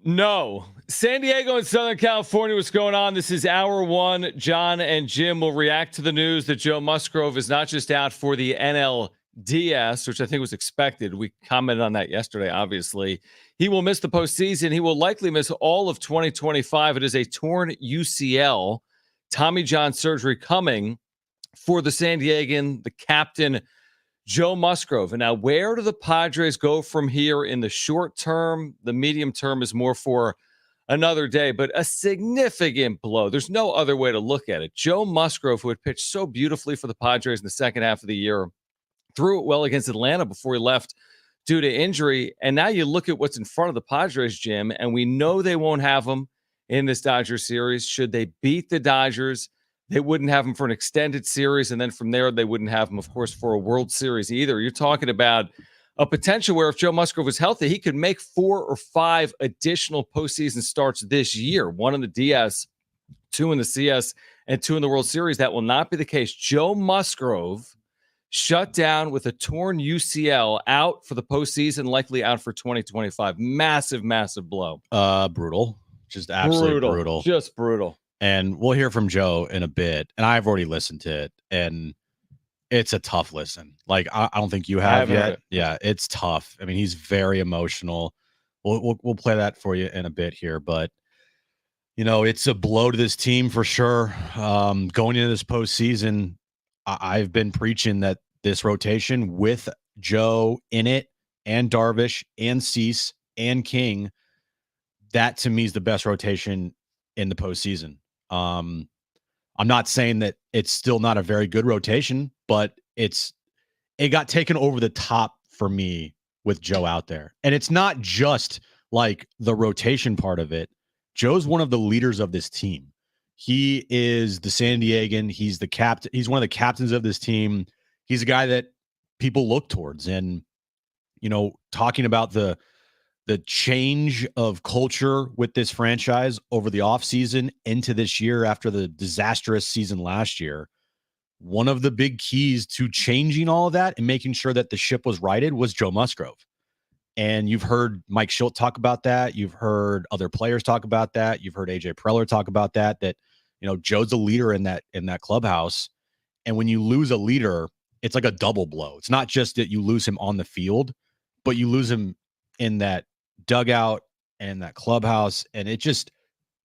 No. San Diego and Southern California, what's going on? This is hour one. Jon and Jim will react to the news that Joe Musgrove is not just out for the NLDS, which I think was expected. We commented on that yesterday, obviously. He will miss the postseason. He will likely miss all of 2025. It is a torn UCL. Tommy John surgery coming for the San Diegan, the captain, Joe Musgrove. And now, where do the Padres go from here in the short term? The medium term is more for another day, but a significant blow. There's no other way to look at it. Joe Musgrove, who had pitched so beautifully for the Padres in the second half of the year, threw it well against Atlanta before he left due to injury. And now you look at what's in front of the Padres, Jim, and we know they won't have him in this Dodgers series. Should they beat the Dodgers, they wouldn't have him for an extended series. And then from there, they wouldn't have him, of course, for a World Series either. You're talking about a potential where if Joe Musgrove was healthy, he could make 4 or 5 additional postseason starts this year. 1 in the DS, 2 in the CS, and 2 in the World Series. That will not be the case. Joe Musgrove shut down with a torn UCL, out for the postseason, likely out for 2025. Massive, massive blow. Brutal. Just absolutely brutal. Just brutal. And we'll hear from Joe in a bit. And I've already listened to it, and it's a tough listen. Like, I don't think you have yet. Yeah, it's tough. I mean, he's very emotional. We'll play that for you in a bit here, but you know, it's a blow to this team for sure. Going into this postseason, I've been preaching that this rotation with Joe in it, and Darvish, and Cease, and King, that to me is the best rotation in the postseason. I'm not saying that it's still not a very good rotation, but it got taken over the top for me with Joe out there. And it's not just like the rotation part of it. Joe's one of the leaders of this team. He is the San Diegan. He's the captain. He's one of the captains of this team. He's a guy that people look towards. And, you know, talking about the change of culture with this franchise over the offseason into this year after the disastrous season last year, one of the big keys to changing all of that and making sure that the ship was righted was Joe Musgrove. And you've heard Mike Schilt talk about that. You've heard other players talk about that. You've heard AJ Preller talk about that, you know, Joe's a leader in that clubhouse. And when you lose a leader, it's like a double blow. It's not just that you lose him on the field, but you lose him in that dugout and that clubhouse. And it just,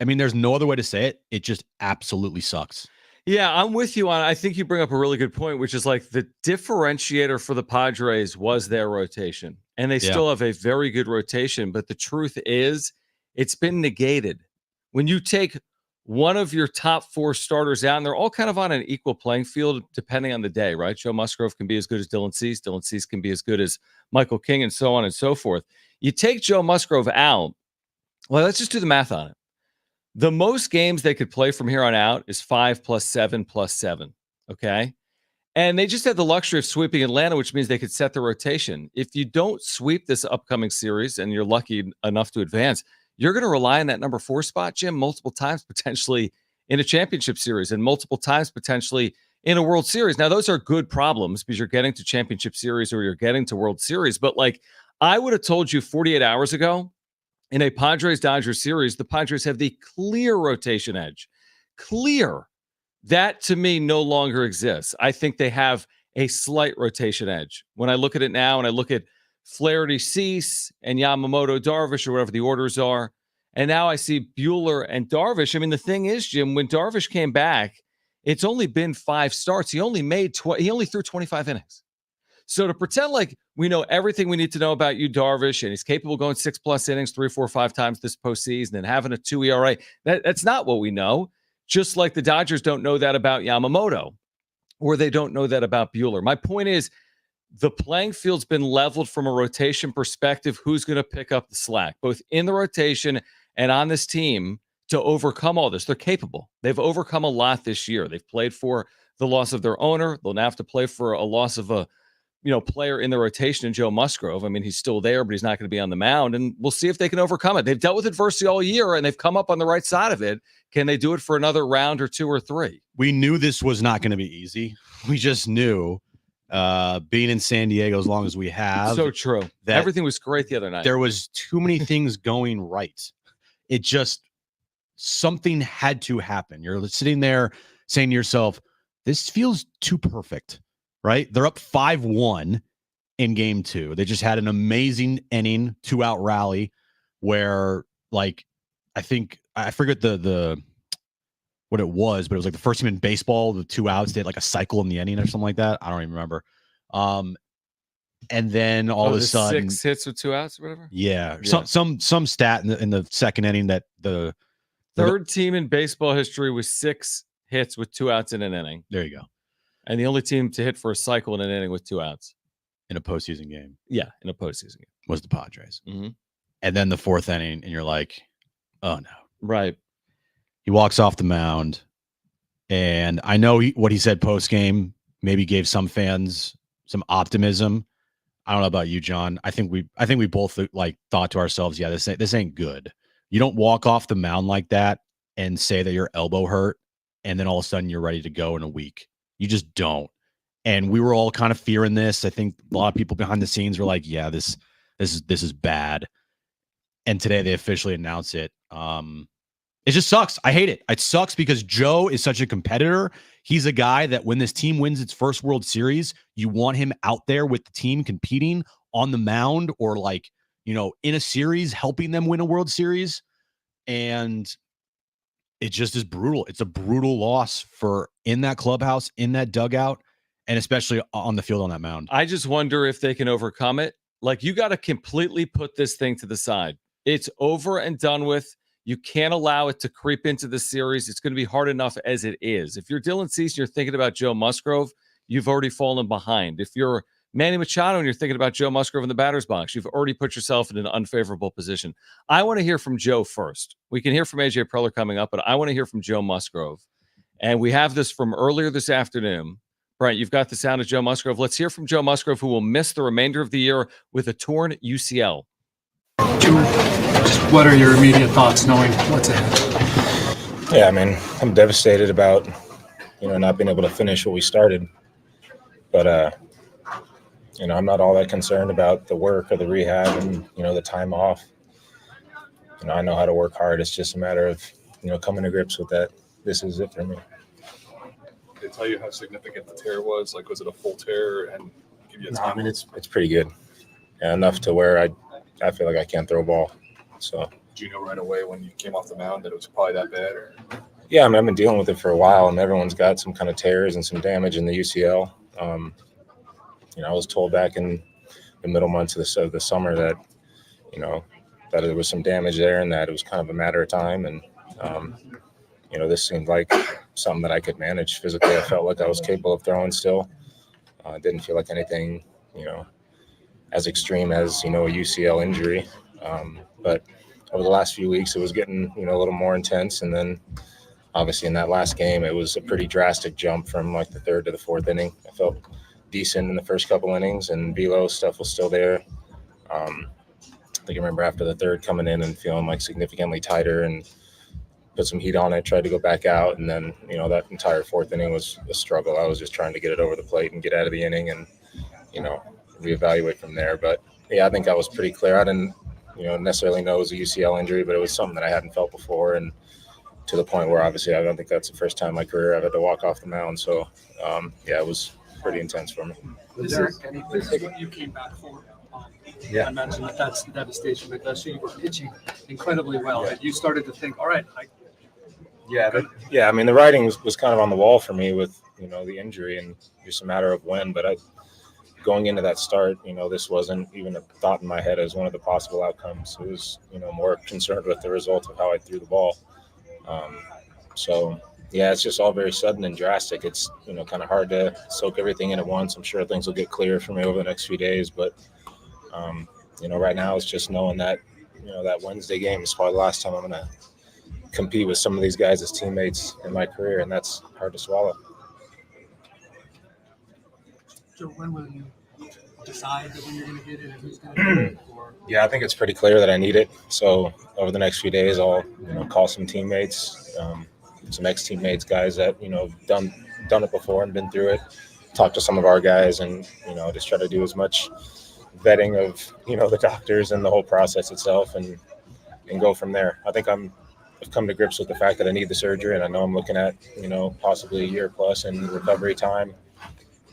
I mean, there's no other way to say it. It just absolutely sucks. Yeah, I'm with you on. I think you bring up a really good point, which is like the differentiator for the Padres was their rotation. And they still have a very good rotation. But the truth is, it's been negated. When you take one of your top 4 starters out, and they're all kind of on an equal playing field, depending on the day, right? Joe Musgrove can be as good as Dylan Cease. Dylan Cease can be as good as Michael King, and so on and so forth. You take Joe Musgrove out, well, let's just do the math on it. The most games they could play from here on out is 5 + 7 + 7, okay? And they just had the luxury of sweeping Atlanta, which means they could set the rotation. If you don't sweep this upcoming series and you're lucky enough to advance, you're going to rely on that number 4 spot, Jim, multiple times potentially in a championship series and multiple times potentially in a World Series. Now, those are good problems because you're getting to championship series or you're getting to World Series. But like I would have told you 48 hours ago, in a Padres-Dodgers series, the Padres have the clear rotation edge. Clear. That, to me, no longer exists. I think they have a slight rotation edge. When I look at it now and I look at Flaherty, Cease, and Yamamoto, Darvish, or whatever the orders are, and now I see Buehler and Darvish. I mean, the thing is, Jim, when Darvish came back, it's only been 5 starts. He only threw 25 innings. So to pretend like we know everything we need to know about you, Darvish, and he's capable of going 6+ innings 3, 4, 5 times this postseason and having a 2 ERA, that's not what we know. Just like the Dodgers don't know that about Yamamoto, or they don't know that about Buehler. My point is, the playing field's been leveled from a rotation perspective. Who's going to pick up the slack, both in the rotation and on this team, to overcome all this? They're capable. They've overcome a lot this year. They've played for the loss of their owner. They'll now have to play for a loss of a player in the rotation in Joe Musgrove. I mean, he's still there, but he's not going to be on the mound, and we'll see if they can overcome it. They've dealt with adversity all year, and they've come up on the right side of it. Can they do it for another round or 2 or 3? We knew this was not going to be easy. We just knew, being in San Diego as long as we have. So true. Everything was great the other night. There was too many things going right. it just something had to happen. You're sitting there saying to yourself, this feels too perfect, right? They're up 5-1 in game 2. They just had an amazing inning, 2-out rally where, like, I forget the what it was, but it was like the first team in baseball, the 2 outs, they had like a cycle in the inning or something like that. I don't even remember. And then all of a sudden 6 hits with 2 outs or whatever. Yeah. Some stat in the second inning that the third team in baseball history with 6 hits with 2 outs in an inning. There you go. And the only team to hit for a cycle in an inning with 2 outs in a postseason game. Yeah, in a postseason game was the Padres. Mm-hmm. And then the 4th inning, and you're like, oh no. Right. He walks off the mound, and I know what he said post game maybe gave some fans some optimism. I don't know about you, John. I think we both like thought to ourselves, yeah, this ain't good. You don't walk off the mound like that and say that your elbow hurt, and then all of a sudden you're ready to go in a week. You just don't. And we were all kind of fearing this. I think a lot of people behind the scenes were like, yeah, this is bad. And today they officially announce it. It just sucks. I hate it. It sucks because Joe is such a competitor. He's a guy that when this team wins its first World Series, you want him out there with the team competing on the mound or like, in a series, helping them win a World Series. And it just is brutal. It's a brutal loss for in that clubhouse, in that dugout, and especially on the field on that mound. I just wonder if they can overcome it. Like, you got to completely put this thing to the side. It's over and done with. You can't allow it to creep into the series. It's going to be hard enough as it is. If you're Dylan Cease and you're thinking about Joe Musgrove, you've already fallen behind. If you're Manny Machado and you're thinking about Joe Musgrove in the batter's box, you've already put yourself in an unfavorable position. I want to hear from Joe first. We can hear from AJ Preller coming up, but I want to hear from Joe Musgrove. And we have this from earlier this afternoon. Brent, you've got the sound of Joe Musgrove. Let's hear from Joe Musgrove, who will miss the remainder of the year with a torn UCL. Jim, just what are your immediate thoughts knowing what's ahead? Yeah, I mean, I'm devastated about, not being able to finish what we started. But, I'm not all that concerned about the work or the rehab and, the time off. I know how to work hard. It's just a matter of, coming to grips with that. This is it for me. Did they tell you how significant the tear was? Like, was it a full tear and give you a time? I mean, it's pretty good. Yeah, enough to where I feel like I can't throw a ball. So. Did you know right away when you came off the mound that it was probably that bad? Or? Yeah, I mean, I've been dealing with it for a while, and everyone's got some kind of tears and some damage in the UCL. I was told back in the middle months of the summer that, that there was some damage there and that it was kind of a matter of time. And, this seemed like something that I could manage physically. I felt like I was capable of throwing still. Didn't feel like anything, as extreme as, a UCL injury. But over the last few weeks, it was getting, a little more intense. And then obviously in that last game, it was a pretty drastic jump from like the 3rd to the 4th inning. I felt decent in the first couple innings and velo stuff was still there. I think I remember after the 3rd coming in and feeling like significantly tighter and put some heat on it, tried to go back out. And then, that entire 4th inning was a struggle. I was just trying to get it over the plate and get out of the inning and, reevaluate from there. But yeah, I think I was pretty clear. I didn't, necessarily know it was a UCL injury, but it was something that I hadn't felt before. And to the point where obviously I don't think that's the first time in my career I've had to walk off the mound. So it was pretty intense for me. This is what you came back for. I mentioned that's the devastation, but that's you were pitching incredibly well. And you started to think, all right. I mean, the writing was kind of on the wall for me with, the injury and just a matter of when. But going into that start, this wasn't even a thought in my head as one of the possible outcomes. It was, more concerned with the result of how I threw the ball. It's just all very sudden and drastic. It's, kind of hard to soak everything in at once. I'm sure things will get clear for me over the next few days. But, right now it's just knowing that, that Wednesday game is probably the last time I'm going to compete with some of these guys as teammates in my career, and that's hard to swallow. So when will you decide that when you're going to get it and who's going to do it? Yeah, I think it's pretty clear that I need it. So over the next few days, I'll call some teammates, some ex-teammates, guys that done it before and been through it. Talk to some of our guys, and just try to do as much vetting of the doctors and the whole process itself, and go from there. I think I've come to grips with the fact that I need the surgery, and I know I'm looking at, possibly a year plus in recovery time.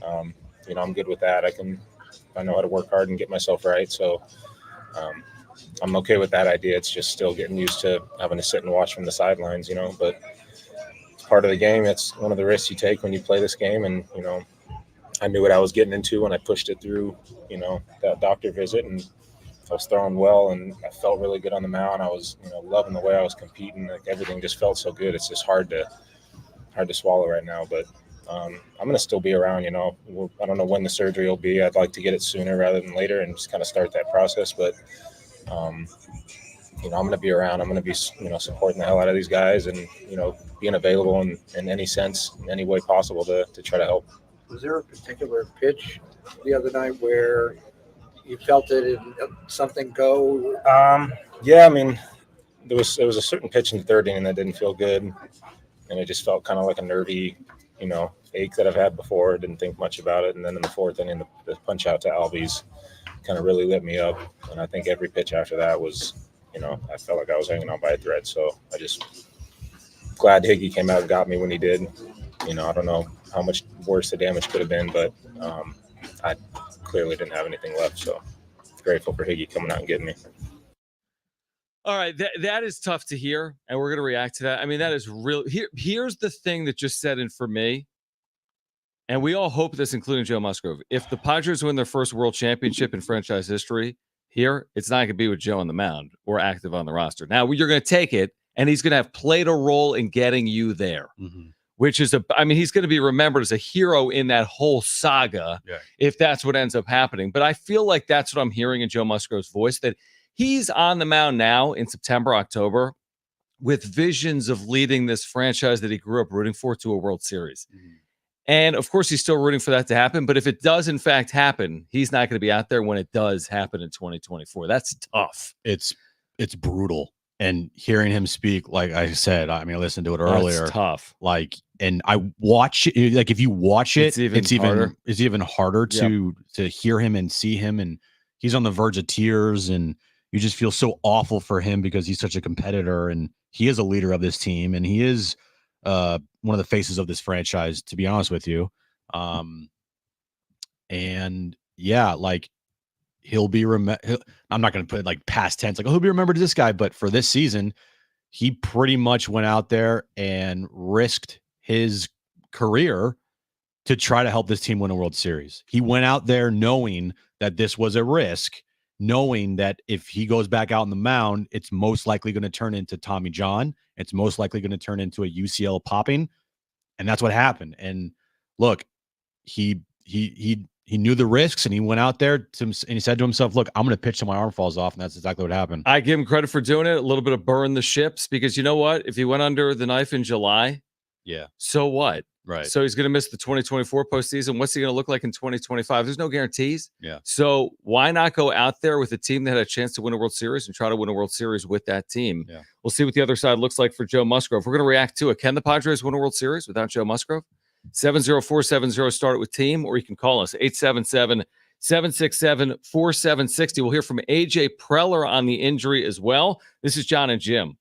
I'm good with that. I know how to work hard and get myself right. So I'm okay with that idea. It's just still getting used to having to sit and watch from the sidelines, but it's part of the game. It's one of the risks you take when you play this game. And, I knew what I was getting into when I pushed it through, that doctor visit, and I was throwing well, and I felt really good on the mound. I was, loving the way I was competing. Like, everything just felt so good. It's just hard to swallow right now, but I'm going to still be around. I don't know when the surgery will be. I'd like to get it sooner rather than later and just kind of start that process. But I'm going to be around. I'm going to be, supporting the hell out of these guys, and, being available in any sense, in any way possible to try to help. Was there a particular pitch the other night where you felt it and something go? Yeah, I mean, there was a certain pitch in the third inning that didn't feel good, and it just felt kind of like a nervy, ache that I've had before. I didn't think much about it, and then in the fourth inning, the punch out to Albies kind of really lit me up, and I think every pitch after that was, I felt like I was hanging on by a thread. So I just glad Higgy came out and got me when he did. I don't know how much worse the damage could have been, but I clearly didn't have anything left. So grateful for Higgy coming out and getting me. All right, that is tough to hear, and we're going to react to that. I mean, that is real. Here's the thing that just set in for me, and we all hope this, including Joe Musgrove. If the Padres win their first World Championship in franchise history, here, it's not going to be with Joe on the mound or active on the roster. Now, you're going to take it, and he's going to have played a role in getting you there, which is he's going to be remembered as a hero in that whole saga, if that's what ends up happening. But I feel like that's what I'm hearing in Joe Musgrove's voice, that he's on the mound now in September, October, with visions of leading this franchise that he grew up rooting for to a World Series. And of course, he's still rooting for that to happen. But if it does, in fact, happen, he's not going to be out there when it does happen in 2024. That's tough. It's brutal. And hearing him speak, like I said, I listened to it earlier. That's tough. Like, and I watch it. Like, if you watch it, it's even harder to hear him and see him. And he's on the verge of tears, and you just feel so awful for him because he's such a competitor, and he is a leader of this team, and he is one of the faces of this franchise, to be honest with you. And yeah, like, he'll be I'm not going to put like past tense, like, he'll be remembered as this guy, but for this season, he pretty much went out there and risked his career to try to help this team win a World Series. He went out there knowing that this was a risk, knowing that if he goes back out on the mound, it's most likely going to turn into Tommy John. It's most likely going to turn into a UCL popping. And that's what happened. And look, he knew the risks, and he went out there and he said to himself, look, I'm going to pitch till my arm falls off. And that's exactly what happened. I give him credit for doing it. A little bit of burn the ships, because you know what? If he went under the knife in July, so what? Right. So he's going to miss the 2024 postseason. What's he going to look like in 2025? There's no guarantees. Yeah. So why not go out there with a team that had a chance to win a World Series and try to win a World Series with that team? Yeah. We'll see what the other side looks like for Joe Musgrove. We're going to react to it. Can the Padres win a World Series without Joe Musgrove? 70470, start it with team, or you can call us 877-767-4760. We'll hear from AJ Preller on the injury as well. This is Jon and Jim.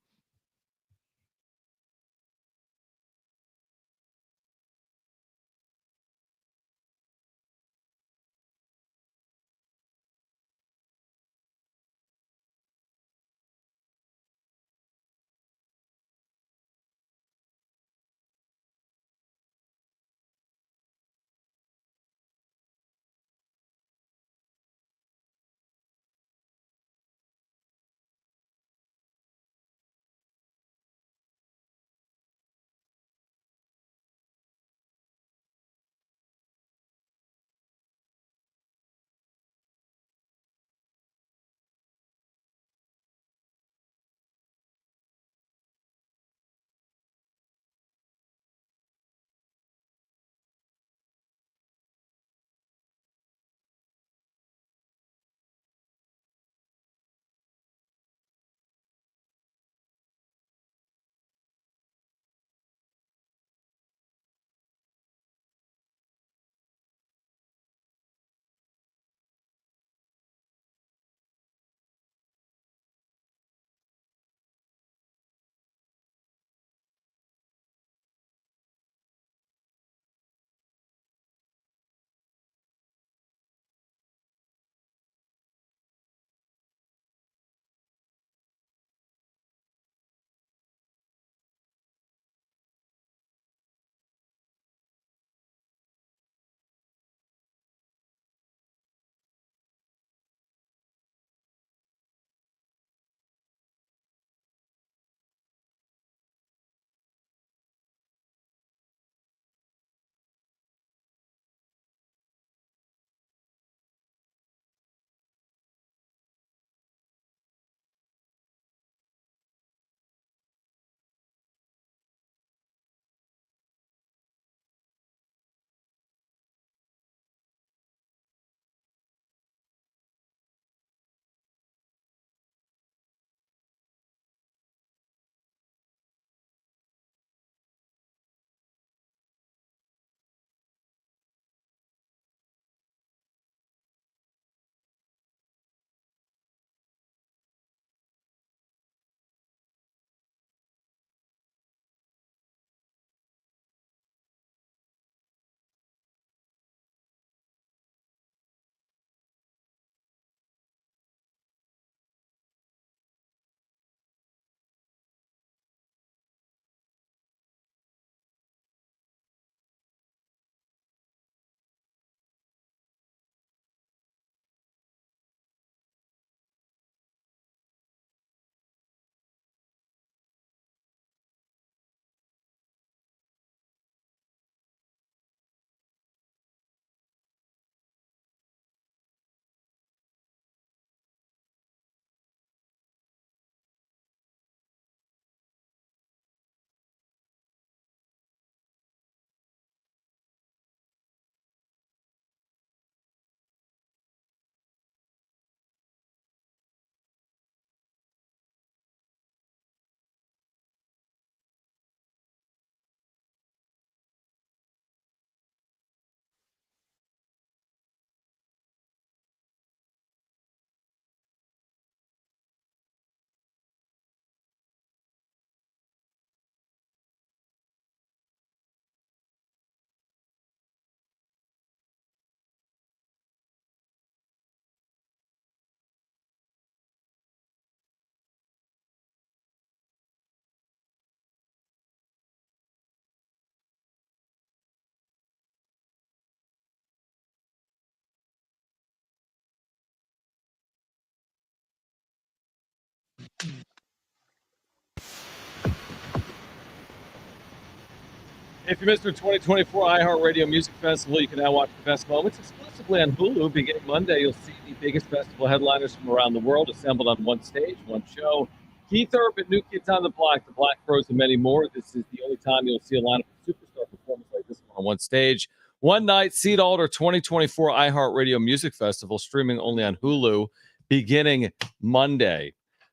If you missed our 2024 iHeartRadio Music Festival, you can now watch the best moments exclusively on Hulu. Beginning Monday, you'll see the biggest festival headliners from around the world assembled on one stage, one show. Keith Urban, New Kids on the Block, The Black Crowes, and many more. This is the only time you'll see a lineup of superstar performers like this one on one stage. One night, see it all at our 2024 iHeartRadio Music Festival, streaming only on Hulu, beginning Monday.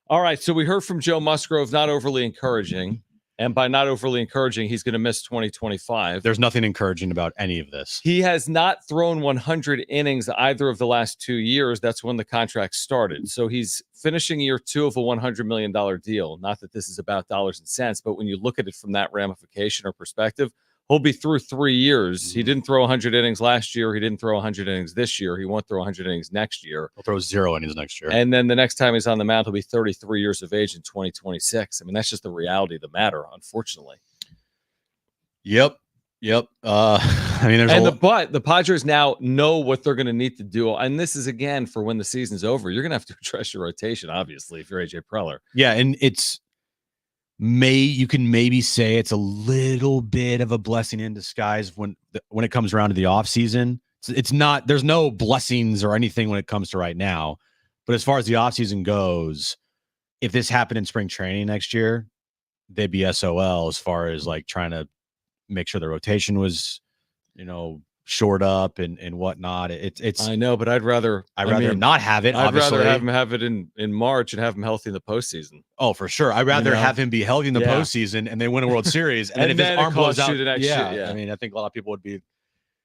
All right, so we heard from Joe Musgrove, not overly encouraging. And by not overly encouraging, he's going to miss 2025. There's nothing encouraging about any of this. He has not thrown 100 innings either of the last 2 years. That's when the contract started. So he's finishing year 2 of a $100 million deal. Not that this is about dollars and cents, but when you look at it from that ramification or perspective, he'll be through 3 years. He didn't throw 100 innings last year. He didn't throw 100 innings this year. He won't throw 100 innings next year. He'll throw 0 innings next year. And then the next time he's on the mound, he'll be 33 years of age in 2026. I mean, that's just the reality of the matter, unfortunately. Yep. I mean, but the Padres now know what they're going to need to do. And this is, again, for when the season's over. You're going to have to address your rotation, obviously, if you're AJ Preller. Yeah, and you can maybe say it's a little bit of a blessing in disguise when it comes around to the offseason. It's not, there's no blessings or anything when it comes to right now. But as far as the offseason goes, if this happened in spring training next year, they'd be SOL as far as like trying to make sure the rotation was, shored up and whatnot. It's I know, but I'd rather not have it. I'd rather have him have it in March and have him healthy in the postseason. Oh, for sure. I'd rather have him be healthy in the postseason and they win a World Series. And then if his arm blows out, I mean, I think a lot of people would be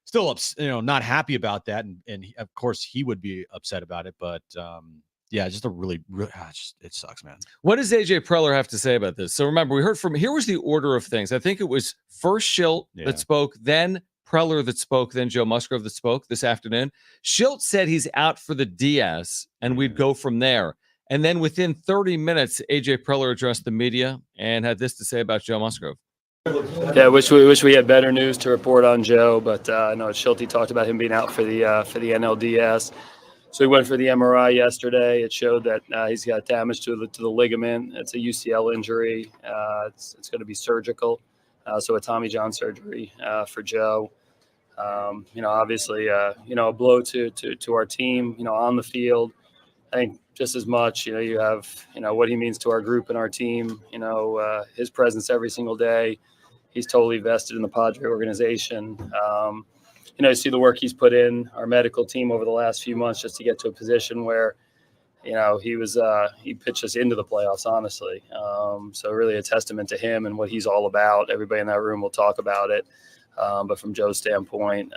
still not happy about that. And of course he would be upset about it. But just a really it sucks, man. What does AJ Preller have to say about this? So remember, we heard here was the order of things. I think it was first Schilt that spoke, then Preller that spoke, then Joe Musgrove that spoke this afternoon. Schilt said he's out for the DS, and we'd go from there. And then within 30 minutes, AJ Preller addressed the media and had this to say about Joe Musgrove. Yeah, wish we had better news to report on Joe, but I know Schilt talked about him being out for the NLDS. So he went for the MRI yesterday. It showed that he's got damage to the ligament. It's a UCL injury. It's going to be surgical, so a Tommy John surgery for Joe. Obviously, a blow to our team, on the field. I think just as much, you have, what he means to our group and our team, his presence every single day. He's totally vested in the Padre organization. You see the work he's put in, our medical team over the last few months just to get to a position where, he pitched us into the playoffs, honestly. So really a testament to him and what he's all about. Everybody in that room will talk about it. But from Joe's standpoint,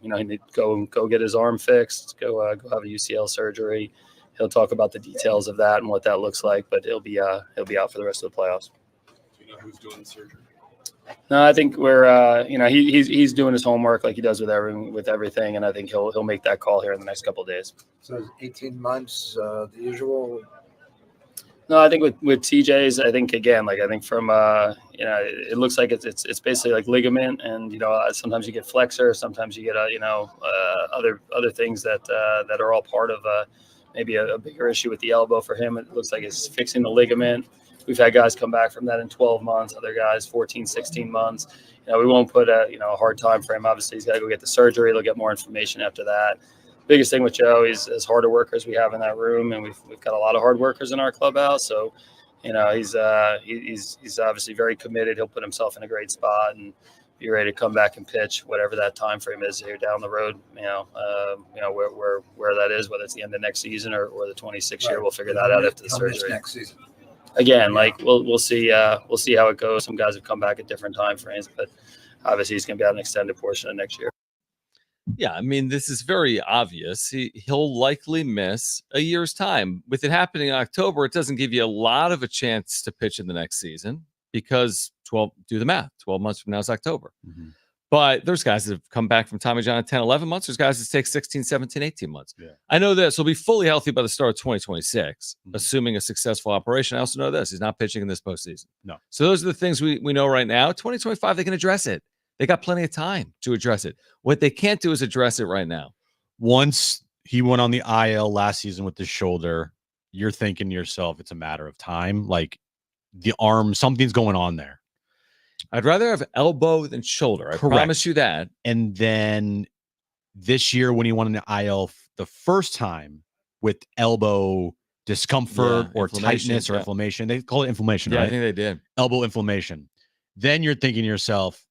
he need to go get his arm fixed, go have a UCL surgery. He'll talk about the details of that and what that looks like, but he'll be out for the rest of the playoffs. Do you know who's doing the surgery? No, I think we're he's doing his homework like he does with everything, and I think he'll make that call here in the next couple of days. So 18 months, the usual. No, I think with TJ's, I think from it looks like it's basically like ligament, and sometimes you get flexor, sometimes you get other things that are all part of maybe a bigger issue with the elbow for him. It looks like it's fixing the ligament. We've had guys come back from that in 12 months, other guys 14, 16 months. We won't put a hard time frame. Obviously, he's got to go get the surgery. They'll get more information after that. Biggest thing with Joe is as hard a worker as we have in that room, and we've got a lot of hard workers in our clubhouse. So, he's obviously very committed. He'll put himself in a great spot and be ready to come back and pitch whatever that time frame is here down the road. Where that is, whether it's the end of next season or the 26th year, we'll figure that out after the surgery. Next season. Again, we'll see how it goes. Some guys have come back at different time frames, but obviously he's going to be out an extended portion of next year. Yeah, I mean, this is very obvious. He'll likely miss a year's time. With it happening in October, it doesn't give you a lot of a chance to pitch in the next season because do the math, 12 months from now is October. Mm-hmm. But there's guys that have come back from Tommy John in 10, 11 months. There's guys that take 16, 17, 18 months. Yeah. I know this. He'll be fully healthy by the start of 2026, assuming a successful operation. I also know this. He's not pitching in this postseason. No. So those are the things we know right now. 2025, they can address it. They got plenty of time to address it. What they can't do is address it right now. Once he went on the IL last season with his shoulder, you're thinking to yourself, it's a matter of time. Like the arm, something's going on there. I'd rather have elbow than shoulder. I promise you that. And then this year, when he went in the IL the first time with elbow discomfort or tightness or inflammation, they call it inflammation, right? I think they did. Elbow inflammation. Then you're thinking to yourself,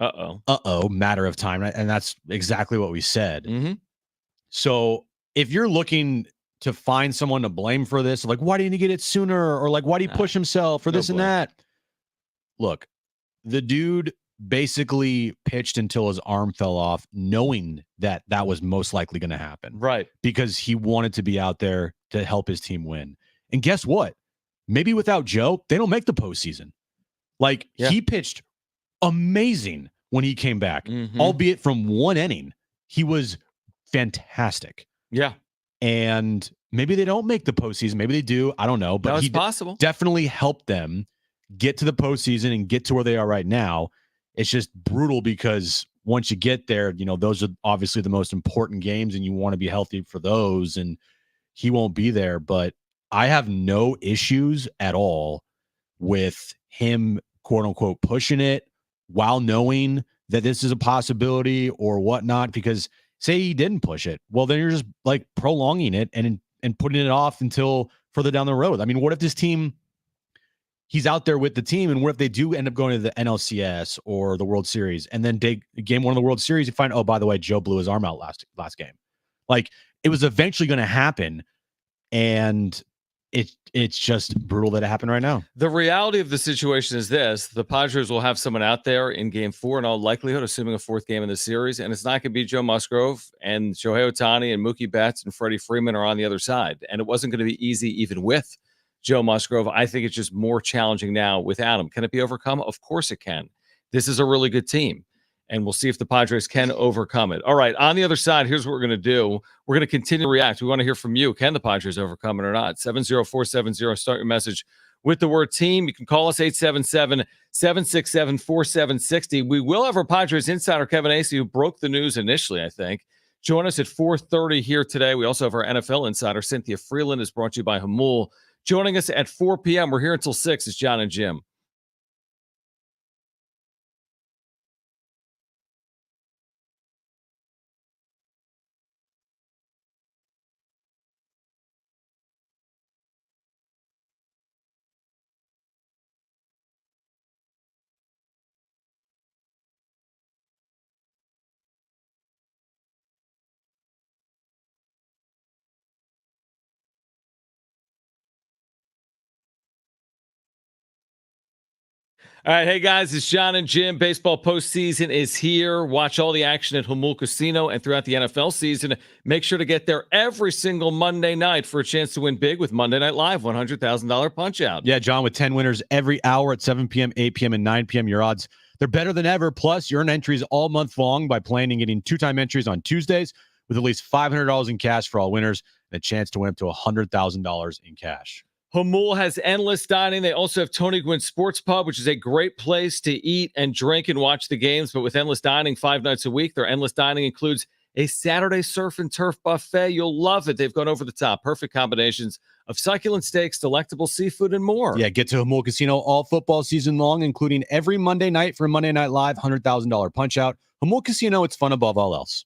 matter of time. And that's exactly what we said. Mm-hmm. So if you're looking to find someone to blame for this, like, why didn't he get it sooner? Or like, why did he push himself or this and that? Look, the dude basically pitched until his arm fell off, knowing that that was most likely going to happen. Right. Because he wanted to be out there to help his team win. And guess what? Maybe without Joe, they don't make the postseason. Like, he pitched amazing when he came back, albeit from one inning. He was fantastic. Yeah. And maybe they don't make the postseason. Maybe they do. I don't know. But it's possible. Definitely helped them get to the postseason and get to where they are right now. It's just brutal because once you get there, you know, those are obviously the most important games and you want to be healthy for those. And he won't be there. But I have no issues at all with him, quote unquote, pushing it while knowing that this is a possibility or whatnot, because say he didn't push it. Well, then you're just like prolonging it and putting it off until further down the road. I mean, what if this team, he's out there with the team, and what if they do end up going to the NLCS or the World Series, and then game one of the World Series, you find, oh, by the way, Joe blew his arm out last game. Like, it was eventually going to happen, and it's just brutal that it happened right now. The reality of the situation is this: the Padres will have someone out there in Game 4 in all likelihood, assuming a fourth game in the series, and it's not going to be Joe Musgrove, and Shohei Ohtani and Mookie Betts and Freddie Freeman are on the other side, and it wasn't going to be easy even with Joe Musgrove. I think it's just more challenging now without him. Can it be overcome? Of course it can. This is a really good team, and we'll see if the Padres can overcome it. All right, on the other side, here's what we're going to do. We're going to continue to react. We want to hear from you. Can the Padres overcome it or not? 70470. Start your message with the word team. You can call us 877-767-4760. We will have our Padres insider, Kevin Acee, who broke the news initially, I think. Join us at 4:30 here today. We also have our NFL insider, Cynthia Freeland, is brought to you by Hamul. Joining us at 4 p.m. We're here until 6. It's Jon and Jim. All right, hey guys, it's Jon and Jim. Baseball postseason is here. Watch all the action at Hamul Casino and throughout the NFL season. Make sure to get there every single Monday night for a chance to win big with Monday Night Live, $100,000 punch out. Yeah, John, with 10 winners every hour at 7 p.m., 8 p.m., and 9 p.m. Your odds, they're better than ever. Plus, you earn entries all month long by playing and getting two-time entries on Tuesdays with at least $500 in cash for all winners and a chance to win up to $100,000 in cash. Hamul has endless dining. They also have Tony Gwynn Sports Pub, which is a great place to eat and drink and watch the games. But with endless dining 5 nights a week, their endless dining includes a Saturday surf and turf buffet. You'll love it. They've gone over the top. Perfect combinations of succulent steaks, delectable seafood, and more. Yeah, get to Hamul Casino all football season long, including every Monday night for a Monday Night Live $100,000 punch out. Hamul Casino, it's fun above all else.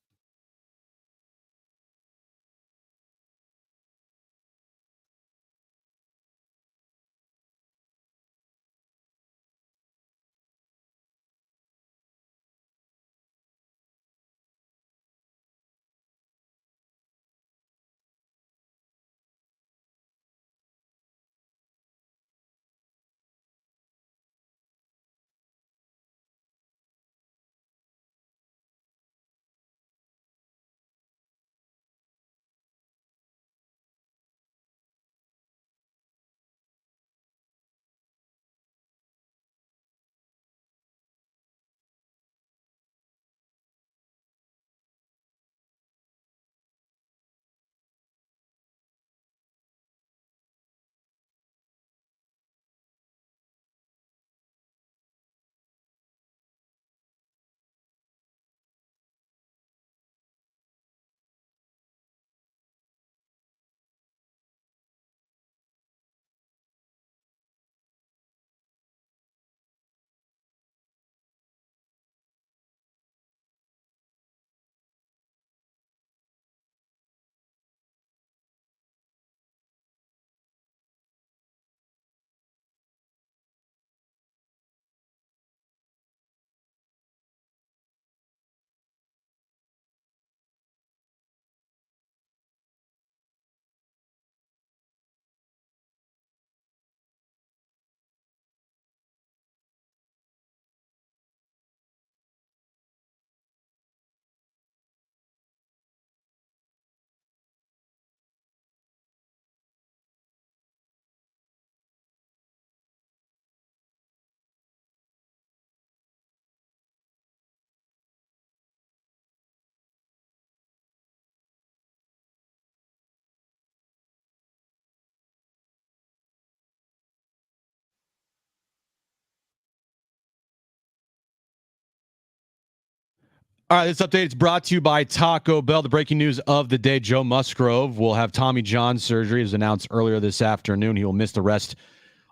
All right, this update is brought to you by Taco Bell. The breaking news of the day, Joe Musgrove will have Tommy John surgery, as announced earlier this afternoon. He will miss the rest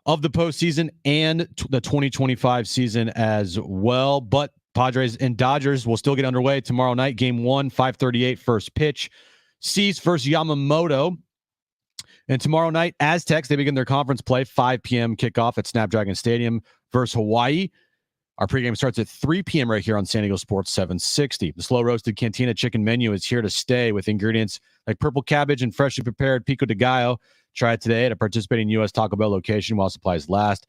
of the postseason and the 2025 season as well. But Padres and Dodgers will still get underway tomorrow night. Game 1, 5:38, first pitch. Cease versus Yamamoto. And tomorrow night, Aztecs, they begin their conference play, 5 p.m. kickoff at Snapdragon Stadium versus Hawaii. Our pregame starts at 3 p.m. right here on San Diego Sports 760. The slow-roasted Cantina chicken menu is here to stay with ingredients like purple cabbage and freshly prepared pico de gallo. Try it today at a participating U.S. Taco Bell location while supplies last.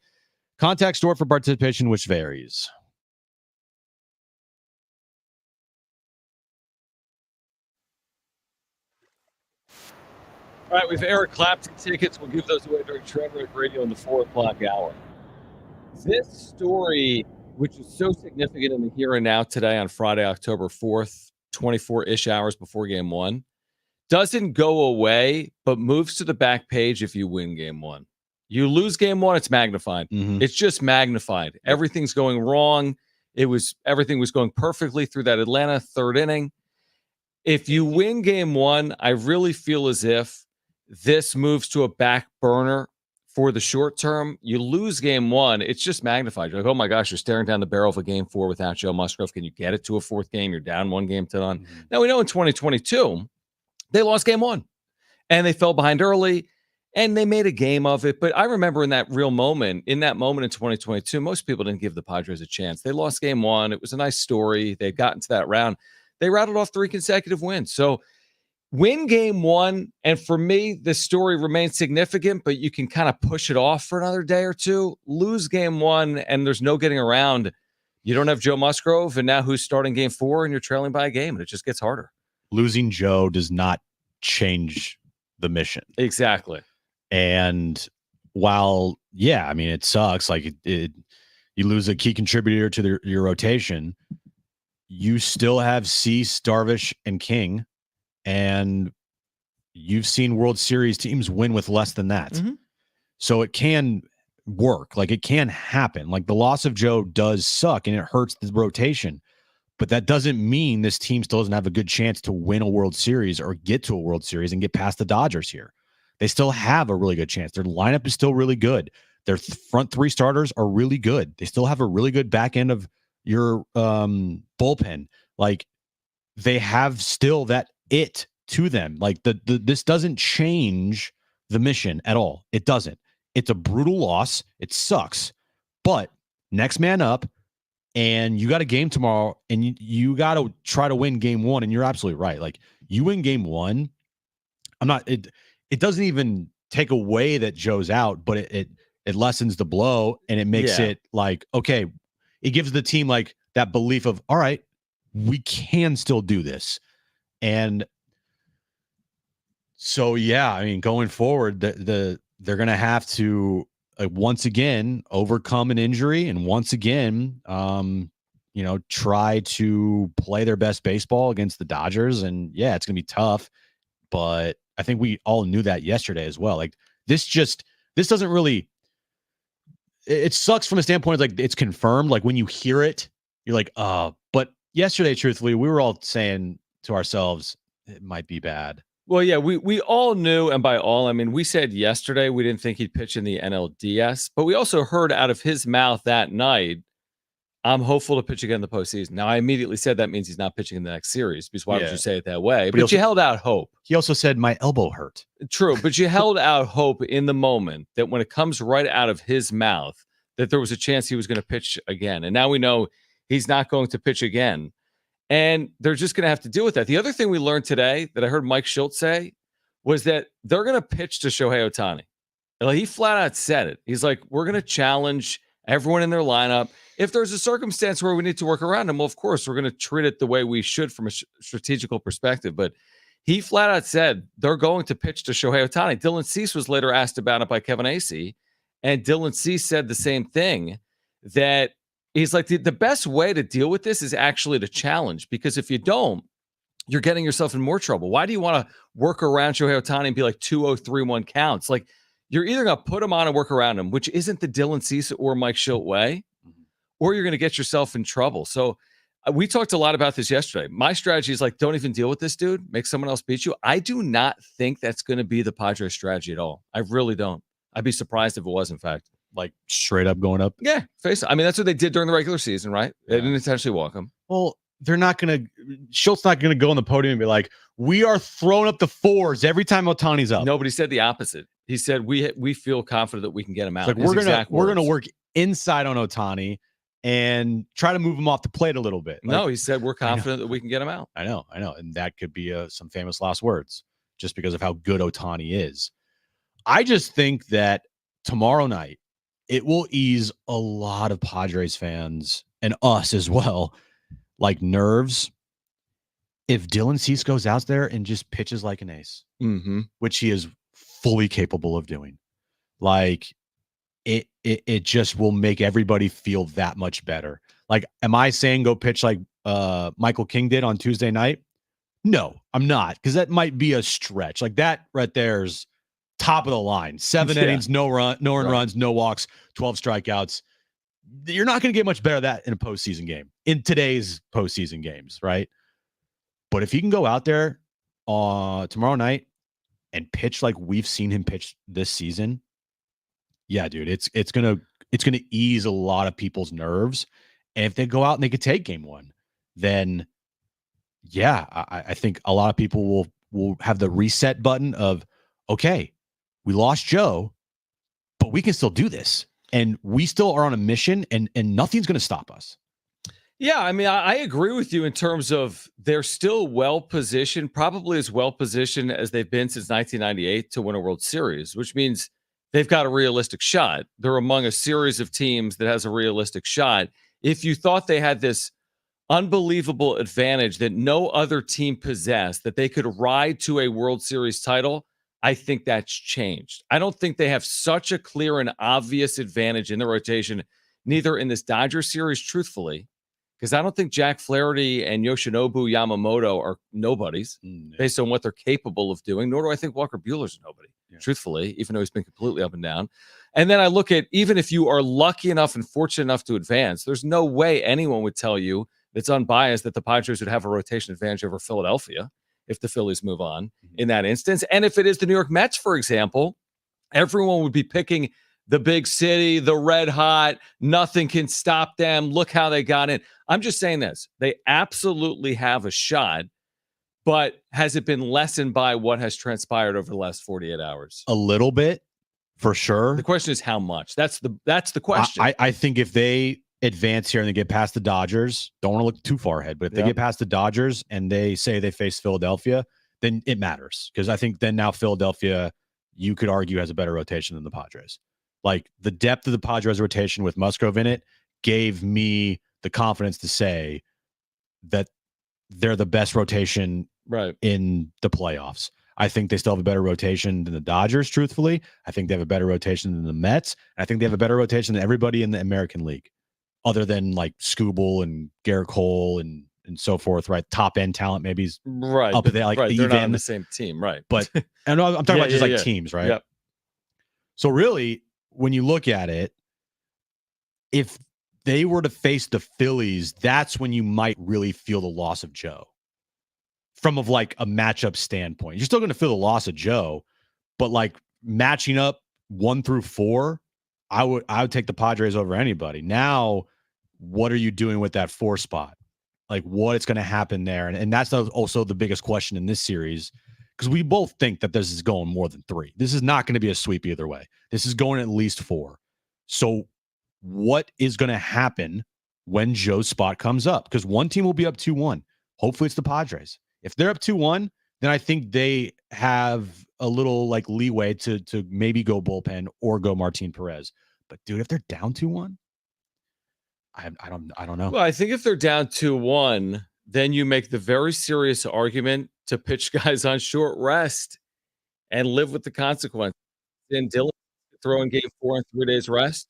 Contact store for participation, which varies. All right, we've Eric Clapton tickets. We'll give those away during Trailbreak Radio in the 4 o'clock hour. This story, which is so significant in the here and now today on Friday, October 4th, 24-ish hours before Game 1, doesn't go away, but moves to the back page if you win Game 1. You lose Game 1, it's magnified. Mm-hmm. It's just magnified. Everything's going wrong. Everything was going perfectly through that Atlanta third inning. If you win Game 1, I really feel as if this moves to a back burner for the short term. You lose Game 1, it's just magnified. You're like, oh my gosh, you're staring down the barrel of a Game 4 without Joe Musgrove. Can you get it to a fourth game? You're down 1 game to none. Mm-hmm. Now we know in 2022, they lost Game 1 and they fell behind early and they made a game of it. But I remember in that moment in 2022, most people didn't give the Padres a chance. They lost Game 1. It was a nice story. They'd gotten to that round. They rattled off 3 consecutive wins. So win Game 1, and for me, this story remains significant, but you can kind of push it off for another day or two. Lose Game 1, and there's no getting around. You don't have Joe Musgrove, and now who's starting Game 4, and you're trailing by a game, and it just gets harder. Losing Joe does not change the mission. Exactly. And while, yeah, I mean, it sucks. Like, you lose a key contributor to your rotation, you still have Cease, Darvish, and King. And you've seen World Series teams win with less than that. Mm-hmm. So it can work. Like, it can happen. Like, the loss of Joe does suck and it hurts the rotation. But that doesn't mean this team still doesn't have a good chance to win a World Series or get to a World Series and get past the Dodgers here. They still have a really good chance. Their lineup is still really good. Their front 3 starters are really good. They still have a really good back end of your bullpen. Like, they have still that it to them. Like, this doesn't change the mission at all. It doesn't. It's a brutal loss. It sucks. But next man up, and you got a game tomorrow, and you got to try to win Game 1. And you're absolutely right. Like, you win Game 1. It doesn't even take away that Joe's out, but it lessens the blow, and it makes it like, okay, it gives the team like that belief of, all right, we can still do this. And so, yeah, I mean, going forward, they're going to have to once again overcome an injury, and once again, try to play their best baseball against the Dodgers. And yeah, it's going to be tough, but I think we all knew that yesterday as well. Like, this doesn't really. It sucks from a standpoint of, like, it's confirmed. Like, when you hear it, you're like, oh. But yesterday, truthfully, we were all saying to ourselves, it might be bad. Well, yeah, we all knew, and by all, I mean, we said yesterday we didn't think he'd pitch in the NLDS, but we also heard out of his mouth that night, I'm hopeful to pitch again in the postseason. Now, I immediately said that means he's not pitching in the next series, because why would you say it that way? But you held out hope. He also said, my elbow hurt. True, but you held out hope in the moment that when it comes right out of his mouth, that there was a chance he was going to pitch again. And now we know he's not going to pitch again. And they're just going to have to deal with that. The other thing we learned today that I heard Mike Schultz say was that they're going to pitch to Shohei Ohtani. Like, he flat out said it. He's like, we're going to challenge everyone in their lineup. If there's a circumstance where we need to work around him, well, of course, we're going to treat it the way we should from a strategical perspective. But he flat out said they're going to pitch to Shohei Ohtani. Dylan Cease was later asked about it by Kevin Acee, and Dylan Cease said the same thing, that he's like, the best way to deal with this is actually to challenge, because if you don't, you're getting yourself in more trouble. Why do you want to work around Shohei Ohtani and be like 2-0-3-1 counts? Like, you're either going to put him on and work around him, which isn't the Dylan Cease or Mike Schultz way, or you're going to get yourself in trouble. So we talked a lot about this yesterday. My strategy is like, don't even deal with this dude. Make someone else beat you. I do not think that's going to be the Padres strategy at all. I really don't. I'd be surprised if it was, in fact. Like straight up going up? Yeah, face it. I mean, that's what they did during the regular season, right? They didn't intentionally walk him. Well, they're not going to – Schultz not going to go on the podium and be like, we are throwing up the fours every time Ohtani's up. Nobody said the opposite. He said, we feel confident that we can get him out. Like, we're gonna work inside on Ohtani and try to move him off the plate a little bit. No, he said we're confident that we can get him out. I know. And that could be some famous last words just because of how good Ohtani is. I just think that tomorrow night, it will ease a lot of Padres fans and us as well, like nerves, if Dylan Cease goes out there and just pitches like an ace, which he is fully capable of doing. Like, it just will make everybody feel that much better. Like, am I saying go pitch like Michael King did on Tuesday night? No, I'm not, because that might be a stretch. Like, that right there's top of the line. 7 innings, no earned runs, no walks, 12 strikeouts. You're not going to get much better than that in a postseason game, in today's postseason games, right? But if he can go out there tomorrow night and pitch like we've seen him pitch this season, yeah, dude, it's gonna ease a lot of people's nerves. And if they go out and they could take game one, then yeah, I think a lot of people will have the reset button of, okay, we lost Joe, but we can still do this. And we still are on a mission, and nothing's going to stop us. Yeah, I mean, I agree with you in terms of they're still well-positioned, probably as well-positioned as they've been since 1998 to win a World Series, which means they've got a realistic shot. They're among a series of teams that has a realistic shot. If you thought they had this unbelievable advantage that no other team possessed, that they could ride to a World Series title, I think that's changed. I don't think they have such a clear and obvious advantage in the rotation, neither in this Dodgers series, truthfully, because I don't think Jack Flaherty and Yoshinobu Yamamoto are nobodies based on what they're capable of doing, nor do I think Walker Buehler's a nobody, truthfully, even though he's been completely up and down. And then I look at, even if you are lucky enough and fortunate enough to advance, there's no way anyone would tell you that's unbiased that the Padres would have a rotation advantage over Philadelphia if the Phillies move on in that instance. And if it is the New York Mets, for example, everyone would be picking the big city, the red hot, nothing can stop them. Look how they got in. I'm just saying this. They absolutely have a shot, but has it been lessened by what has transpired over the last 48 hours? A little bit, for sure. The question is how much? That's the question. I think if they advance here and they get past the Dodgers, don't want to look too far ahead, but if they get past the Dodgers and they say they face Philadelphia, then it matters, because I think then now Philadelphia, you could argue, has a better rotation than the Padres. Like, the depth of the Padres rotation with Musgrove in it gave me the confidence to say that they're the best rotation in the playoffs. I think they still have a better rotation than the Dodgers, truthfully. I think they have a better rotation than the Mets. And I think they have a better rotation than everybody in the American League, other than like Skubal and Garrett Cole and so forth, right? Top end talent, maybe is up there, like they're not on the same team, right? But and I'm talking about just like teams, right? Yep. So really, when you look at it, if they were to face the Phillies, that's when you might really feel the loss of Joe. From like a matchup standpoint, you're still going to feel the loss of Joe, but like matching up 1 through 4, I would take the Padres over anybody. Now, what are you doing with that 4 spot? Like, what's going to happen there? And that's also the biggest question in this series, because we both think that this is going more than 3. This is not going to be a sweep either way. This is going at least 4. So what is going to happen when Joe's spot comes up? Because one team will be up 2-1. Hopefully it's the Padres. If they're up 2-1, then I think they have a little like leeway to maybe go bullpen or go Martin Perez. But dude, if they're down 2-1, I don't know. Well, I think if they're down 2-1, then you make the very serious argument to pitch guys on short rest and live with the consequences. Then Dylan throwing game 4 on 3 days rest,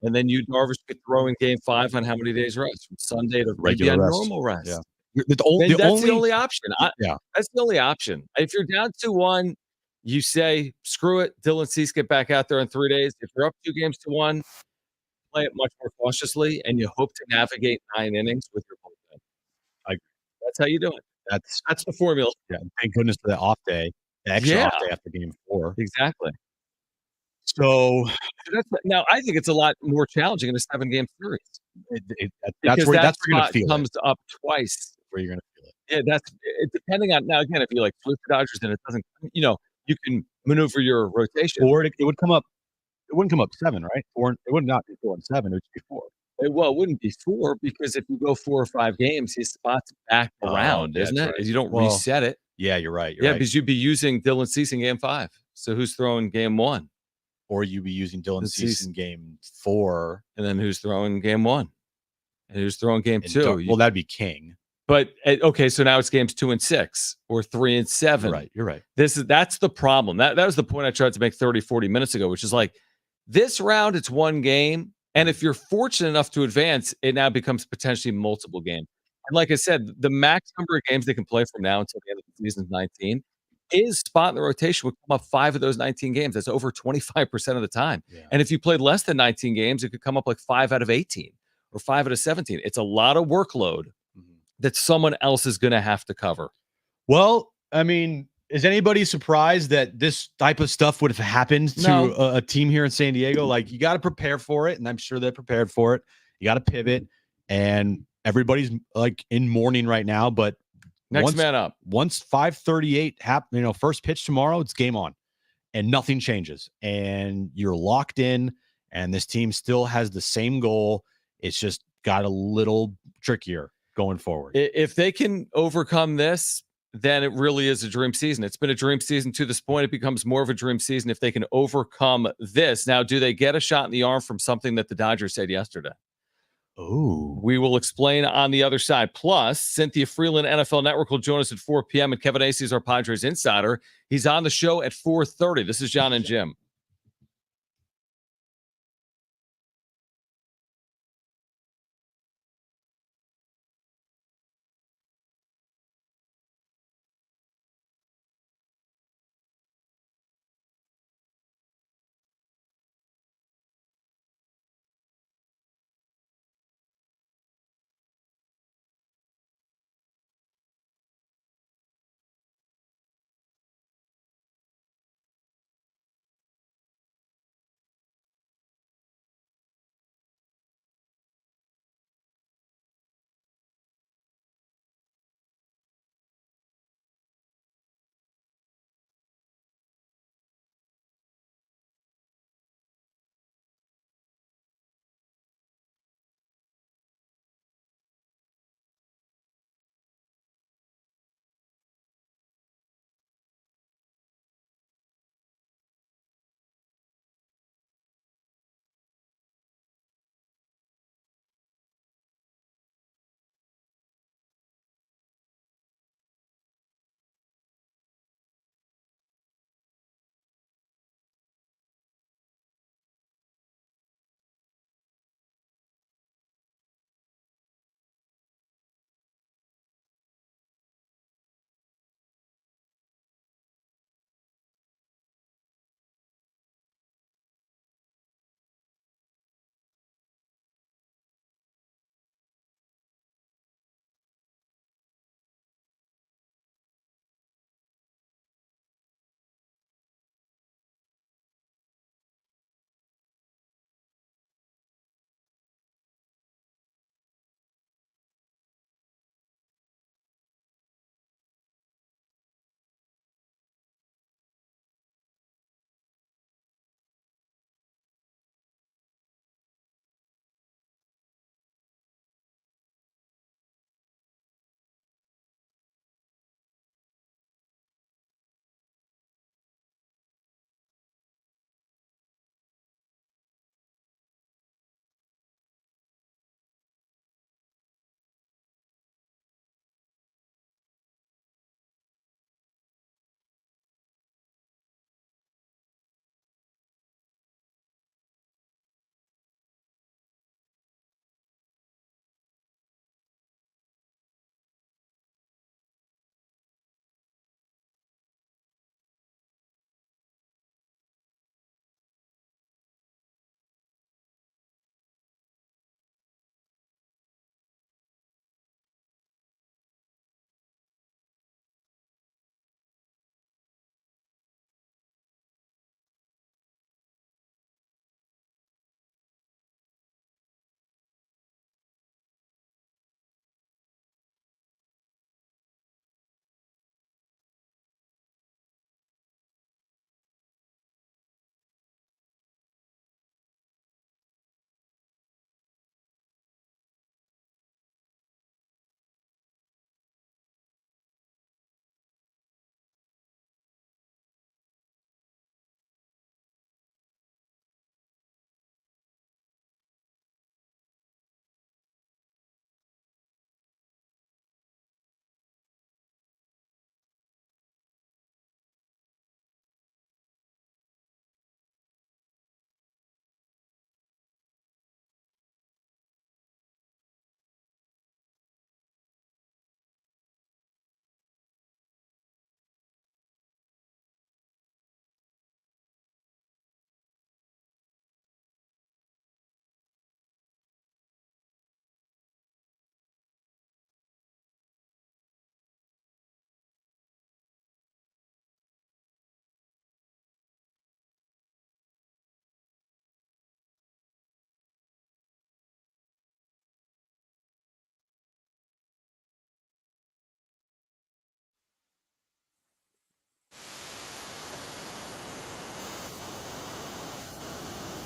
and then you Darvish could throw in game 5 on how many days rest? From Sunday to regular rest. Normal rest. Yeah. That's the only option. That's the only option. If you're down 2-1, you say, screw it, Dylan Cease, get back out there in 3 days. If you're up 2-1, play it much more cautiously, and you hope to navigate 9 innings with your bullpen. That's how you do it. That's the formula. Yeah, thank goodness for the off day, the extra Yeah, off day after game 4. exactly. So Now I think it's a lot more challenging in a 7-game series that's because where that you're gonna spot feel comes up twice. Where you're gonna feel it. Yeah, that's it depending on now again, if you like flip the Dodgers and it doesn't, you can maneuver your rotation. Or it would come up. It wouldn't come up 7, right? 4. It would not be 4 and 7. It would be 4. Well, it wouldn't be 4 because if you go 4 or 5 games, his spot's back around, isn't that's it? right. You don't Well, reset it. Yeah, you're right. Yeah, because you'd be using Dylan Cease in game 5. So who's throwing game 1? Or you'd be using Dylan Cease in game 4. And then who's throwing game 1? And who's throwing game 2? Well, that'd be King. But okay, so now it's games 2 and 6 or 3 and 7. You're right. That's the problem. That was the point I tried to make 30, 40 minutes ago, which is like this round, it's one game. And if you're fortunate enough to advance, it now becomes potentially multiple games. And like I said, the max number of games they can play from now until the end of the season is 19. His spot in the rotation would come up 5 of those 19 games. That's over 25% of the time. Yeah. And if you played less than 19 games, it could come up like 5 out of 18 or 5 out of 17. It's a lot of workload that someone else is going to have to cover. Well, I mean, is anybody surprised that this type of stuff would have happened to a team here in San Diego? Like, you got to prepare for it, and I'm sure they're prepared for it. You got to pivot, and everybody's like in mourning right now. But Next man up. Once 5:38 happen, first pitch tomorrow, it's game on, and nothing changes, and you're locked in. And this team still has the same goal. It's just got a little trickier going forward. If they can overcome this, then it really is a dream season. It's been a dream season to this point. It becomes more of a dream season if they can overcome this. Now, do they get a shot in the arm from something that the Dodgers said yesterday? Oh, we will explain on the other side. Plus, Cynthia Freeland, NFL Network, will join us at 4 p.m. And Kevin Acey is our Padres insider. He's on the show at 4:30. This is Jon and Jim.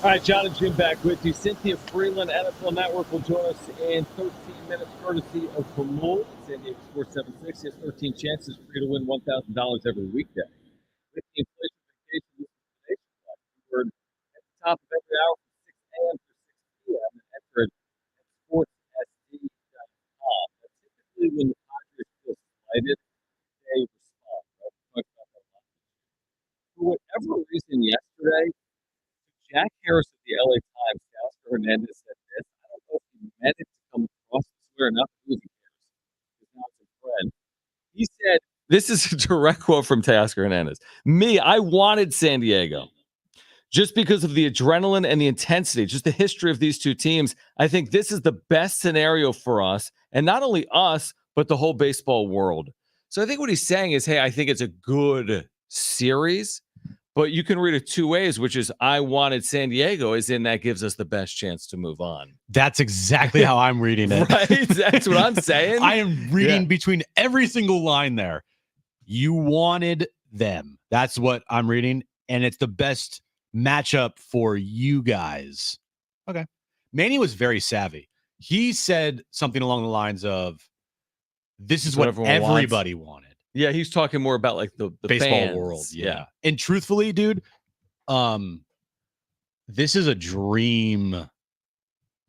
All right, Jon and Jim back with you. Cynthia Freeland, NFL Network, will join us in 13 minutes, courtesy of Kamul. San Diego Sports 76. He has 13 chances for you to win $1,000 every weekday. With the inflation vacation, we're at the top of every hour from 6 a.m. to 6 p.m. and enter at sportssd.com. Typically, when the Padres feel slighted, they respond. For whatever reason yesterday, Jack Harris of the LA Times, Oscar Hernandez said this. I don't know if he meant it to come across this way or not. Who cares? He's not a friend. He said, this is a direct quote from Teoscar Hernandez. Me, I wanted San Diego. Just because of the adrenaline and the intensity, just the history of these two teams, I think this is the best scenario for us. And not only us, but the whole baseball world. So I think what he's saying is, hey, I think it's a good series. But you can read it two ways, which is I wanted San Diego, as in that gives us the best chance to move on. That's exactly how I'm reading it. Right? That's what I'm saying. I am reading between every single line there. You wanted them. That's what I'm reading. And it's the best matchup for you guys. Okay. Manny was very savvy. He said something along the lines of, this is what everybody wanted. Yeah, he's talking more about like the baseball fans. world. Yeah. And truthfully, dude, this is a dream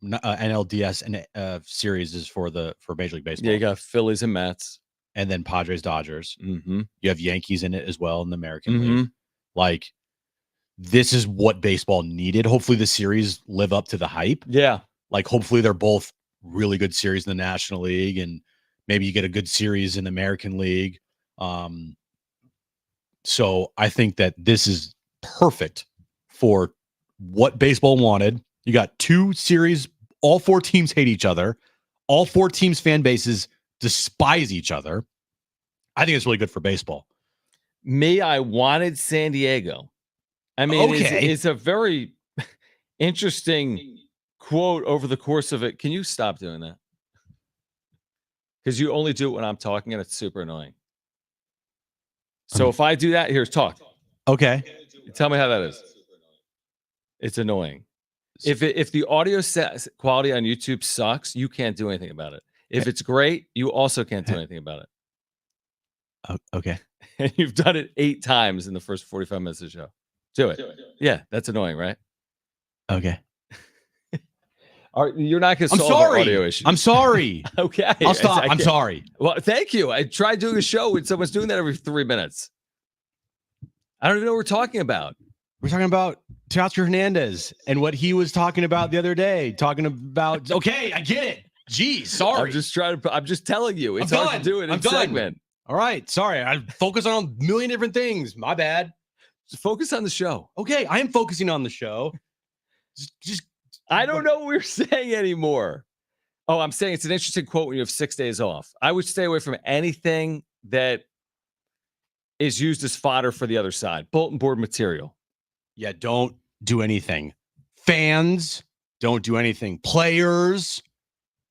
NLDS and series is for Major League Baseball. Yeah, you got Phillies and Mets. And then Padres, Dodgers. Mm-hmm. You have Yankees in it as well in the American League. Like, this is what baseball needed. Hopefully the series live up to the hype. Yeah. Like, hopefully they're both really good series in the National League, and maybe you get a good series in the American League. So I think that this is perfect for what baseball wanted. You got two series. All four teams hate each other. All four teams' fan bases despise each other. I think it's really good for baseball. Me, I wanted San Diego. I mean, it's a very interesting quote over the course of it. Can you stop doing that? Because you only do it when I'm talking, and it's super annoying. So if I do that, here's talk. Okay. Tell me how that is. It's annoying. If the audio quality on YouTube sucks, you can't do anything about it. If it's great, you also can't do anything about it. Okay. And you've done it 8 times in the first 45 minutes of the show. Do it. Yeah, that's annoying, right? Okay. You're not going to solve our audio issues. I'm sorry. Okay. I'll stop. I'm sorry. Well, thank you. I tried doing a show when someone's doing that every 3 minutes. I don't even know what we're talking about. We're talking about Teoscar Hernandez and what he was talking about the other day. Talking about, okay, I get it. Geez, sorry. I'm just telling you. It's hard to do it in a segment. All right. Sorry. I focus on a million different things. My bad. Just focus on the show. Okay. I am focusing on the show. Just I don't know what we're saying anymore. Oh, I'm saying it's an interesting quote when you have 6 days off. I would stay away from anything that is used as fodder for the other side. Bulletin board material. Yeah, don't do anything. Fans, don't do anything. Players,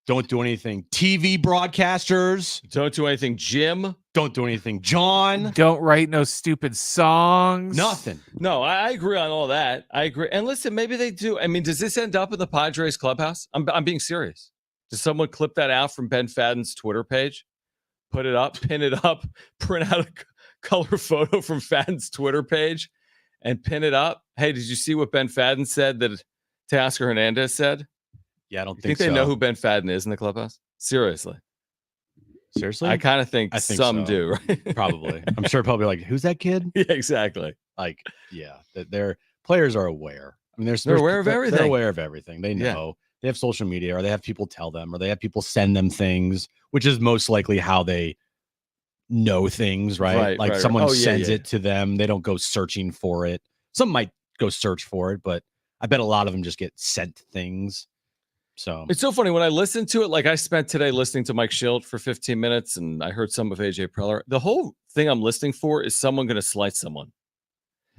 don't do anything. TV broadcasters, don't do anything. Jim, don't do anything. John, don't write no stupid songs. Nothing. No, I agree on all that. I agree. And listen, maybe they do. I mean, does this end up in the Padres clubhouse? I'm being serious. Does someone clip that out from Ben Fadden's Twitter page? Put it up, pin it up, print out a color photo from Fadden's Twitter page and pin it up. Hey, did you see what Ben Fadden said that Teoscar Hernandez said? Yeah, I don't think so. They know who Ben Fadden is in the clubhouse? Seriously? I kind of think some do, right? Probably. I'm sure probably like, who's that kid? Yeah, exactly. Like, yeah, that their players are aware. I mean, they're aware of everything. They're aware of everything. They know. Yeah. They have social media, or they have people tell them, or they have people send them things, which is most likely how they know things, right? Like someone sends it to them. They don't go searching for it. Some might go search for it, but I bet a lot of them just get sent things. So it's so funny when I listen to it. Like I spent today listening to Mike Schilt for 15 minutes, and I heard some of AJ Preller. The whole thing I'm listening for is someone going to slight someone.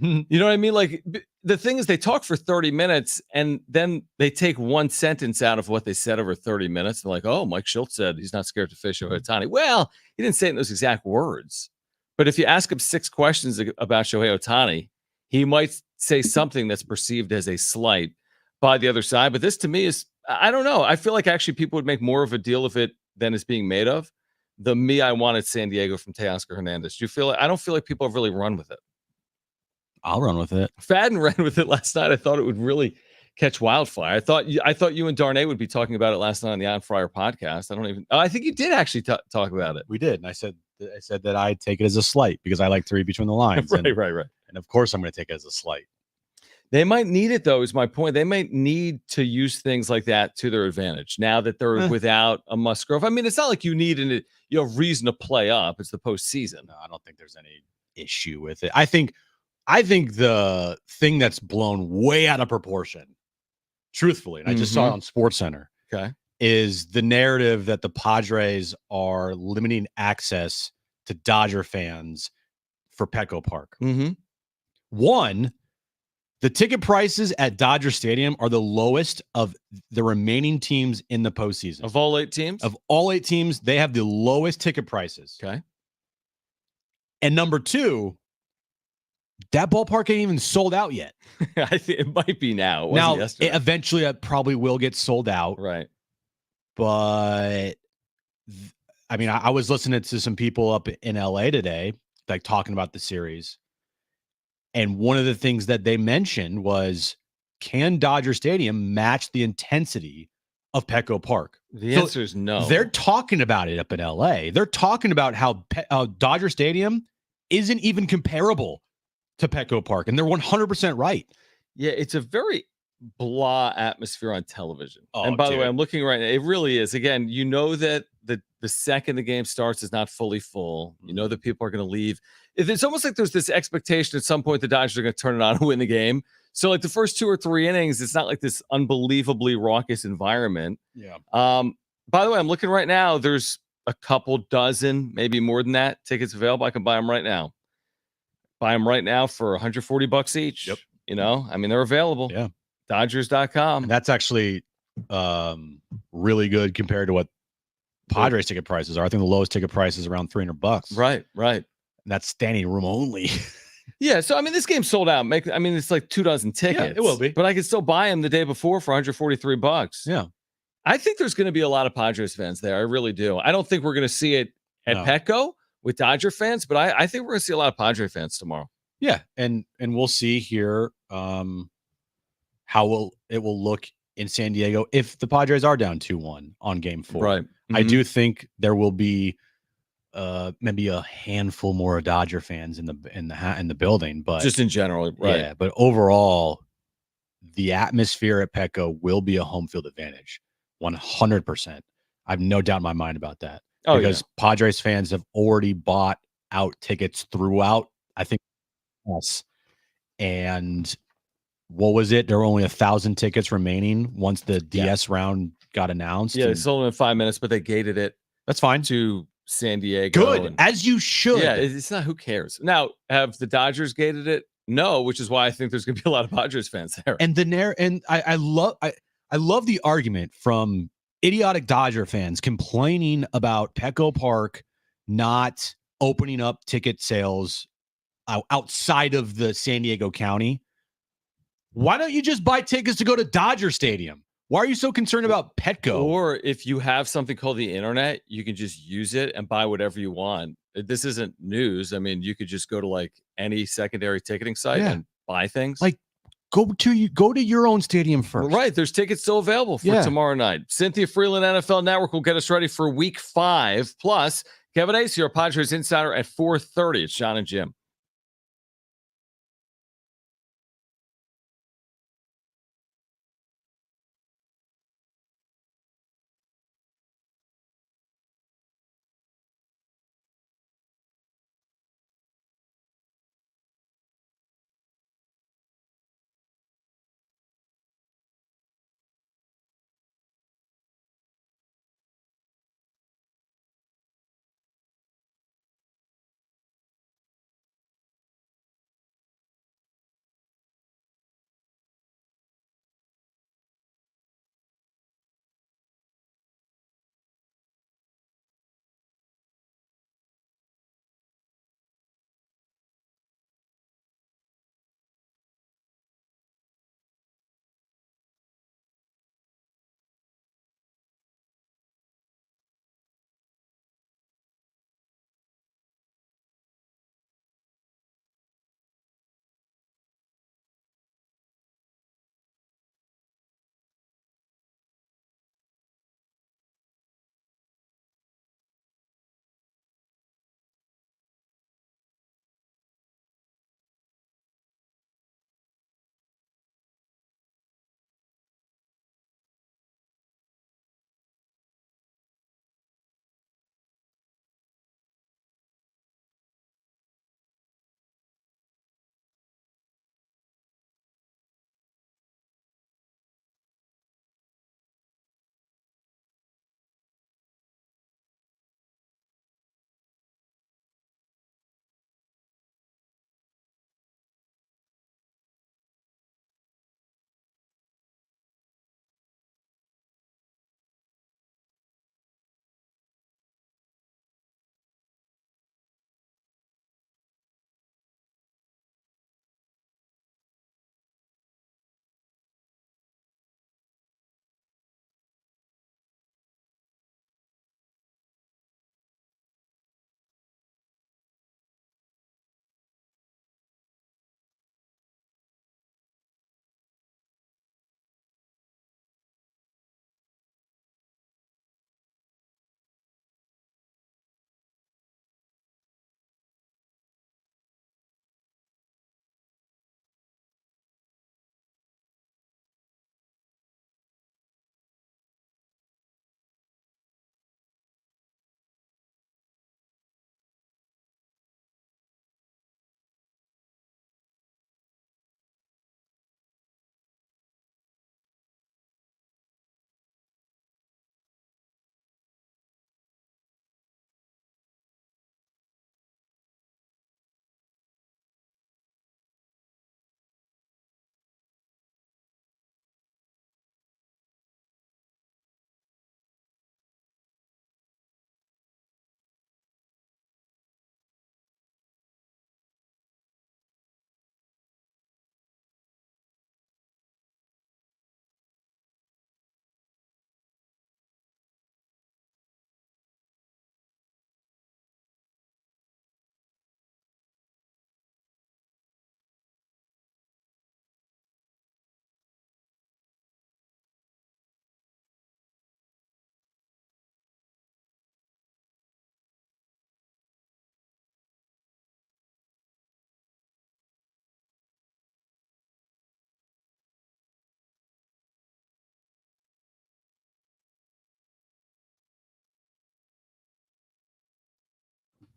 You know what I mean? Like the thing is, they talk for 30 minutes, and then they take one sentence out of what they said over 30 minutes. They're like, "Oh, Mike Schilt said he's not scared to fish Shohei Ohtani." Well, he didn't say it in those exact words. But if you ask him 6 questions about Shohei Ohtani, he might say something that's perceived as a slight by the other side. But this to me is, I don't know. I feel like actually people would make more of a deal of it than it's being made of. The me, I wanted San Diego from Teoscar Hernandez. Do you feel I don't feel like people have really run with it. I'll run with it. Fadden ran with it last night. I thought it would really catch wildfire. I thought you and Darnay would be talking about it last night on the On Fryer podcast. I think you did actually talk about it. We did. And I said that I'd take it as a slight because I like to read between the lines. Right. And of course I'm going to take it as a slight. They might need it, though, is my point. They might need to use things like that to their advantage now that they're without a Musgrove. I mean, it's not like you need a reason to play up. It's the postseason. No, I don't think there's any issue with it. I think the thing that's blown way out of proportion, truthfully, and I just saw it on SportsCenter, is the narrative that the Padres are limiting access to Dodger fans for Petco Park. One, the ticket prices at Dodger Stadium are the lowest of the remaining teams in the postseason. Of all 8 teams? Of all 8 teams, they have the lowest ticket prices. Okay. And number 2, that ballpark ain't even sold out yet. I think it might be now. Eventually it probably will get sold out. Right. But I mean, I was listening to some people up in LA today, like talking about the series. And one of the things that they mentioned was, can Dodger Stadium match the intensity of Petco Park? The answer is no. They're talking about it up in LA. They're talking about how Dodger Stadium isn't even comparable to Petco Park. And they're 100% right. Yeah, it's a very blah atmosphere on television. Oh, and by the way, I'm looking right now. It really is. Again, you know that the second the game starts is not fully full. You know that people are going to leave. It's almost like there's this expectation at some point the Dodgers are going to turn it on and win the game. So like the first 2 or 3 innings, it's not like this unbelievably raucous environment. Yeah. By the way, I'm looking right now. There's a couple dozen, maybe more than that, tickets available. I can buy them right now. Buy them right now for $140 each. Yep. You know, I mean, they're available. Yeah. Dodgers.com. And that's actually really good compared to what Padres ticket prices are. I think the lowest ticket price is around $300. Right. And that's standing room only. Yeah. So, I mean, this game's sold out. It's like 2 dozen tickets. Yeah, it will be. But I could still buy them the day before for $143. Yeah. I think there's going to be a lot of Padres fans there. I really do. I don't think we're going to see it at Petco with Dodger fans, but I think we're going to see a lot of Padre fans tomorrow. Yeah. And we'll see here how it will look in San Diego if the Padres are down 2-1 on game 4. Right. I do think there will be maybe a handful more Dodger fans in the building, but just in general, right? Yeah, but overall, the atmosphere at Petco will be a home field advantage, 100%. I have no doubt in my mind about that. Because Padres fans have already bought out tickets throughout, I think, us. And what was it? There were only 1,000 tickets remaining once the DS round got announced. Yeah, they sold it in 5 minutes, but they gated it. That's fine. To San Diego. Good, as you should. Yeah, it's not, who cares? Now, have the Dodgers gated it? No, which is why I think there's going to be a lot of Padres fans there. And I love the argument from idiotic Dodger fans complaining about Petco Park not opening up ticket sales outside of the San Diego County. Why don't you just buy tickets to go to Dodger Stadium? Why are you so concerned about Petco? Or if you have something called the internet, you can just use it and buy whatever you want. This isn't news. I mean, you could just go to like any secondary ticketing site and buy things. Like go to your own stadium first. Right. There's tickets still available for tomorrow night. Cynthia Freeland, NFL Network, will get us ready for week 5. Plus, Kevin Ace, your Padres insider at 4:30. It's Jon and Jim.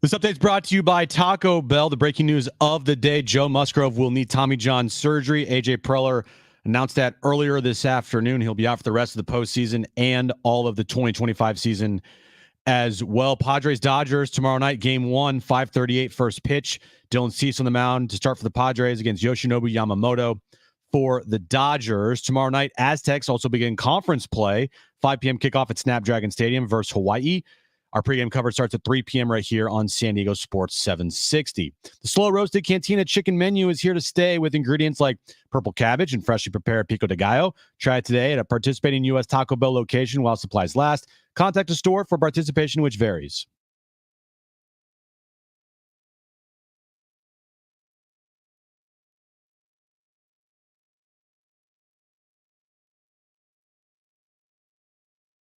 This update's brought to you by Taco Bell. The breaking news of the day: Joe Musgrove will need Tommy John surgery. AJ Preller announced that earlier this afternoon. He'll be out for the rest of the postseason and all of the 2025 season as well. Padres Dodgers tomorrow night, game 1, 5:38 first pitch. Dylan Cease on the mound to start for the Padres against Yoshinobu Yamamoto for the Dodgers. Tomorrow night, Aztecs also begin conference play. 5 p.m. kickoff at Snapdragon Stadium versus Hawaii. Our pregame coverage starts at 3 p.m. right here on San Diego Sports 760. The Slow Roasted Cantina Chicken Menu is here to stay with ingredients like purple cabbage and freshly prepared pico de gallo. Try it today at a participating U.S. Taco Bell location while supplies last. Contact the store for participation, which varies.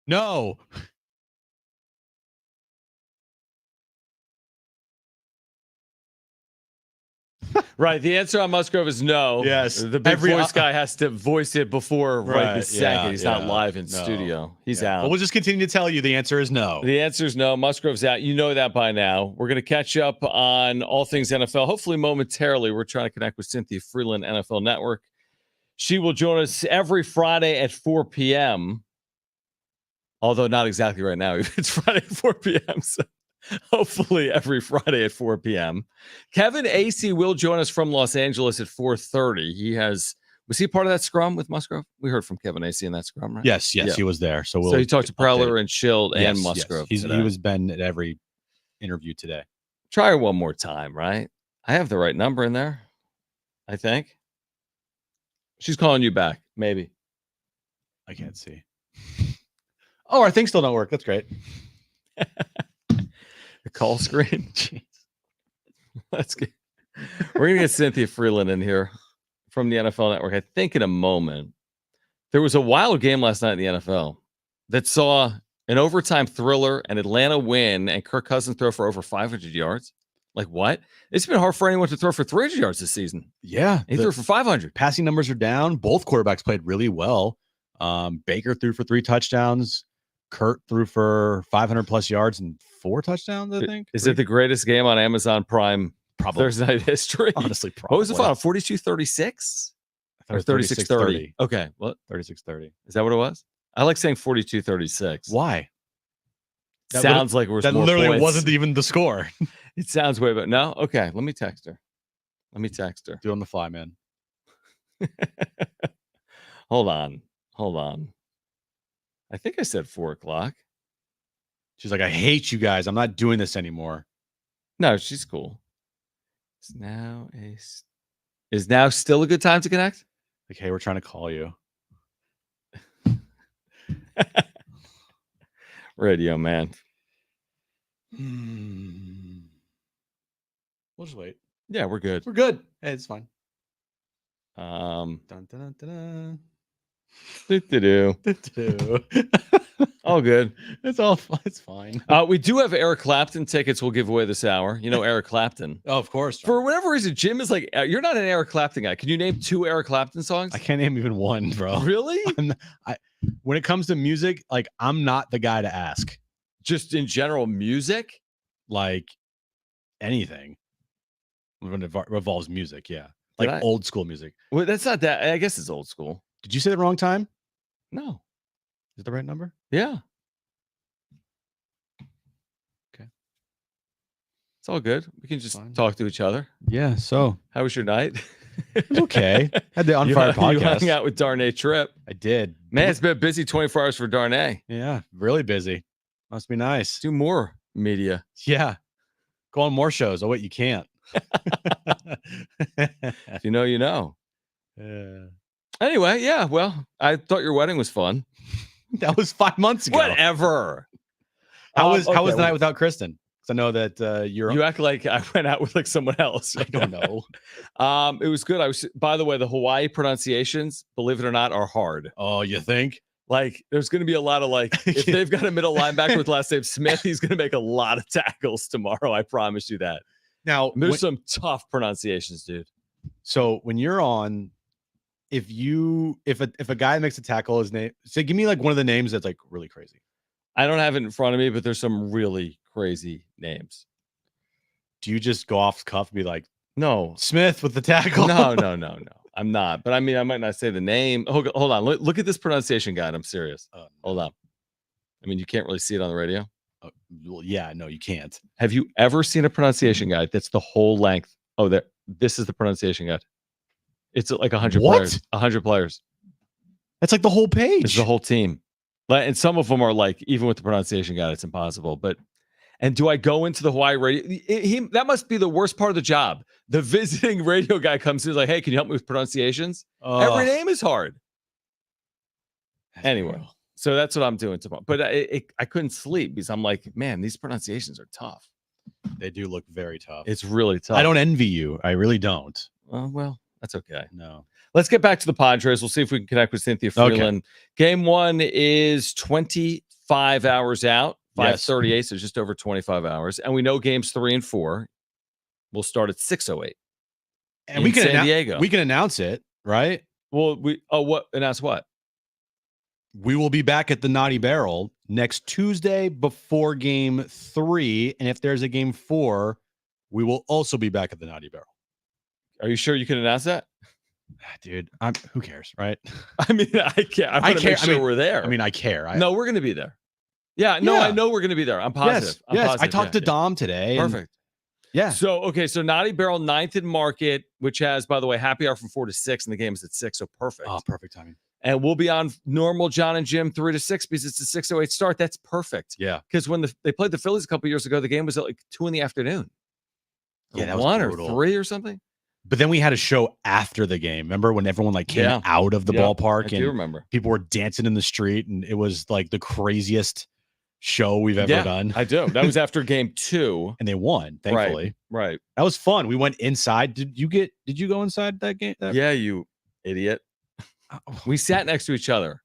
No. Right. The answer on Musgrove is no. Yes. The big voice guy has to voice it before right this second. He's not live in studio. He's out. But we'll just continue to tell you the answer is no. The answer is no. Musgrove's out. You know that by now. We're going to catch up on all things NFL, hopefully momentarily. We're trying to connect with Cynthia Freeland, NFL Network. She will join us every Friday at 4 p.m., although not exactly right now. It's Friday at 4 p.m., so hopefully every Friday at 4 p.m. Kevin Acee will join us from Los Angeles at 4:30. Was he part of that scrum with Musgrove? We heard from Kevin Acee in that scrum, right? Yes, he was there. So he talked to Preller and Schild and Musgrove. He was been at every interview today. Try her one more time, right? I have the right number in there, I think. She's calling you back, maybe. I can't see. Oh, our thing still don't work. That's great. The call screen. Jeez. Let's get. We're gonna get Cynthia Freeland in here from the NFL Network. I think in a moment. There was a wild game last night in the NFL that saw an overtime thriller, an Atlanta win, and Kirk Cousins throw for over 500 yards. Like what? It's been hard for anyone to throw for 300 yards this season. Yeah, he threw for 500. Passing numbers are down. Both quarterbacks played really well. Baker threw for 3 touchdowns. Kurt threw for 500 plus yards and 4 touchdowns, I think. Is it the greatest game on Amazon Prime Thursday night history? Honestly, probably. What was the final? 42-36? Or 36-30? Okay. What? 36-30. Is that what it was? I like saying 42-36. Why? Sounds like we're that more literally points. Wasn't even the score. It sounds way better. No? Okay. Let me text her. Do it on the fly, man. Hold on. I think I said 4 o'clock. She's like, I hate you guys. I'm not doing this anymore. No, she's cool. Is now still a good time to connect? Like, hey, we're trying to call you. Radio man. We'll just wait. Yeah, we're good. We're good. Hey, it's fine. Dun, dun, dun, dun. All good. It's all fine. It's fine. We do have Eric Clapton tickets we'll give away this hour. You know Eric Clapton. Oh, of course. For whatever reason, Jim is like, you're not an Eric Clapton guy. Can you name 2 Eric Clapton songs? I can't name even one, bro. Really? When it comes to music, like, I'm not the guy to ask. Just in general music? Like anything. When it revolves music, yeah. Like old school music. Well, that's not that. I guess it's old school. Did you say the wrong time? No. Is it the right number? Yeah. Okay. It's all good. We can just talk to each other. Yeah. So, how was your night? It was okay. Had the On Fire podcast. You hung out with Darnay Tripp. I did. Man, it's been a busy 24 hours for Darnay. Yeah. Really busy. Must be nice. Do more media. Yeah. Go on more shows. Oh, wait, you can't. If you know, you know. Yeah. Anyway, yeah. Well, I thought your wedding was fun. That was 5 months ago. Whatever. How was the night without Kristen? Because I know that you act like I went out with like someone else. I don't know. It was good. By the way, the Hawaii pronunciations, believe it or not, are hard. Oh, you think? Like, there's going to be a lot of if they've got a middle linebacker with last name Smith, he's going to make a lot of tackles tomorrow. I promise you that. Now, there's some tough pronunciations, dude. So when you're on, if a guy makes a tackle, his name, give me like one of the names that's like really crazy. I don't have it in front of me, but there's some really crazy names. do you just go off the cuff and be like, No, Smith with the tackle? no. I'm not. But I mean, I might not say the name. Hold on. Look at this pronunciation guide. I'm serious. Hold on. I mean, you can't really see it on the radio. Well, yeah, no, you can't. Have you ever seen a pronunciation guide that's the whole length? Oh, this is the pronunciation guide. It's like 100 players. 100 players. That's like the whole page. It's the whole team. And some of them are like, even with the pronunciation guide, it's impossible. And do I go into the Hawaii radio? That must be the worst part of the job. The visiting radio guy comes in, is like, hey, can you help me with pronunciations? Every name is hard. Anyway, so that's what I'm doing tomorrow. But I couldn't sleep because I'm like, man, these pronunciations are tough. They do look very tough. It's really tough. I don't envy you. I really don't. Well, that's okay. No. Let's get back to the Padres. We'll see if we can connect with Cynthia Freeland. Okay. Game 1 is 25 hours out, 5:38, so just over 25 hours. And we know games 3 and 4 will start at 6:08. And we can San Diego. We can announce it, right? Well, announce what? We will be back at the Naughty Barrel next Tuesday before game 3. And if there's a game 4, we will also be back at the Naughty Barrel. Are you sure you can announce that? Dude, who cares, right? I mean, I care. I want to make sure we're there. I mean, I care. No, we're going to be there. Yeah, no, I know we're going to be there. I'm positive. Yes. I talked to Dom today. Perfect. So Naughty Barrel 9th and Market, which has, by the way, happy hour from 4 to 6, and the game is at 6, so perfect. Oh, perfect timing. And we'll be on normal Jon and Jim 3 to 6 because it's a 6:08 start. That's perfect. Yeah. Because when they played the Phillies a couple years ago, the game was at like 2 in the afternoon. Yeah, that was 1 brutal. or 3 or something. But then we had a show after the game. Remember when everyone came out of the ballpark I do remember. People were dancing in the street, and it was like the craziest show we've ever done. I do. That was after game 2, and they won. Thankfully, right. That was fun. We went inside. Did you go inside that game? Yeah, you idiot. We sat next to each other.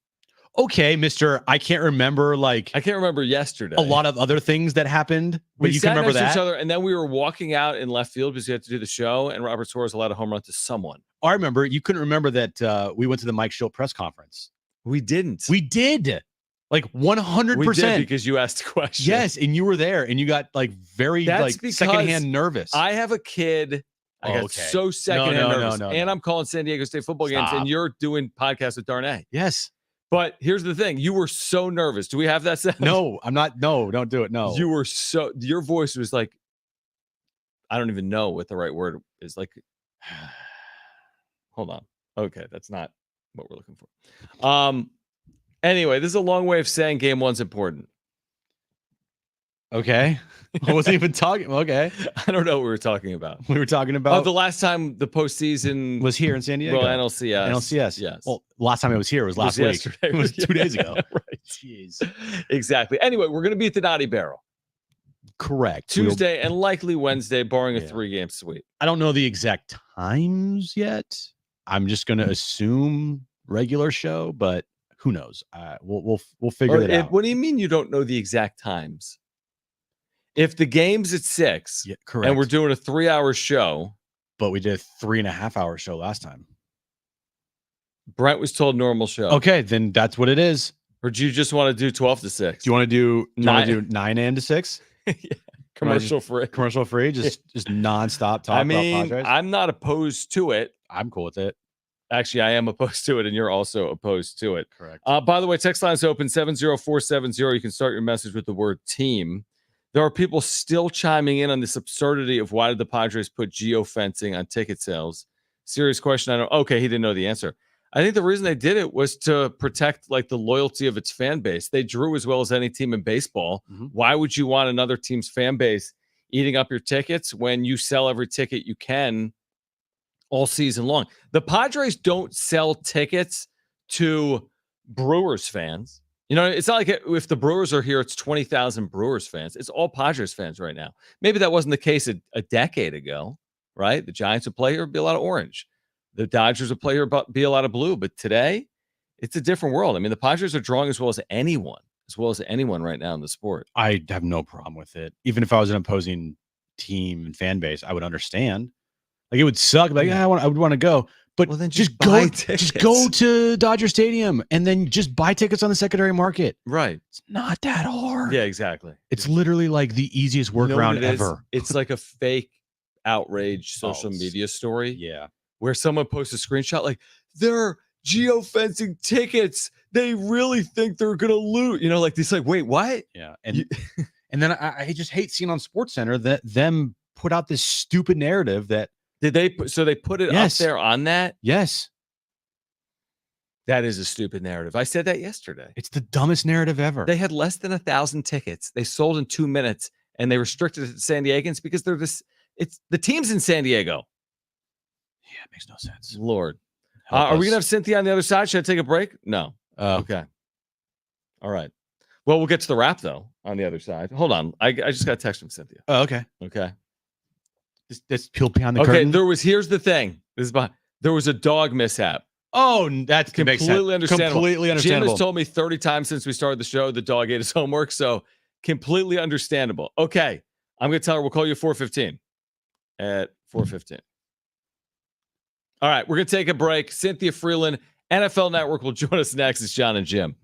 Okay, Mister. I can't remember. I can't remember yesterday. A lot of other things that happened, but you can remember that. To each other, and then we were walking out in left field because we had to do the show, and Robert Suarez allowed a home run to someone. I remember. You couldn't remember that we went to the Mike Schilt press conference. We didn't. We did. 100%. Because you asked a question. Yes, and you were there, and you got very secondhand nervous. I have a kid. I got so secondhand nervous, and I'm calling San Diego State football games, and you're doing podcasts with Darnay. Yes. But here's the thing. You were so nervous. Do we have that sound? No, I'm not. No, don't do it. No. You were your voice was like, I don't even know what the right word is. Hold on. Okay. That's not what we're looking for. Anyway, this is a long way of saying game 1's important. Okay. I wasn't even talking. Okay. I don't know what we were talking about. We were talking about the last time the postseason was here in San Diego. Well, NLCS. NLCS. Yes. Well, last time it was here was last week. It was 2 days ago. Right. Jeez. Exactly. Anyway, we're going to be at the Naughty Barrel. Correct. Tuesday and likely Wednesday, barring a 3-game sweep. I don't know the exact times yet. I'm just going to assume regular show, but who knows? We'll figure it out. What do you mean you don't know the exact times? If the game's at 6, correct, and we're doing a 3-hour show, but we did a 3.5-hour show last time. Brent was told normal show. Okay, then that's what it is. Or do you just want to do 12 to 6? Do you want to do 9 a.m. to 6? Commercial free. Commercial free. Just nonstop talk. I mean, about Padres. I'm not opposed to it. I'm cool with it. Actually, I am opposed to it, and you're also opposed to it. Correct. By the way, text line is open 70470. You can start your message with the word team. There are people still chiming in on this absurdity of why did the Padres put geofencing on ticket sales? Serious question. I don't. Okay, he didn't know the answer. I think the reason they did it was to protect the loyalty of its fan base. They drew as well as any team in baseball. Mm-hmm. Why would you want another team's fan base eating up your tickets when you sell every ticket you can all season long? The Padres don't sell tickets to Brewers fans. It's not like if the Brewers are here, it's 20,000 Brewers fans. It's all Padres fans right now. Maybe that wasn't the case a decade ago, right? The Giants would play here, be a lot of orange. The Dodgers would play here, be a lot of blue. But today, it's a different world. I mean, the Padres are drawing as well as anyone right now in the sport. I have no problem with it. Even if I was an opposing team and fan base, I would understand. It would suck. I would want to go. But Well, then just buy go, tickets. just go to Dodger Stadium and then just buy tickets on the secondary market. Right. It's not that hard. Yeah, exactly. It's literally like the easiest workaround ever. It's like a fake outrage social media story. Yeah. Where someone posts a screenshot like they're geofencing tickets. They really think they're gonna loot. Like this. Like, wait, what? Yeah. And and then I just hate seeing on SportsCenter that them put out this stupid narrative that they put it up there on that. Yes. That is a stupid narrative. I said that yesterday. It's the dumbest narrative ever. They had less than 1,000 tickets. They sold in 2 minutes, and they restricted it to San Diegans because it's the team's in San Diego. Yeah, it makes no sense. Lord. Are we going to have Cynthia on the other side? Should I take a break? No. Okay. All right. Well, we'll get to the wrap, though, on the other side. Hold on. I just got a text from Cynthia. Oh, okay. Okay. Just peel behind the curtain. Here's the thing. There was a dog mishap. Oh, that's completely understandable. Completely understandable. Jim has told me 30 times since we started the show the dog ate his homework, so completely understandable. Okay. I'm going to tell her we'll call you at 4:15. At 4:15. All right, we're going to take a break. Cynthia Freeland, NFL Network, will join us next. It's Jon and Jim.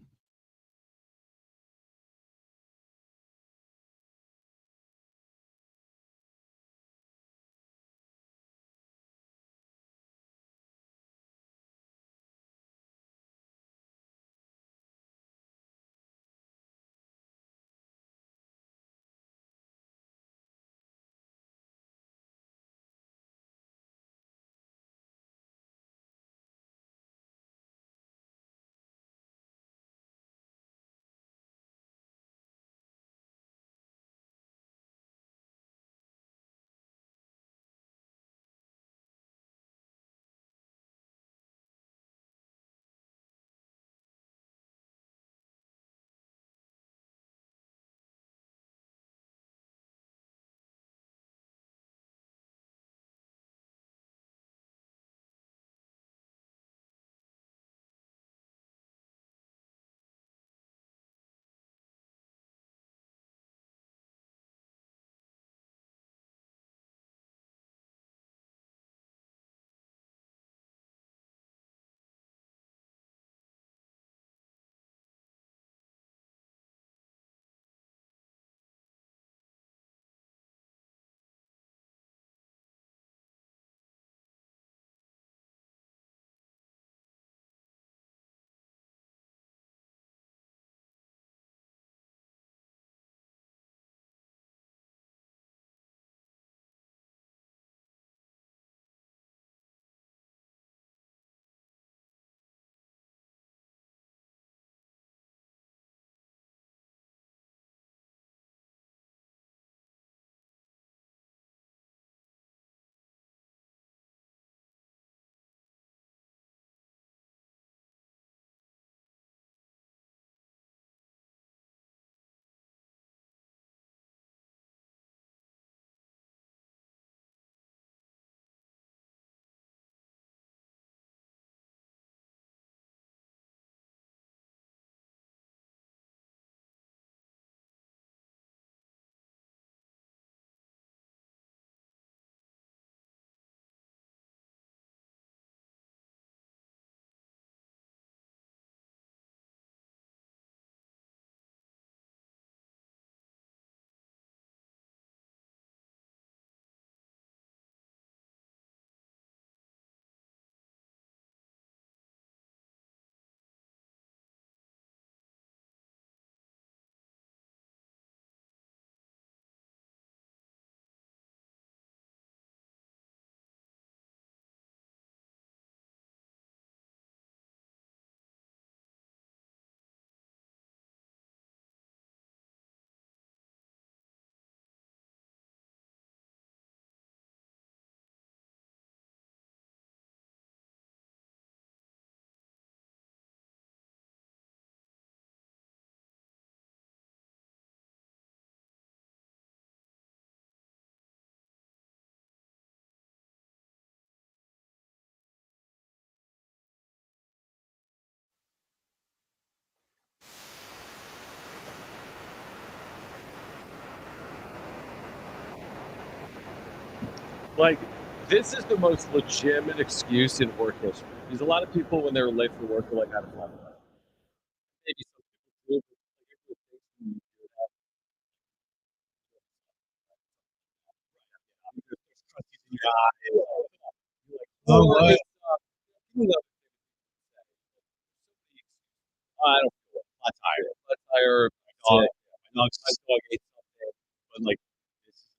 Like This is the most legitimate excuse in work history. Because a lot of people, when they're late for work, are like, I don't know. Maybe some people do, but oh, what? I don't feel it. Flat tire. Flat tire. My dog ate something. But like, this is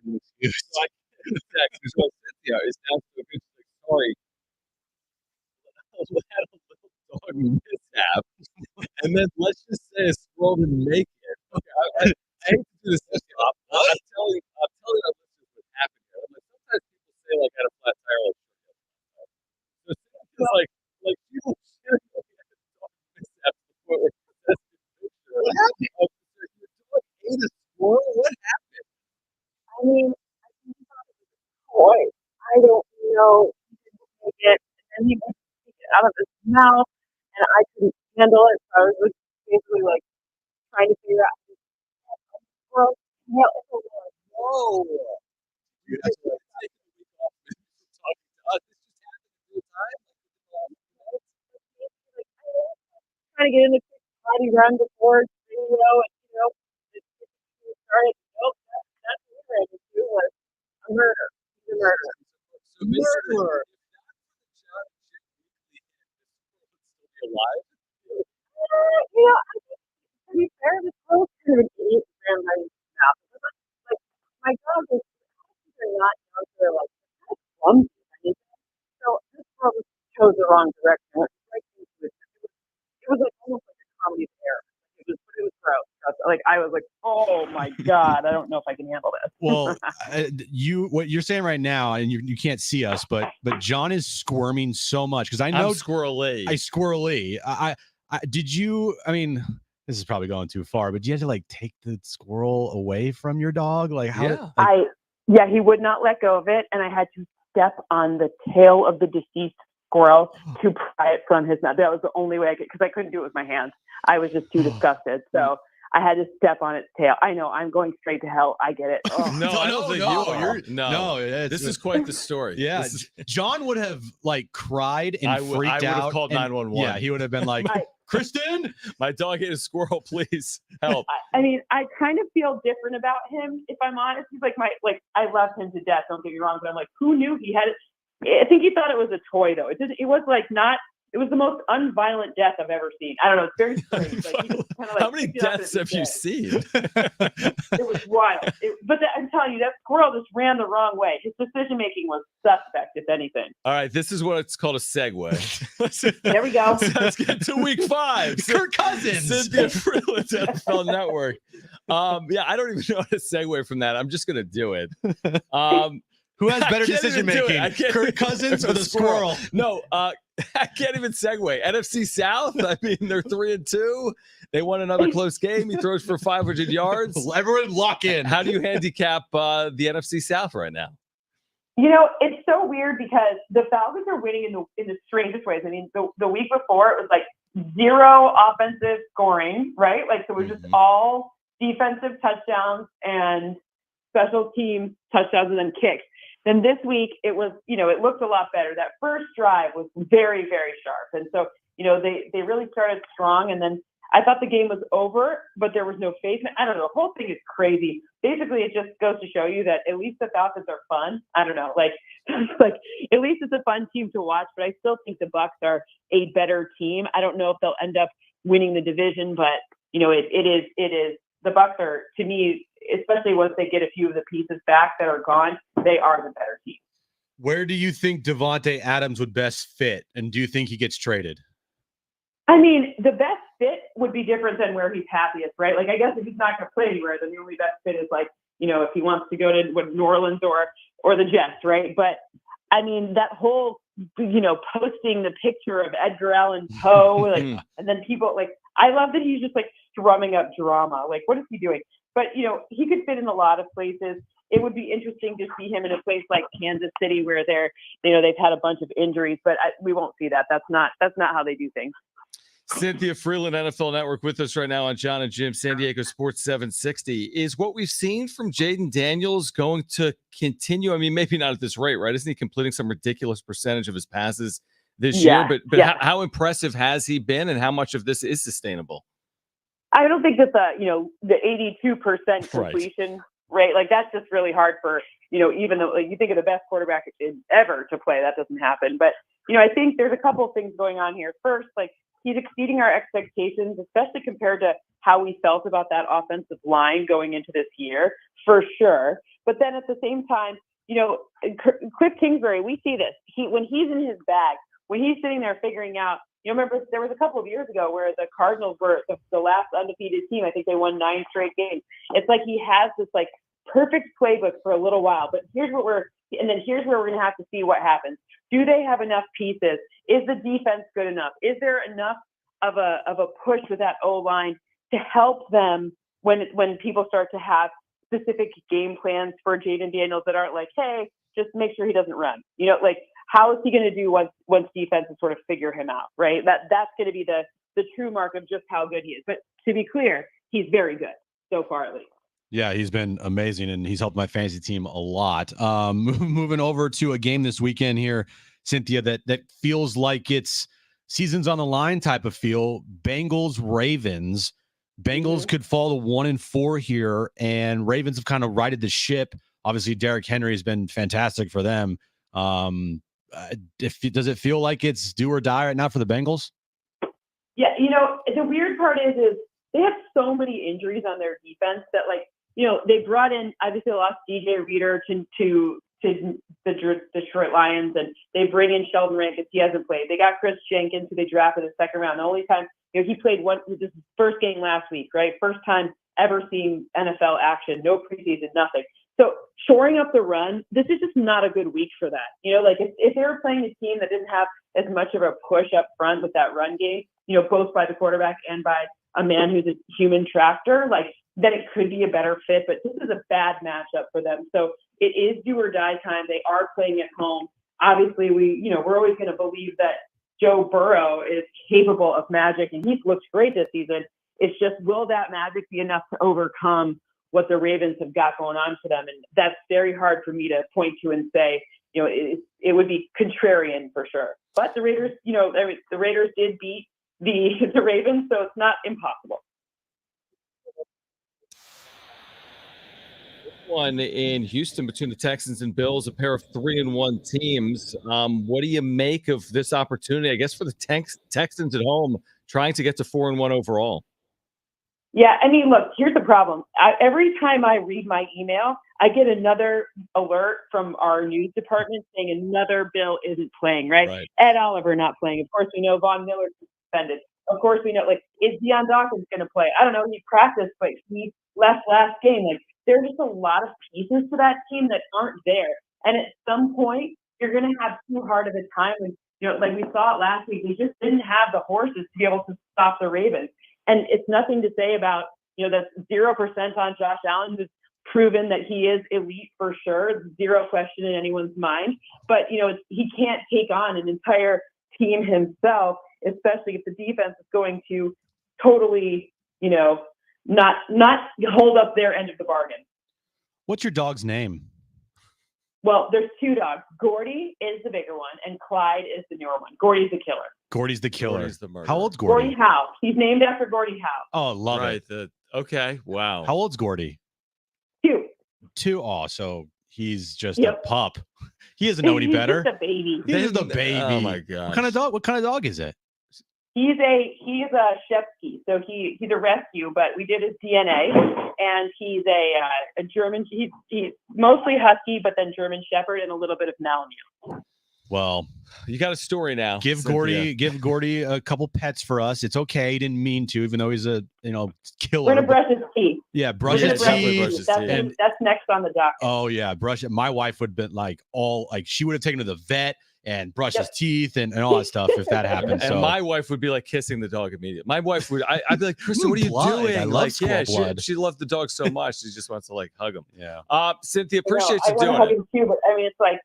an excuse. So I can't text. This one, Cynthia is now so good. She's like, sorry. We had a little dog mishap. And then let's just say a squirrel didn't make it. Okay, I hate to do this. I'm telling our listeners what happened here. I'm like, sometimes people say like I had a flat tire. So it's like people shouldn't have a dog mishap before like that's the picture. What happened? Your dog ate a squirrel? What happened? I mean, I think about it as a toy. I don't know. He didn't take it, and then he would take it out of his mouth, and I couldn't handle it. So I was just basically like trying to figure out. Well, yeah, it's a lot. Whoa! You guys are like taking a week off and talking to us. This just happened at the time. Trying to get in a quick body run before it's started. Nope, that's what we're going to do. Was a murder. He's a murderer. So murderer. Alive? I think to be fair, this girl's kind of an idiot ran by his mouth. Like my dog is not known for like clumsy or anything. So this girl just chose the wrong direction. Went right into it. It was like almost like a comedy of error. It was gross. Like I was like, oh my god, I don't know if I can handle this. Well, what you're saying right now, and you can't see us, but Jon is squirming so much because I know I'm squirrely. Did you? I mean, this is probably going too far, but do you have to like take the squirrel away from your dog? Like how? Yeah. He would not let go of it, and I had to step on the tail of the deceased squirrel to pry it from his mouth. That was the only way I could, because I couldn't do it with my hands. I was just too disgusted. So I had to step on its tail. I know I'm going straight to hell. I get it. Oh. No, I don't think you are. No, this is quite the story. Yeah, Jon would have like cried and freaked out. I would have called 911. Yeah, he would have been like, Kristen, my dog ate a squirrel. Please help. I mean, I kind of feel different about him, if I'm honest. He's like I love him to death. Don't get me wrong, but I'm like, who knew he had it? I think he thought it was a toy, though. It was like not. It was the most unviolent death I've ever seen. I don't know. It's very strange. Like, how many deaths have you seen? It was wild. I'm telling you, that squirrel just ran the wrong way. His decision making was suspect, if anything. All right, this is what it's called a segue. There we go. So let's get to week 5. Kirk Cousins, Cynthia Freeland, NFL Network. Yeah, I don't even know how to segue from that. I'm just gonna do it. Who has better decision making, Kirk Cousins or the squirrel? No, I can't even segue. NFC South. I mean, they're 3-2. They won another close game. He throws for 500 yards. Everyone lock in. How do you handicap the NFC South right now? It's so weird because the Falcons are winning in the strangest ways. I mean, the week before it was like 0 offensive scoring, right? Like so, it was just all defensive touchdowns and special team touchdowns and then kicks. Then this week it was, it looked a lot better. That first drive was very, very sharp. And so, they really started strong. And then I thought the game was over, but there was no faith. I don't know. The whole thing is crazy. Basically, it just goes to show you that at least the Falcons are fun. I don't know. Like at least it's a fun team to watch, but I still think the Bucs are a better team. I don't know if they'll end up winning the division, but it is. The Bucs are, to me, especially once they get a few of the pieces back that are gone, they are the better team. Where do you think Davante Adams would best fit, and do you think he gets traded? I mean, the best fit would be different than where he's happiest, right? Like, I guess if he's not going to play anywhere, then the only best fit is like, if he wants to go to New Orleans or the Jets, right? But I mean, that whole, posting the picture of Edgar Allan Poe, and then people I love that he's just strumming up drama. Like, what is he doing? But, he could fit in a lot of places. It would be interesting to see him in a place like Kansas City where they've had a bunch of injuries, but we won't see that. That's not how they do things. Cynthia Freeland, NFL Network, with us right now on Jon and Jim, San Diego Sports 760. Is what we've seen from Jaden Daniels going to continue? I mean, maybe not at this rate, right? Isn't he completing some ridiculous percentage of his passes this year? But how impressive has he been, and how much of this is sustainable? I don't think that's the 82% completion rate. Like, that's just really hard for, even though you think of the best quarterback ever to play, that doesn't happen. But, I think there's a couple of things going on here. First, like, he's exceeding our expectations, especially compared to how we felt about that offensive line going into this year, for sure. But then at the same time, Cliff Kingsbury, we see this. When he's in his bag, when he's sitting there figuring out, remember there was a couple of years ago where the Cardinals were the last undefeated team. I think they won 9 straight games. It's like he has this like perfect playbook for a little while. But here's where we're going to have to see what happens. Do they have enough pieces? Is the defense good enough? Is there enough of a push with that O-line to help them when people start to have specific game plans for Jaden Daniels that aren't like, hey, just make sure he doesn't run. Like, how is he going to do once defenses sort of figure him out, right? That's going to be the true mark of just how good he is. But to be clear, he's very good so far, at least. Yeah, he's been amazing, and he's helped my fantasy team a lot. Moving over to a game this weekend here, Cynthia, that feels like it's season's on the line type of feel. Bengals-Ravens. Bengals could fall to 1-4 here, and Ravens have kind of righted the ship. Obviously, Derrick Henry has been fantastic for them. Does it feel like it's do or die right now for the Bengals? Yeah, the weird part is they have so many injuries on their defense that, like, they brought in, obviously, lost DJ Reader to the Detroit Lions, and they bring in Sheldon Rank because he hasn't played. They got Chris Jenkins, who they drafted in the second round. The only time he played this first game last week, right? First time ever seeing NFL action, no preseason, nothing. So shoring up the run, this is just not a good week for that. Like if they were playing a team that didn't have as much of a push up front with that run game, both by the quarterback and by a man who's a human tractor, like, then it could be a better fit. But this is a bad matchup for them. So it is do or die time. They are playing at home. Obviously, we're always going to believe that Joe Burrow is capable of magic, and he's looked great this season. It's just, will that magic be enough to overcome what the Ravens have got going on for them? And that's very hard for me to point to and say, it would be contrarian for sure. But the Raiders, the Raiders did beat the Ravens, so it's not impossible. One in Houston between the Texans and Bills, a pair of 3-1 teams. What do you make of this opportunity, I guess, for the Texans at home, trying to get to 4-1 overall? Yeah, I mean, look, here's the problem. Every time I read my email, I get another alert from our news department saying another Bill isn't playing, right? Ed Oliver not playing. Of course, we know Von Miller's suspended. Of course, we know, like, is Deion Dawkins going to play? I don't know. He practiced, but he left last game. Like, there's just a lot of pieces to that team that aren't there. And at some point, you're going to have too hard of a time. When, like we saw it last week, they just didn't have the horses to be able to stop the Ravens. And it's nothing to say about, that's 0% on Josh Allen, who's proven that he is elite for sure. Zero question in anyone's mind. But, he can't take on an entire team himself, especially if the defense is going to totally, not hold up their end of the bargain. What's your dog's name? Well, there's 2 dogs. Gordy is the bigger one, and Clyde is the newer one. Gordy's the killer. Gordy's the killer. Gordy's the murderer. How old's Gordy? Gordy Howe. He's named after Gordy Howe. Oh, love it. Okay, wow. How old's Gordy? 2. 2. Oh, so he's just a pup. He doesn't know any better. He's just a baby. He's just a baby. Oh my god. What kind of dog is it? He's a Shepsky, so he's a rescue, but we did his DNA, and he's a German. He's mostly Husky, but then German Shepherd and a little bit of Malamute. Well, you got a story now. Give Gordy a couple pets for us. It's okay. He didn't mean to, even though he's a killer. We're gonna brush his teeth. Yeah, brush his teeth. That's next on the docket. Oh yeah, brush it. My wife would have been she would have taken him to the vet. and brush his teeth and all that stuff if that happens. And so my wife would be like kissing the dog immediately. My wife would, I'd be like, Kristen, what are you doing? I love like, squirrel blood. she loved the dog so much. She just wants to like hug him. Yeah. Cynthia, appreciate you I want to doing hug it. him too, but I mean, it's like,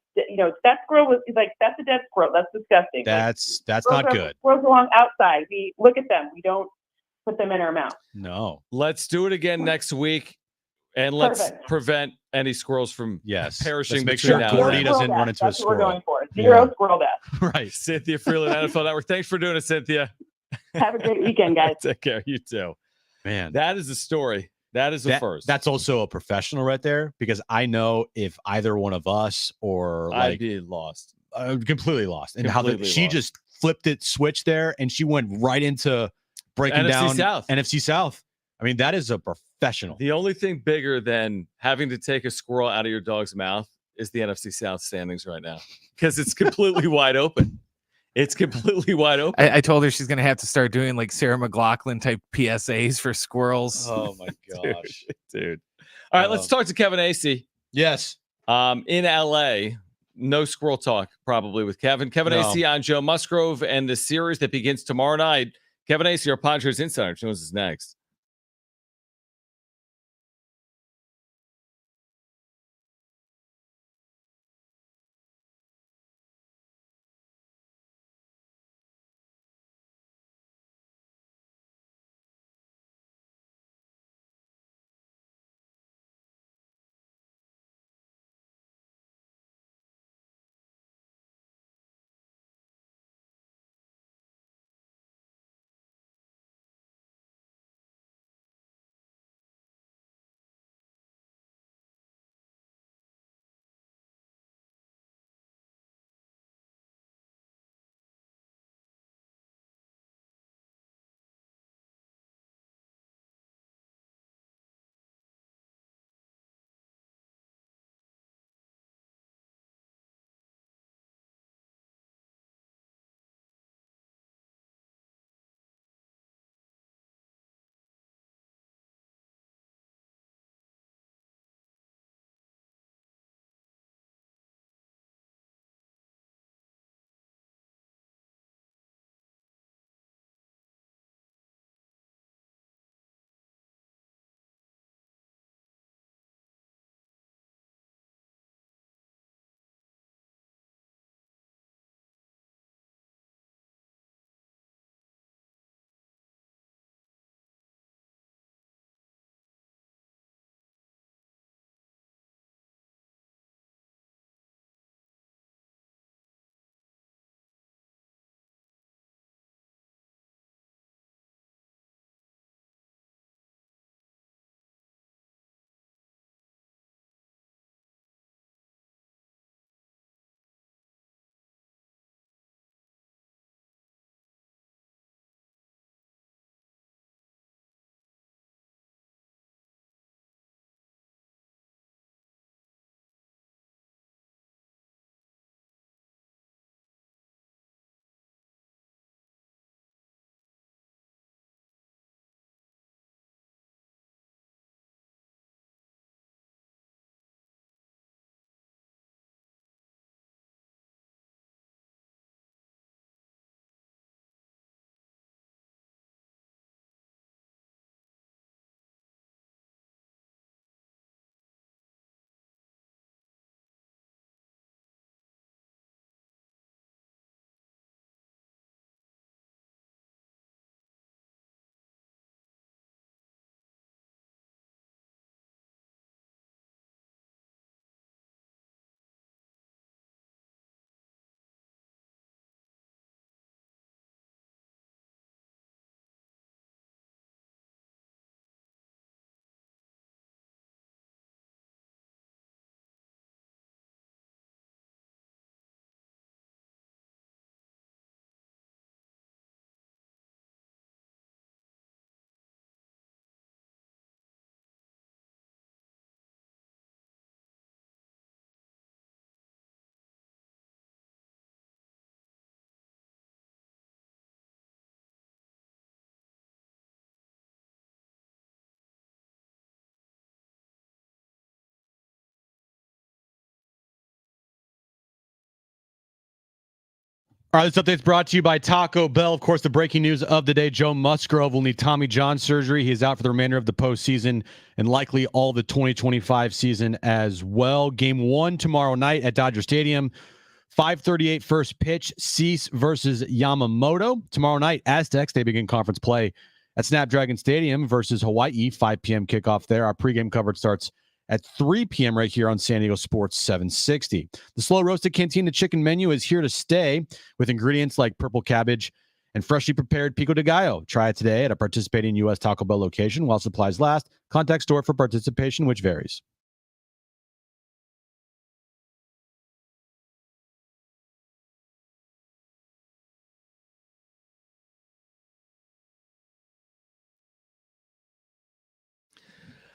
that squirrel was like, that's a dead squirrel. That's disgusting. That's Squirrels not good. Squirrels belong outside. We look at them. We don't put them in our mouth. No. Let's do it again next week. And let's Perfect. prevent any squirrels from Let's perishing. make sure between now and Gordy then. doesn't run into a That's what we're squirrel. going for. Zero squirrel death. Right. Cynthia Freeland, NFL Network. Thanks for doing it, Cynthia. Have a great weekend, guys. Take care. You too. Man. That is a story. That is the first. That's also a professional right there, because I know if either one of us or I'd be lost. Completely lost. And Completely she lost. just flipped it, switched there, and she went right into breaking NFC down South. NFC South. I mean, that is a professional. The only thing bigger than having to take a squirrel out of your dog's mouth is the NFC South standings right now, because it's completely wide open. It's completely wide open. I told her she's going to have to start doing like Sarah McLachlan type PSAs for squirrels. Oh my gosh. Dude. All right, let's talk to Kevin Acey. Yes. In LA. No squirrel talk probably with Kevin. Kevin No. Acey on Joe Musgrove and the series that begins tomorrow night. Kevin Acey, our Padres insider, joins us next. All right, this update's brought to you by Taco Bell. Of course, the breaking news of the day, Joe Musgrove will need Tommy John surgery. He is out for the remainder of the postseason and likely all the 2025 season as well. Game 1 tomorrow night at Dodger Stadium. 5:38 first pitch, Cease versus Yamamoto. Tomorrow night, Aztecs, they begin conference play at Snapdragon Stadium versus Hawaii. 5 p.m. kickoff there. Our pregame coverage starts at 3 p.m. right here on San Diego Sports 760. The Slow Roasted Cantina Chicken menu is here to stay with ingredients like purple cabbage and freshly prepared pico de gallo. Try it today at a participating U.S. Taco Bell location while supplies last. Contact store for participation, which varies.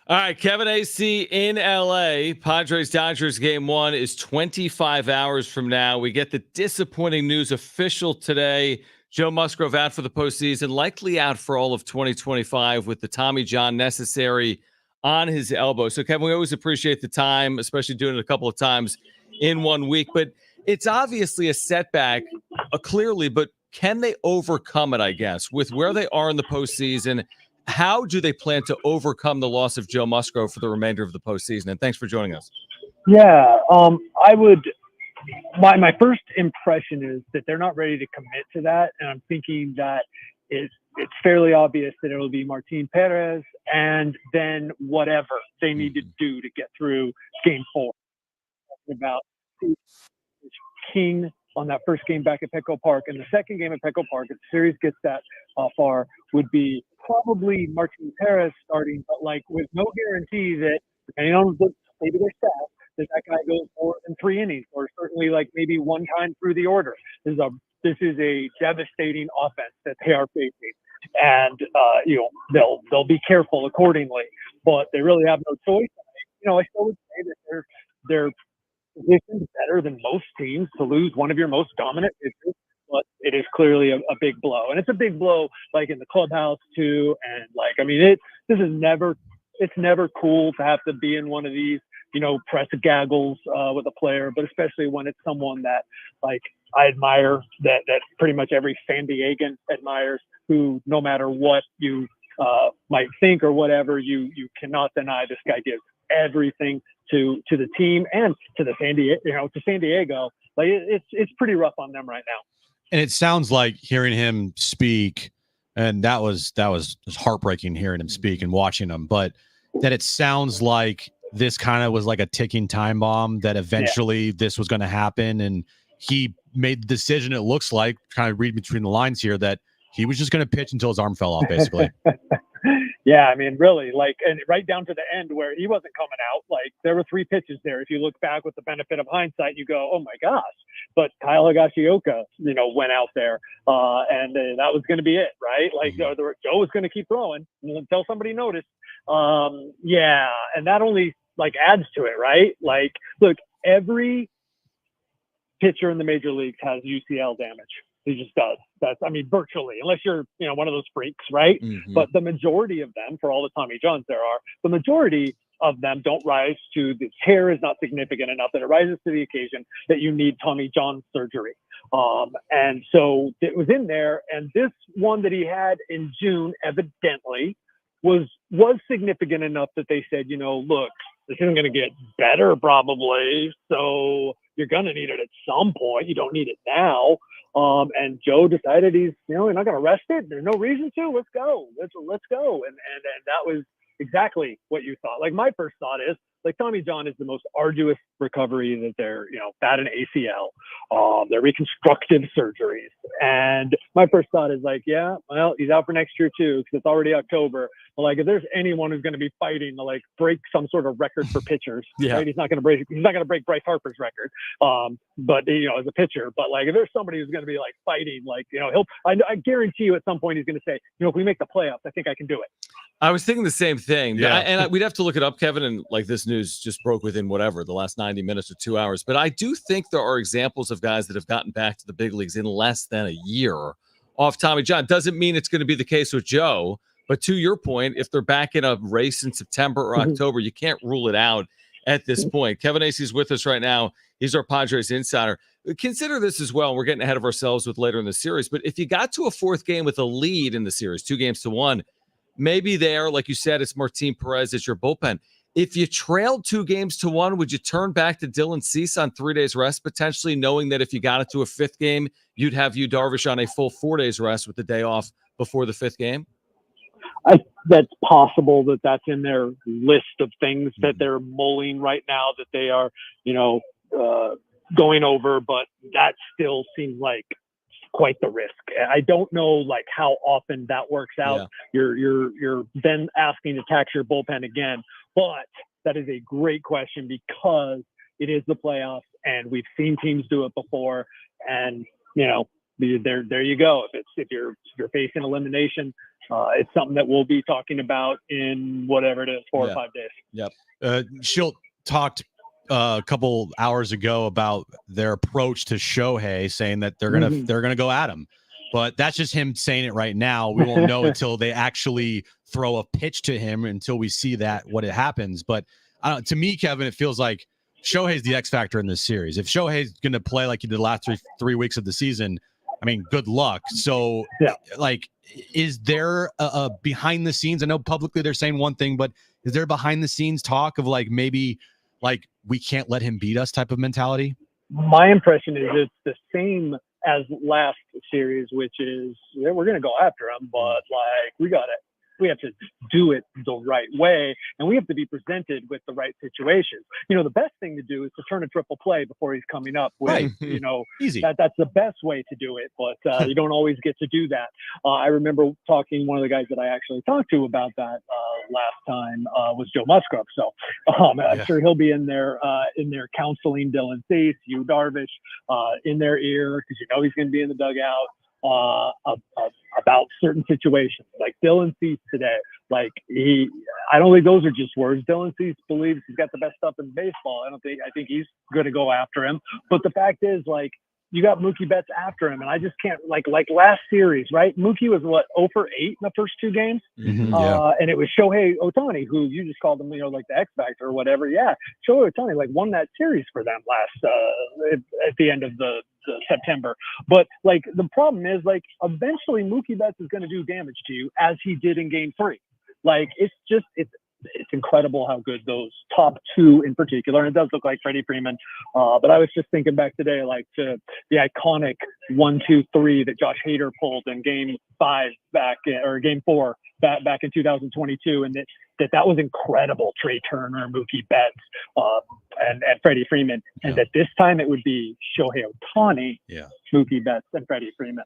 All right, Kevin AC in LA. Padres Dodgers game 1 is 25 hours from now. We get the disappointing news official today. Joe Musgrove out for the postseason, likely out for all of 2025 with the Tommy John necessary on his elbow. So, Kevin, we always appreciate the time, especially doing it a couple of times in 1 week. But it's obviously a setback, clearly, but can they overcome it, I guess, with where they are in the postseason? How do they plan to overcome the loss of Joe Musgrove for the remainder of the postseason? And thanks for joining us. Yeah, I would. My first impression is that they're not ready to commit to that, and I'm thinking that it's fairly obvious that it'll be Martin Perez and then whatever they need to do to get through Game 4. About King on that first game back at Petco Park, and the second game at Petco Park, if the series gets that far, would be probably Martin Perez starting, but like with no guarantee that, depending on maybe their staff, that guy goes more than 3 innings, or certainly like maybe one time through the order. This is a devastating offense that they are facing, and they'll be careful accordingly. But they really have no choice. I still would say that they're positioned better than most teams to lose one of your most dominant pitchers, but it is clearly a big blow, and it's a big blow like in the clubhouse too. And it's never cool to have to be in one of these press gaggles with a player, but especially when it's someone that like I admire, that pretty much every San Diegan admires, who no matter what you might think or whatever, you cannot deny this guy gives everything to the team and to the San Diego. Like it's pretty rough on them right now. And it sounds like hearing him speak, and that was heartbreaking hearing him speak and watching him, but that it sounds like this kind of was like a ticking time bomb, that eventually this was going to happen. And he made the decision, it looks like, kind of read between the lines here, that he was just going to pitch until his arm fell off, basically. Yeah, I mean, really, like, and right down to the end where he wasn't coming out, like, there were 3 pitches there. If you look back with the benefit of hindsight, you go, oh my gosh. But Kyle Higashioka, went out there, and that was going to be it, right? Like, Joe was going to keep throwing until somebody noticed. Yeah, and that only, like, adds to it, right? Like, look, every pitcher in the major leagues has UCL damage. He just does. Virtually, unless you're, one of those freaks, right? Mm-hmm. But the majority of them, for all the Tommy Johns there are, the majority of them don't rise to, the tear is not significant enough that it rises to the occasion that you need Tommy John surgery. And so it was in there. And this one that he had in June, evidently, was significant enough that they said, look, this isn't going to get better probably. So you're going to need it at some point. You don't need it now. And Joe decided he's not going to rest it. There's no reason to. Let's go. Let's go. And that was exactly what you thought. Like, my first thought is, like, Tommy John is the most arduous recovery that they're, bat an ACL. They're reconstructive surgeries. And my first thought is like, yeah, well, he's out for next year too, because it's already October. But like, if there's anyone who's going to be fighting to like break some sort of record for pitchers, right? He's not going to break Bryce Harper's record. But as a pitcher, but like, if there's somebody who's going to be like fighting, like, I guarantee you at some point he's going to say, if we make the playoffs, I think I can do it. I was thinking the same thing. Yeah. We'd have to look it up, Kevin. And like, this news just broke within the last 90 minutes or 2 hours. But I do think there are examples of guys that have gotten back to the big leagues in less than a year off Tommy John. Doesn't mean it's going to be the case with Joe. But to your point, if they're back in a race in September or October, you can't rule it out. at this point. Kevin Acey's with us right now. He's our Padres insider. Consider this as well. We're getting ahead of ourselves with later in the series, but if you got to a fourth game with a lead in the series, 2-1, maybe there, like you said, it's Martin Perez, it's your bullpen. If you trailed 2-1, would you turn back to Dylan Cease on 3 days rest, potentially knowing that if you got it to a fifth game, you'd have Yu Darvish on a full 4 days rest with the day off before the fifth game? That's possible that's in their list of things that they're mulling right now, that they are, going over, but that still seems like quite the risk. I don't know like how often that works out. Yeah. You're then asking to tax your bullpen again, but that is a great question because it is the playoffs and we've seen teams do it before. And there you go. If you're facing elimination, it's something that we'll be talking about in whatever it is, 4 or 5 days. Yep. Schilt talked a couple hours ago about their approach to Shohei, saying that they're gonna go at him, but that's just him saying it right now. We won't know until they actually throw a pitch to him, until we see what it happens. But to me, Kevin, it feels like Shohei's the X factor in this series. If Shohei's gonna play like he did the last three weeks of the season, I mean, good luck. So, is there a behind the scenes? I know publicly they're saying one thing, but is there behind the scenes talk of maybe we can't let him beat us type of mentality? My impression is it's the same as last series, which is we're going to go after him, but we have to do it the right way, and we have to be presented with the right situations. The best thing to do is to turn a triple play before he's coming up with, right. Easy. That's the best way to do it, but you don't always get to do that. I remember talking, one of the guys that I actually talked to about that last time was Joe Musgrove. So I'm sure he'll be in there counseling Dylan Cease, Yu Darvish, in their ear, because he's going to be in the dugout. About certain situations, like Dylan Cease today. I don't think those are just words. Dylan Cease believes he's got the best stuff in baseball. I think he's going to go after him. But the fact is, you got Mookie Betts after him, and I just can't like last series, right? Mookie was 0 for 8 in the first 2 games, and it was Shohei Ohtani, who you just called him, like the X Factor or whatever. Yeah, Shohei Ohtani won that series for them last at the end of the September. But the problem is eventually Mookie Betts is going to do damage to you, as he did in Game 3. It's incredible how good those top 2 in particular, and it does look like Freddie Freeman. But I was just thinking back today, to the iconic 1-2-3 that Josh Hader pulled in Game 5 Game 4 back in 2022, and that was incredible. Trey Turner, Mookie Betts, and Freddie Freeman, and that this time it would be Shohei Ohtani, Mookie Betts, and Freddie Freeman.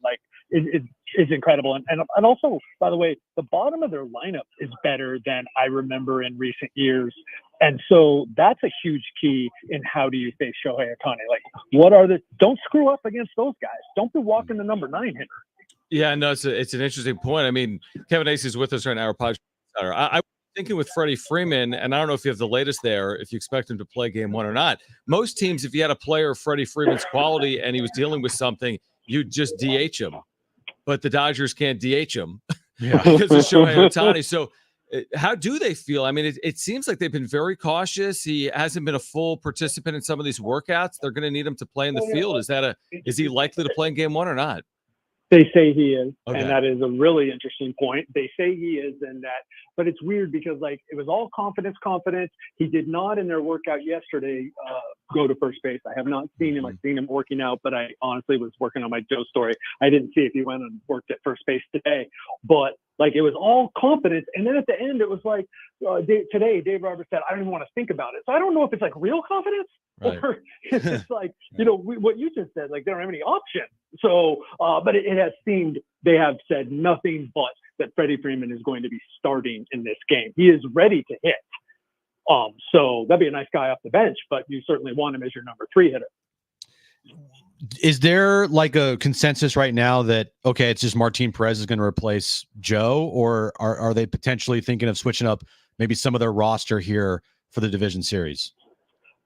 It's incredible. And also, by the way, the bottom of their lineup is better than I remember in recent years. And so that's a huge key in how do you face Shohei Ohtani. Don't screw up against those guys. Don't be walking the number 9 hitter. Yeah, no, it's an interesting point. I mean, Kevin Acey is with us right now, our podcast. I was thinking with Freddie Freeman, and I don't know if you have the latest there, if you expect him to play Game 1 or not. Most teams, if you had a player of Freddie Freeman's quality and he was dealing with something, you'd just DH him. But the Dodgers can't DH him because of Shohei Ohtani. So how do they feel? I mean, it seems like they've been very cautious. He hasn't been a full participant in some of these workouts. They're going to need him to play in the field. Is he likely to play in Game 1 or not? They say he is, and that is a really interesting point. They say he is, but it's weird because it was all confidence. He did not in their workout yesterday go to first base. I have not seen him. I've seen him working out, but I honestly was working on my Joe story. I didn't see if he went and worked at first base today, but it was all confidence. And then at the end, it was today, Dave Roberts said, I don't even want to think about it. So I don't know if it's real confidence or it's just what you just said, they don't have any option. So, but it has seemed, they have said nothing but that Freddie Freeman is going to be starting in this game. He is ready to hit. So that'd be a nice guy off the bench, but you certainly want him as your number 3 hitter. Is there a consensus right now that, it's just Martin Perez is going to replace Joe, or are they potentially thinking of switching up maybe some of their roster here for the division series?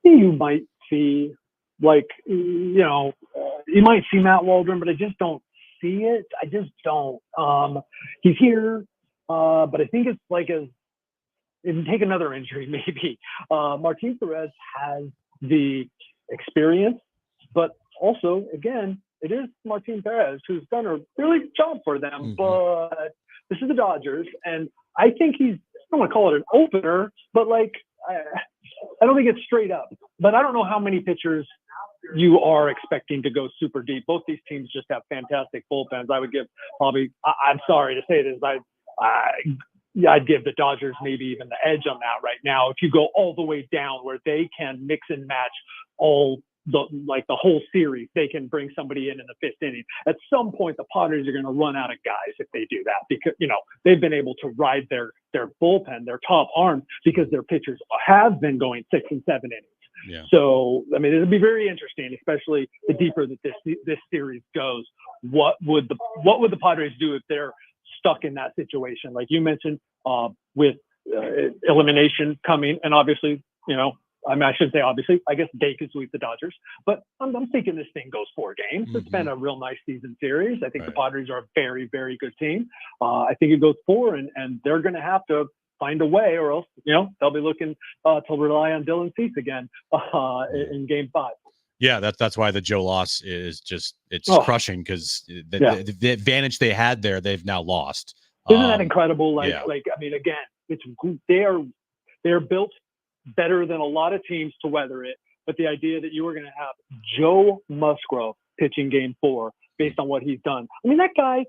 You might see, you might see Matt Waldron, but I just don't see it. I just don't. He's here, but I think it's and take another injury maybe. Martin Perez has the experience, but also, again, it is Martin Perez who's done a really good job for them. But this is the Dodgers, and I think I don't want to call it an opener, but like, I don't think it's straight up. But I don't know how many pitchers you are expecting to go super deep. Both these teams just have fantastic bullpens. I would give probably, I'm sorry to say this, I'd give the Dodgers maybe even the edge on that right now. If you go all the way down where they can mix and match the whole series, they can bring somebody in the fifth inning. At some point, the Padres are going to run out of guys if they do that, because, they've been able to ride their bullpen, their top arms, because their pitchers have been going 6 and 7 innings. Yeah. So, I mean, it'll be very interesting, especially the deeper that this series goes. What would the Padres do if they're stuck in that situation, like you mentioned, with elimination coming? And obviously, I shouldn't say obviously, I guess they could sweep the Dodgers, but I'm thinking this thing goes 4 games. It's been a real nice season series. I think the Padres are a very, very good team. I think it goes 4, and they're going to have to find a way, or else, they'll be looking to rely on Dylan Cease again in Game 5. Yeah, that's why the Joe loss is it's crushing, because the advantage they had there, they've now lost. Isn't that incredible? I mean, again, they're built better than a lot of teams to weather it. But the idea that you were going to have Joe Musgrove pitching Game 4 based on what he's done. I mean, that guy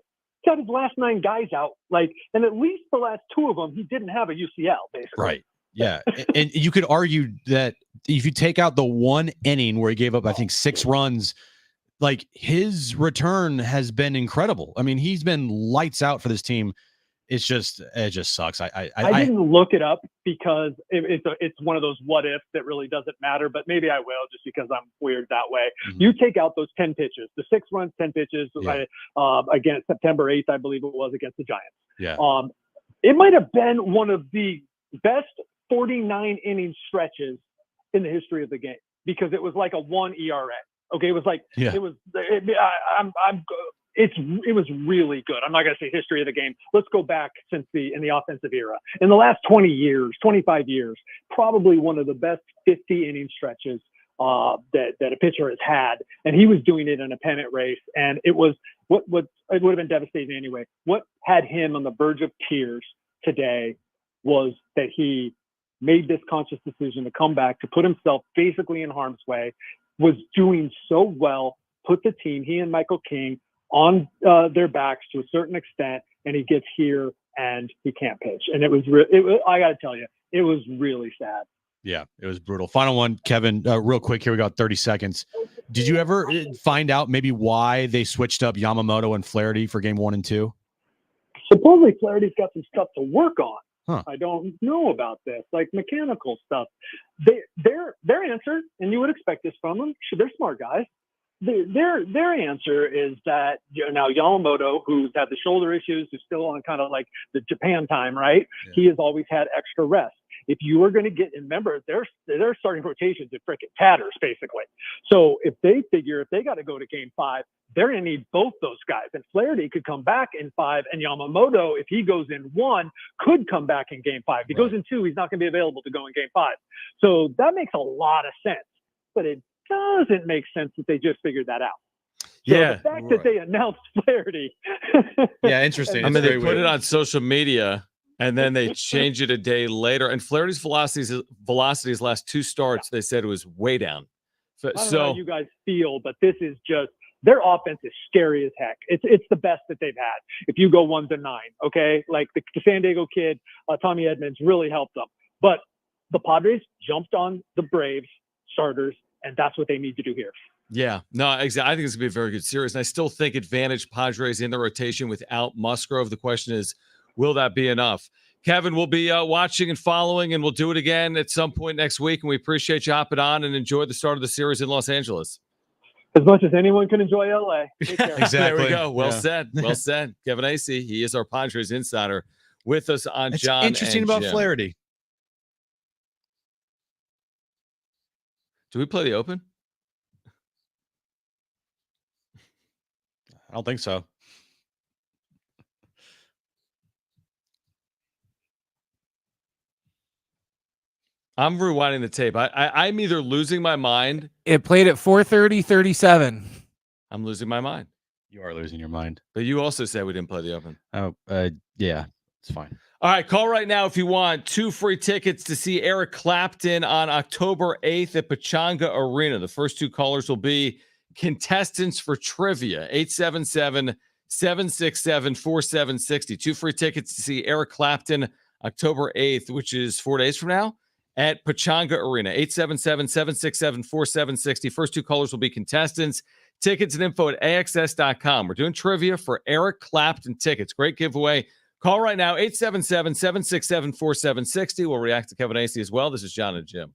got his last 9 guys out, and at least the last 2 of them, he didn't have a UCL, basically. Right. Yeah. And you could argue that if you take out the 1 inning where he gave up, I think, 6 runs, like, his return has been incredible. I mean, he's been lights out for this team. It just sucks. I didn't look it up because it's one of those what ifs that really doesn't matter, but maybe I will, just because I'm weird that way. You take out those 10 pitches, the 6 runs, 10 pitches, against September 8th, I believe it was, against the Giants. Yeah. It might have been one of the best 49 inning stretches in the history of the game, because it was like a 1 ERA. Okay, it was like it was. It was really good. I'm not going to say history of the game. Let's go back in the offensive era. In the last 20 years, 25 years, probably one of the best 50 inning stretches that a pitcher has had. And he was doing it in a pennant race. And it was it would have been devastating anyway. What had him on the verge of tears today was that he made this conscious decision to come back, to put himself basically in harm's way, was doing so well, put the team, he and Michael King, on their backs to a certain extent, and he gets here and he can't pitch. And it was I got to tell you, it was really sad. Yeah, it was brutal. Final one, Kevin, real quick here. We got 30 seconds. Did you ever find out maybe why they switched up Yamamoto and Flaherty for Game 1 and 2? Supposedly Flaherty's got some stuff to work on. Huh. I don't know about this, like mechanical stuff. Their answer, and you would expect this from them, they're smart guys. Their answer is that now Yamamoto, who's had the shoulder issues, is still on kind of like the Japan time, right? Yeah. He has always had extra rest. If you are going to get, and remember, their starting rotations in frickin' tatters, basically. So if they got to go to Game 5, they're going to need both those guys. And Flaherty could come back in 5, and Yamamoto, if he goes in 1, could come back in Game 5. If he goes in 2, he's not going to be available to go in Game 5. So that makes a lot of sense. But it doesn't make sense that they just figured that out. So the fact that they announced Flaherty. Yeah, interesting. I mean, they put it on social media, and then they changed it a day later. And Flaherty's velocities last 2 starts, they said it was way down. I don't know how you guys feel, but this is just, their offense is scary as heck. It's the best that they've had. If you go 1-9, okay, like the San Diego kid, Tommy Edmonds really helped them. But the Padres jumped on the Braves starters, and that's what they need to do here. Yeah, no, exactly. I think it's going to be a very good series. And I still think advantage Padres in the rotation without Musgrove. The question is, will that be enough? Kevin, we'll be watching and following, and we'll do it again at some point next week. And we appreciate you hopping on, and enjoy the start of the series in Los Angeles. As much as anyone can enjoy LA. Exactly. There we go. Well said. Well said. Kevin Acee, he is our Padres insider, with us on It's Jon interesting and about Jim. Flaherty. Do we play the Open? I don't think so. I'm rewinding the tape. I'm either losing my mind. It played at 4:30:37. I'm losing my mind. You are losing your mind. But you also said we didn't play the Open. Oh, yeah, it's fine. All right, call right now if you want 2 free tickets to see Eric Clapton on October 8th at Pechanga Arena. The first 2 callers will be contestants for trivia. 877-767-4760. 2 free tickets to see Eric Clapton October 8th, which is 4 days from now, at Pechanga Arena. 877-767-4760. First 2 callers will be contestants. Tickets and info at AXS.com. We're doing trivia for Eric Clapton tickets. Great giveaway. Call right now, 877-767-4760. We'll react to Kevin Acey as well. This is Jon and Jim.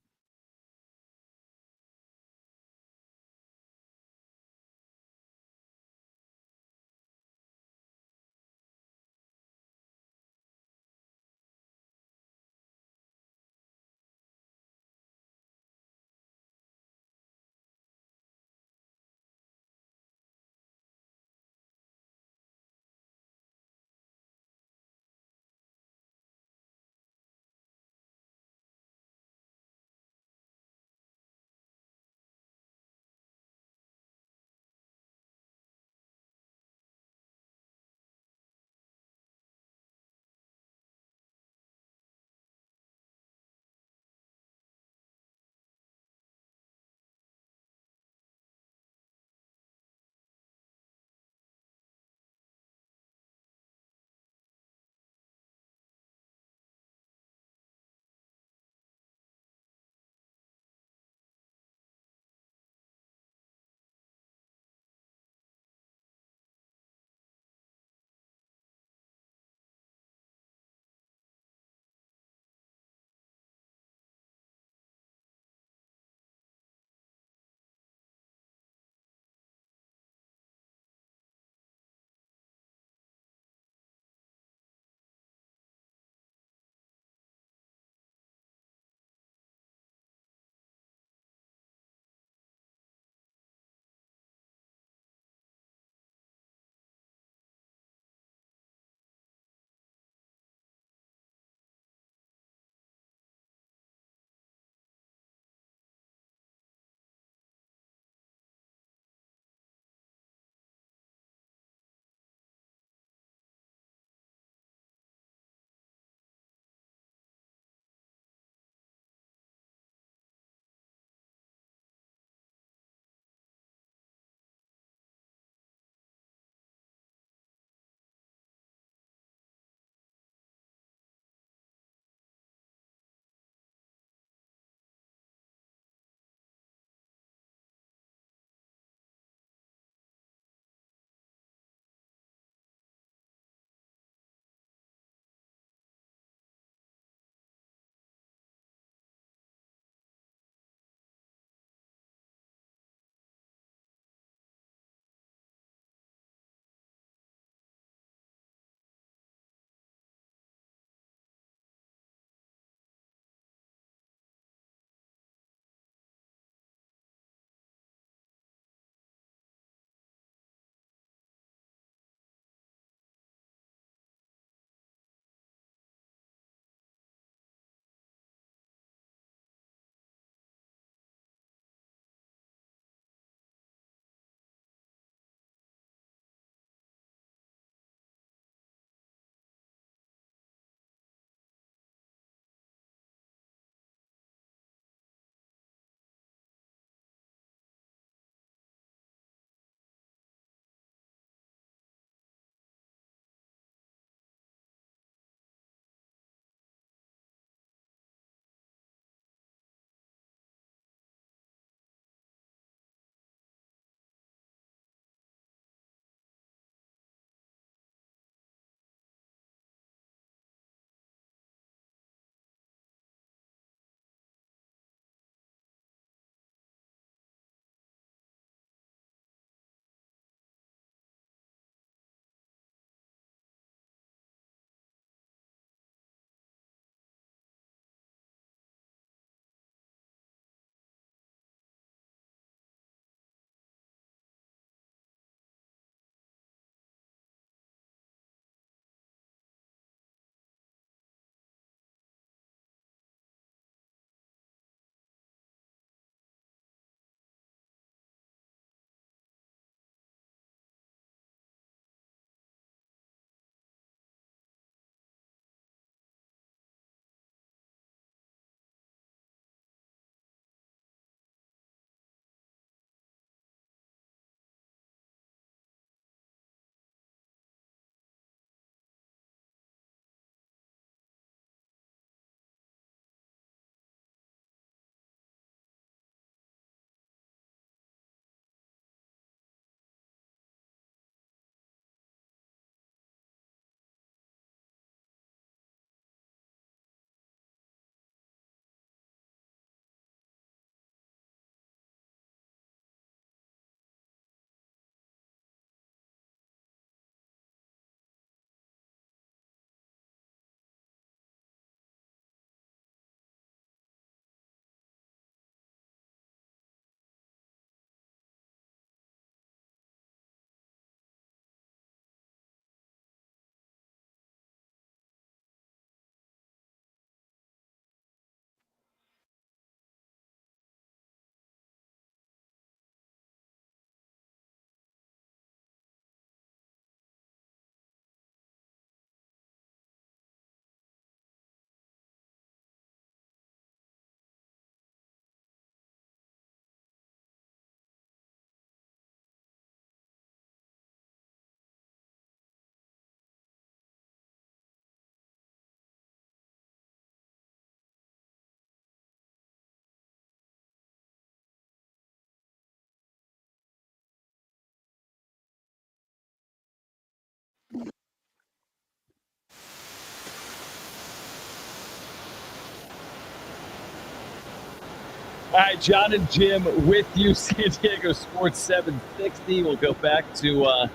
right, Jon and Jim with you, San Diego Sports 760. We'll go back to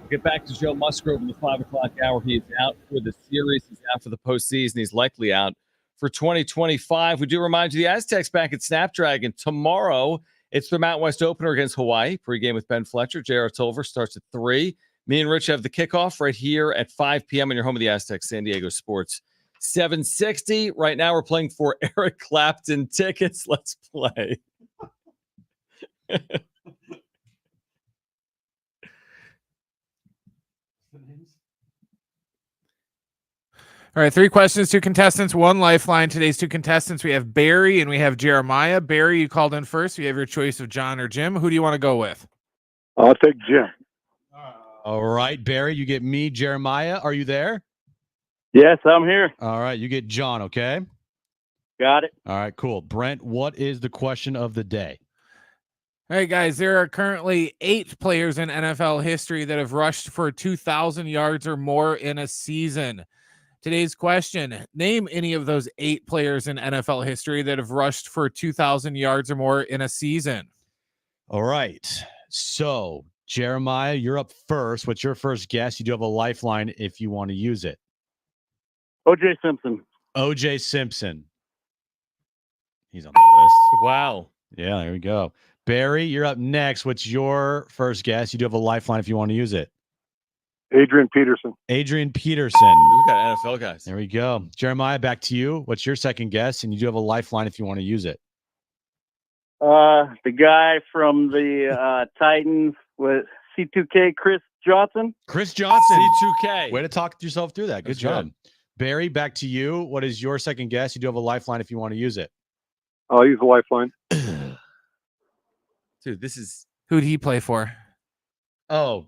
get back to Joe Musgrove in the 5 o'clock hour. He's out for the series. He's out for the postseason. He's likely out for 2025. We do remind you the Aztecs back at Snapdragon tomorrow. It's the Mountain West opener against Hawaii. Pre-game with Ben Fletcher. J.R. Tolver starts at 3. Me and Rich have the kickoff right here at 5 p.m. on your home of the Aztecs, San Diego Sports 760. Right now we're playing for Eric Clapton tickets. Let's play. All right, 3 questions, 2 contestants, 1 lifeline. Today's 2 contestants, we have Barry and we have Jeremiah. Barry, you called in first. You have your choice of Jon or Jim. Who do you want to go with? I'll take Jim. All right, Barry, you get me. Jeremiah, are you there? Yes, I'm here. All right, you get Jon, okay? Got it. All right, cool. Brent, what is the question of the day? All right, guys, there are currently 8 players in NFL history that have rushed for 2,000 yards or more in a season. Today's question, name any of those 8 players in NFL history that have rushed for 2,000 yards or more in a season. All right. So, Jeremiah, you're up first. What's your first guess? You do have a lifeline if you want to use it. O.J. Simpson. O.J. Simpson. He's on the list. Wow. Yeah, there we go. Barry, you're up next. What's your first guess? You do have a lifeline if you want to use it. Adrian Peterson. Adrian Peterson. We got NFL guys. There we go. Jeremiah, back to you. What's your second guess? And you do have a lifeline if you want to use it. The guy from the Titans with C2K, Chris Johnson. Chris Johnson. C2K. Way to talk yourself through that. Good That's job. good. Barry, back to you. What is your second guess? You do have a lifeline if you want to use it. I'll use a lifeline. Dude, this is... Who'd he play for? Oh.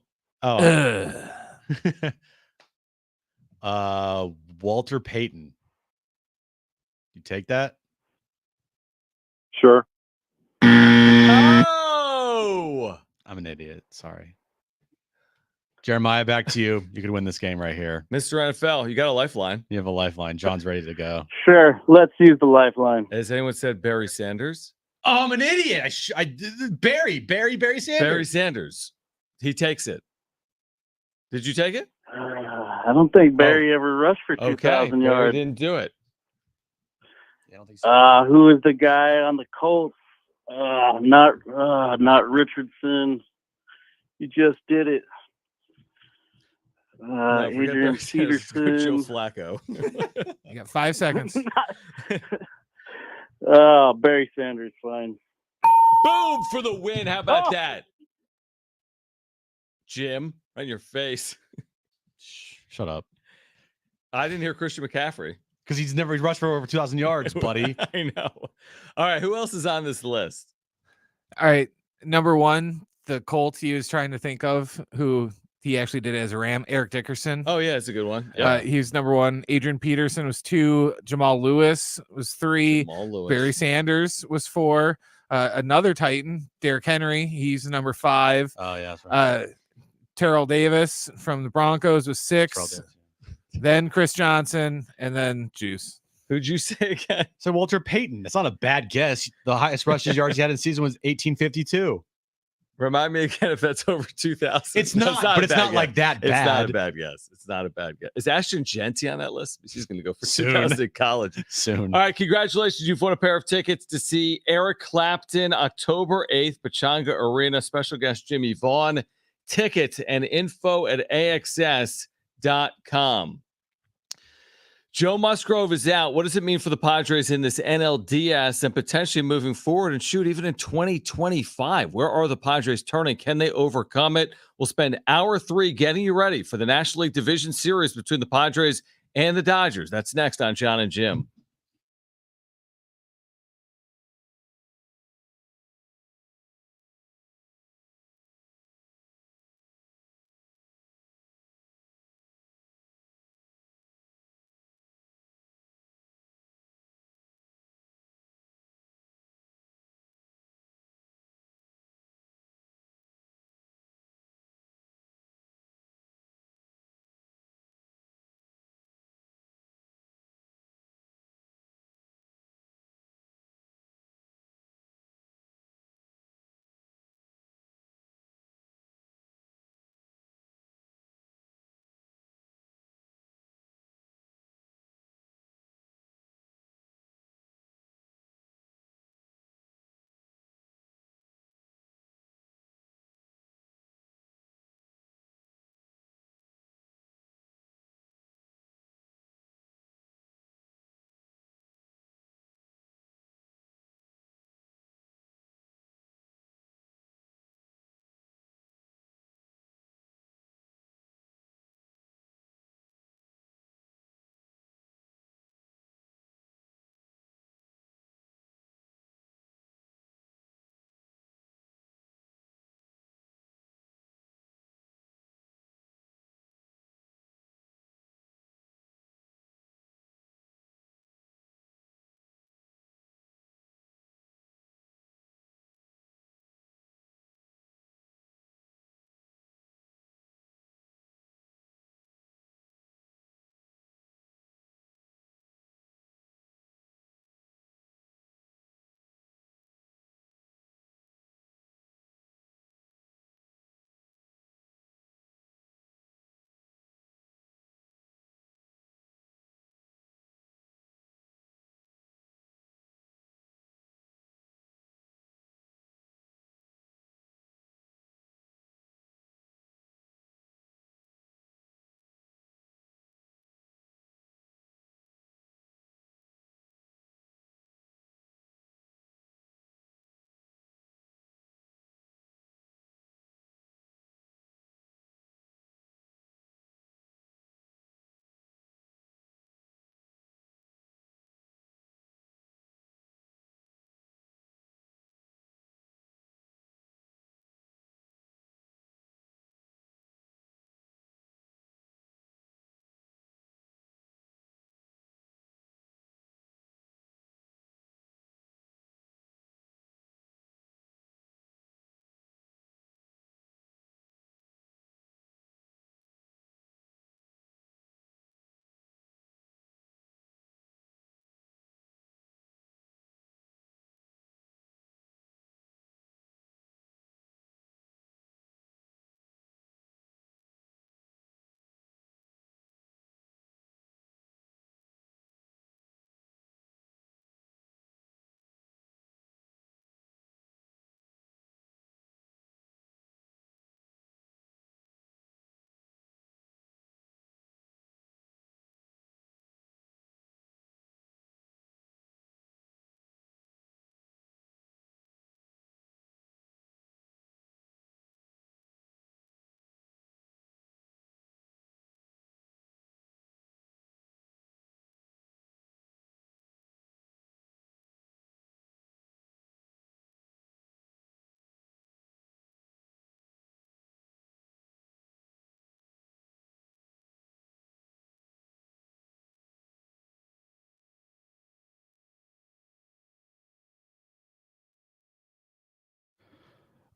Walter Payton. You take that? Sure. Oh! I'm an idiot. Sorry. Jeremiah, back to you. You could win this game right here. Mr. NFL, you got a lifeline. You have a lifeline. John's ready to go. Sure. Let's use the lifeline. Has anyone said Barry Sanders? Oh, I'm an idiot. Barry Sanders. Barry Sanders. He takes it. Did you take it? I don't think Barry ever rushed for 2,000 Barry yards. didn't do it. Yeah, I don't think so. Who is the guy on the Colts? Not Richardson. You just did it. No, forget Adrian Barry Sanders. Go Peterson. Joe Flacco. You got 5 seconds. Barry Sanders, fine. Boom for the win. How about that? Jim, right in your face. Shut up. I didn't hear Christian McCaffrey. Because he's never rushed for over 2,000 yards, buddy. I know. All right, who else is on this list? All right, number 1, the Colts he was trying to think of, who he actually did as a Ram, Eric Dickerson. Oh, yeah, it's a good one. Yeah. He was number 1. Adrian Peterson was 2. Jamal Lewis was 3. Jamal Lewis. Barry Sanders was 4. Another Titan, Derrick Henry, he's number 5. Oh, yeah, that's right. Terrell Davis from the Broncos was 6. Then Chris Johnson, and then Juice. Who'd you say again? So Walter Payton. That's not a bad guess. The highest rushes yards he had in the season was 1852. Remind me again if that's over 2,000. It's not, but it's not like that bad. It's not a bad guess. It's not a bad guess. Is Ashton Genty on that list? She's going to go for Soon. 2,000 in college. Soon. All right, congratulations. You've won a pair of tickets to see Eric Clapton, October 8th, Pechanga Arena. Special guest Jimmy Vaughn. Ticket and info at AXS.com. Joe Musgrove is out. What does it mean for the Padres in this NLDS and potentially moving forward and shoot even in 2025? Where are the Padres turning? Can they overcome it? We'll spend hour 3 getting you ready for the National League Division Series between the Padres and the Dodgers. That's next on Jon and Jim.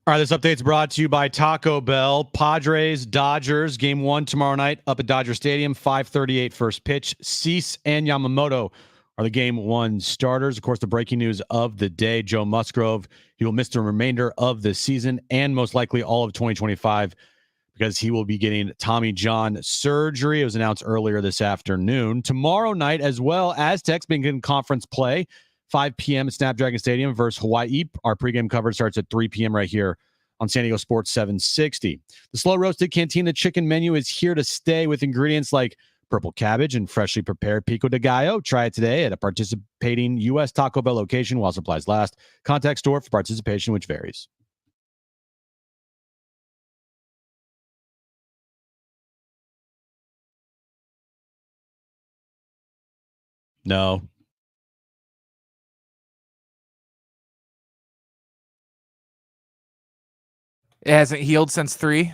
All right, this update's brought to you by Taco Bell. Padres, Dodgers, game 1 tomorrow night up at Dodger Stadium, 5:38 first pitch. Cease and Yamamoto are the game 1 starters. Of course, the breaking news of the day, Joe Musgrove, he will miss the remainder of the season and most likely all of 2025 because he will be getting Tommy John surgery. It was announced earlier this afternoon. Tomorrow night as well, Aztecs begin conference play. 5 p.m. at Snapdragon Stadium versus Hawaii. Our pregame coverage starts at 3 p.m. right here on San Diego Sports 760. The Slow Roasted Cantina chicken menu is here to stay with ingredients like purple cabbage and freshly prepared pico de gallo. Try it today at a participating U.S. Taco Bell location while supplies last. Contact store for participation, which varies. No. It hasn't healed since 3.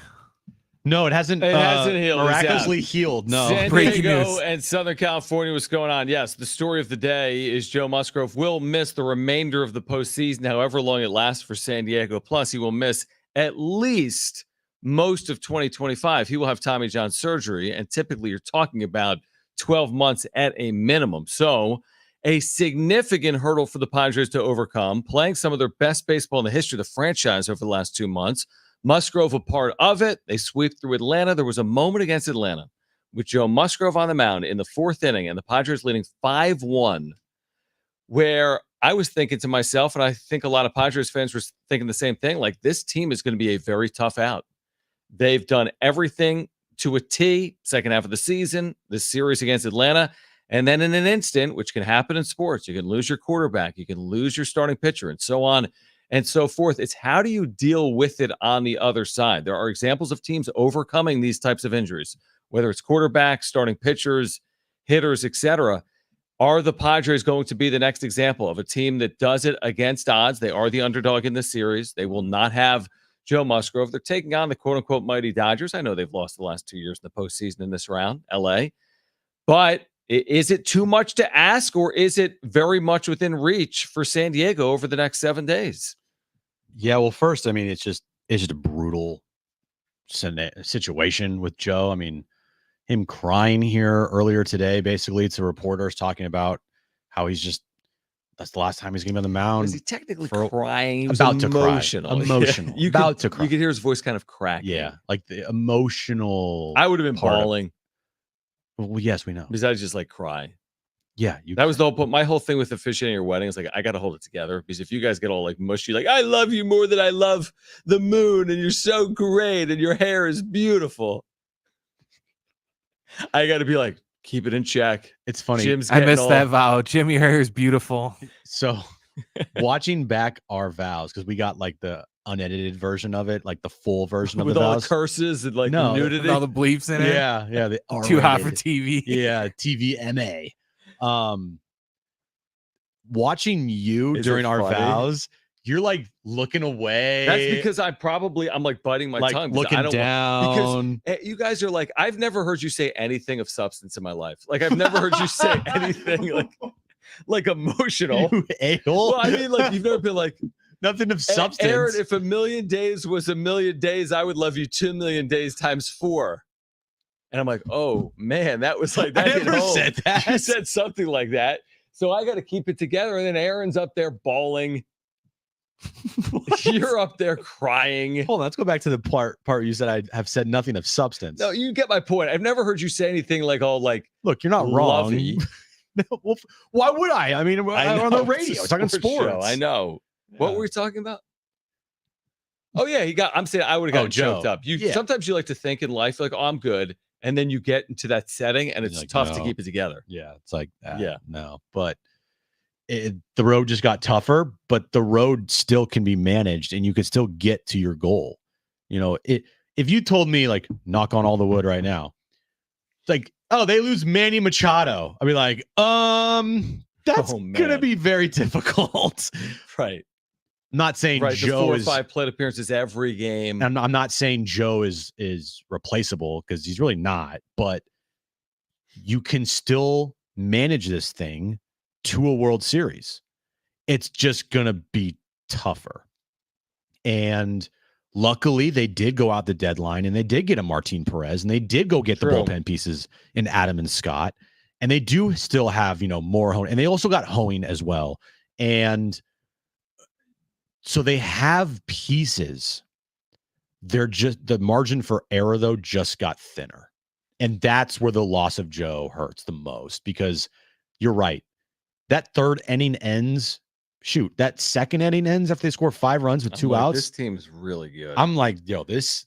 No, it hasn't. It hasn't healed. Miraculously healed. No. San Breaking Diego news. and Southern California, what's going on? Yes, the story of the day is Joe Musgrove will miss the remainder of the postseason, however long it lasts for San Diego. Plus, he will miss at least most of 2025. He will have Tommy John surgery, and typically you're talking about 12 months at a minimum. So a significant hurdle for the Padres to overcome, playing some of their best baseball in the history of the franchise over the last 2 months. Musgrove a part of it. They sweep through Atlanta. There was a moment against Atlanta with Joe Musgrove on the mound in the 4th inning and the Padres leading 5-1, where I was thinking to myself, and I think a lot of Padres fans were thinking the same thing, like this team is going to be a very tough out. They've done everything to a T, second half of the season, this series against Atlanta, and then in an instant, which can happen in sports, you can lose your quarterback, you can lose your starting pitcher, and so on and so forth. It's how do you deal with it on the other side? There are examples of teams overcoming these types of injuries, whether it's quarterbacks, starting pitchers, hitters, etc. Are the Padres going to be the next example of a team that does it against odds? They are the underdog in this series. They will not have Joe Musgrove. They're taking on the quote-unquote mighty Dodgers. I know they've lost the last 2 years in the postseason in this round, LA. But is it too much to ask, or is it very much within reach for San Diego over the next 7 days? Yeah, well, first, I mean, it's just a brutal situation with Joe. I mean, him crying here earlier today, basically, to reporters talking about how that's the last time he's going to be on the mound. Was he technically crying? He was about emotional. To cry. Emotional. Yeah, about to cry. You could hear his voice kind of cracking. Yeah, like the emotional. I would have been bawling. Well, yes, we know. Besides just like cry. Yeah. That was the whole point. My whole thing with officiating your wedding is like, I got to hold it together, because if you guys get all like mushy, like, I love you more than I love the moon, and you're so great, and your hair is beautiful, I got to be like, keep it in check. It's funny. I missed that vow. Jim, your hair is beautiful. So watching back our vows, because we got like the unedited version of it, like the full version of with the all vows. the curses and like No, the nudity, with all the bleeps in it. Yeah, yeah. The Too hot for R-rated. TV. Yeah, TVMA. Watching you Is during it our funny? vows, you're like looking away. That's because I'm like biting my like tongue. because looking I don't down. Because you guys are like, I've never heard you say anything of substance in my life. Like, I've never heard you say anything like emotional. You a-hole. Well, I mean, like, you've never been like, nothing of substance. Aaron, if 1,000,000 days was 1,000,000 days, I would love you 2,000,000 days times 4. And I'm like, oh man, that was like, that I hit never home. said that. You said something like that. So I got to keep it together. And then Aaron's up there bawling. You're up there crying. Hold on, let's go back to the part you said I have said nothing of substance. No, you get my point. I've never heard you say anything like all like, look, you're not wrong. lovey. No, well, why would I? I mean, I on know, the it's a radio, we're talking sports sports. show. I know. What were we talking about? Oh yeah, I'm saying I would have gotten Joe. choked up. Sometimes you like to think in life like, oh, I'm good, and then you get into that setting and it's like, tough to no. keep it together. Yeah, it's like, yeah, no, but the road just got tougher, but the road still can be managed, and you can still get to your goal. You know, if you told me, like, knock on all the wood right now, it's like, oh, they lose Manny Machado, I'd be like, that's gonna be very difficult. Right. I'm not saying right, Joe the 4 or is 5 plate appearances every game. I'm not saying Joe is replaceable, because he's really not, but you can still manage this thing to a World Series. It's just gonna be tougher. And Luckily, they did go out the deadline and they did get a Martin Perez and they did go get the bullpen pieces in Adam and Scott. And they do still have, more Hoeing. And they also got Hoeing as well. And so they have pieces. They're just, the margin for error, though, just got thinner. And that's where the loss of Joe hurts the most, because you're right. That third inning ends. Shoot, that second inning ends after they score 5 runs with 2 outs. This team's really good. I'm like, yo, this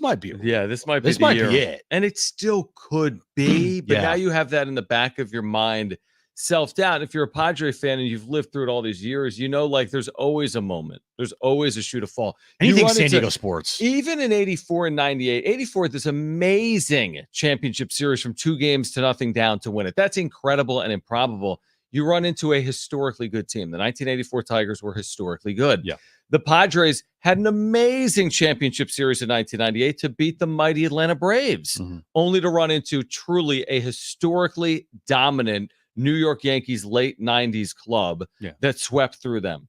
might be. This might be it. And it still could be, but now you have that in the back of your mind, self-doubt. If you're a Padre fan and you've lived through it all these years, like there's always a moment. There's always a shoe to fall. Anything San Diego sports. Even in 84 and 98, 84, this amazing championship series from 2 games to nothing down to win it. That's incredible and improbable. You run into a historically good team. The 1984 Tigers were historically good. Yeah. The Padres had an amazing championship series in 1998 to beat the mighty Atlanta Braves, only to run into truly a historically dominant New York Yankees late 90s club that swept through them.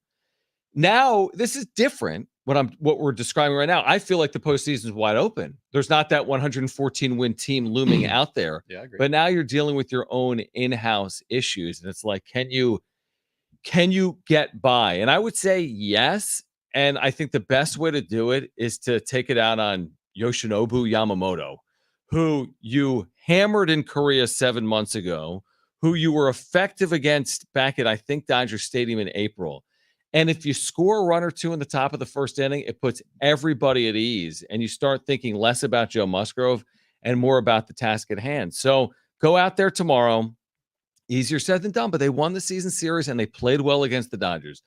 Now, this is different. What we're describing right now, I feel like the postseason is wide open. There's not that 114-win team looming out there. Yeah, I agree. But now you're dealing with your own in-house issues, and it's like, can you get by? And I would say yes. And I think the best way to do it is to take it out on Yoshinobu Yamamoto, who you hammered in Korea 7 months ago, who you were effective against back at, I think, Dodger Stadium in April. And if you score a run or two in the top of the first inning, it puts everybody at ease. And you start thinking less about Joe Musgrove and more about the task at hand. So go out there tomorrow. Easier said than done, but they won the season series and they played well against the Dodgers.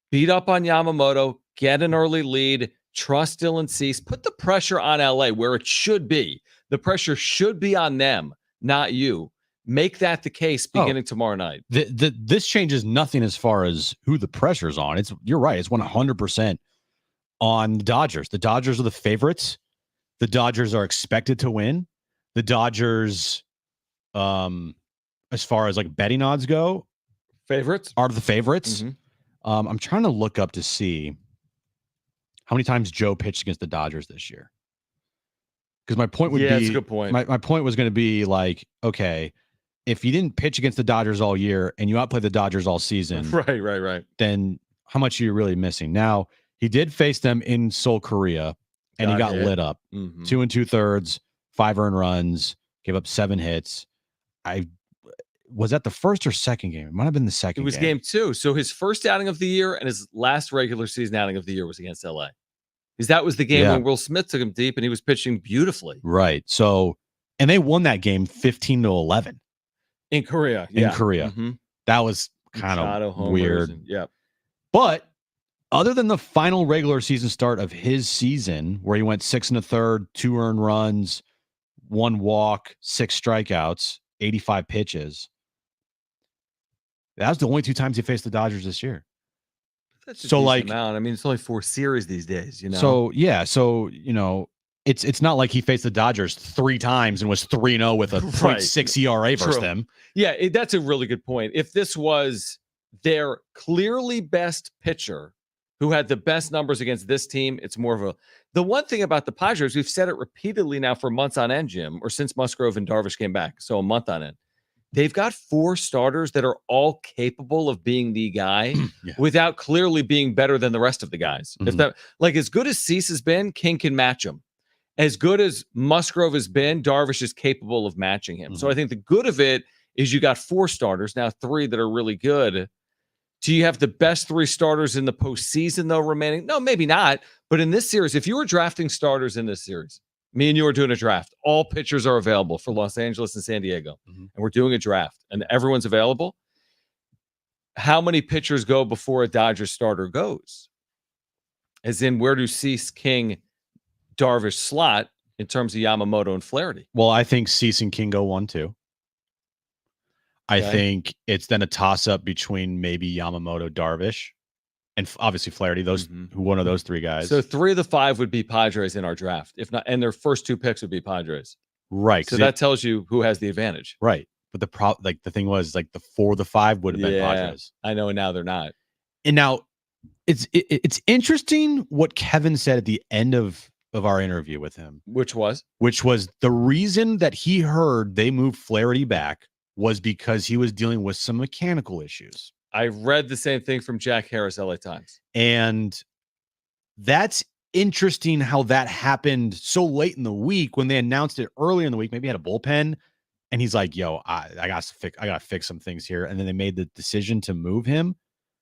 Beat up on Yamamoto, get an early lead, trust Dylan Cease, put the pressure on LA where it should be. The pressure should be on them, not you. Make that the case beginning tomorrow night. This changes nothing as far as who the pressure's on. You're right. It's 100% on the Dodgers. The Dodgers are the favorites. The Dodgers are expected to win. The Dodgers, as far as like betting odds go, are the favorites. I'm trying to look up to see how many times Joe pitched against the Dodgers this year. Because my point would be, that's a good point. My point was going to be like, okay, if you didn't pitch against the Dodgers all year and you outplayed the Dodgers all season, right, then how much are you really missing? Now, he did face them in Seoul, Korea, and he got lit up. 2 2/3, 5 earned runs, gave up 7 hits. Was that the first or second game? It might have been the second. It was game 2. So his first outing of the year and his last regular season outing of the year was against LA. Because that was the game when Will Smith took him deep and he was pitching beautifully. Right. So, and they won that game 15-11. In Korea. In Korea. That was kind of weird. But other than the final regular season start of his season, where he went 6 1/3, 2 earned runs, 1 walk, 6 strikeouts, 85 pitches. That was the only 2 times he faced the Dodgers this year. That's a decent amount. I mean, it's only 4 series these days, So it's not like he faced the Dodgers 3 times and was 3-0 with a 0.6 ERA versus them. Yeah, that's a really good point. If this was their clearly best pitcher who had the best numbers against this team, it's more of the one thing about the Padres, we've said it repeatedly now for months on end, Jim, or since Musgrove and Darvish came back, so a month on end. They've got 4 starters that are all capable of being the guy without clearly being better than the rest of the guys. If that, like, as good as Cease has been, King can match him. As good as Musgrove has been, Darvish is capable of matching him. So I think the good of it is you got 4 starters, now 3 that are really good. Do you have the best 3 starters in the postseason, though, remaining? No, maybe not. But in this series, if you were drafting starters in this series, me and you are doing a draft. All pitchers are available for Los Angeles and San Diego. And we're doing a draft, and everyone's available. How many pitchers go before a Dodgers starter goes? As in, where do Cease, King, Darvish slot in terms of Yamamoto and Flaherty? Well, I think Cease and King go 1-2. I think it's then a toss-up between maybe Yamamoto, Darvish, and obviously Flaherty. One of those 3 guys. So 3 of the 5 would be Padres in our draft, if not, and their first 2 picks would be Padres. Right. So that tells you who has the advantage. Right. But the thing was, like, the 4 of the 5 would have been Padres. I know, and now they're not. And now It's interesting what Kevin said at the end of our interview with him, which was the reason that he heard they moved Flaherty back was because he was dealing with some mechanical issues. I read the same thing from Jack Harris, LA Times. And that's interesting how that happened so late in the week when they announced it earlier in the week. Maybe he had a bullpen and he's like, yo, I got to fix some things here. And then they made the decision to move him.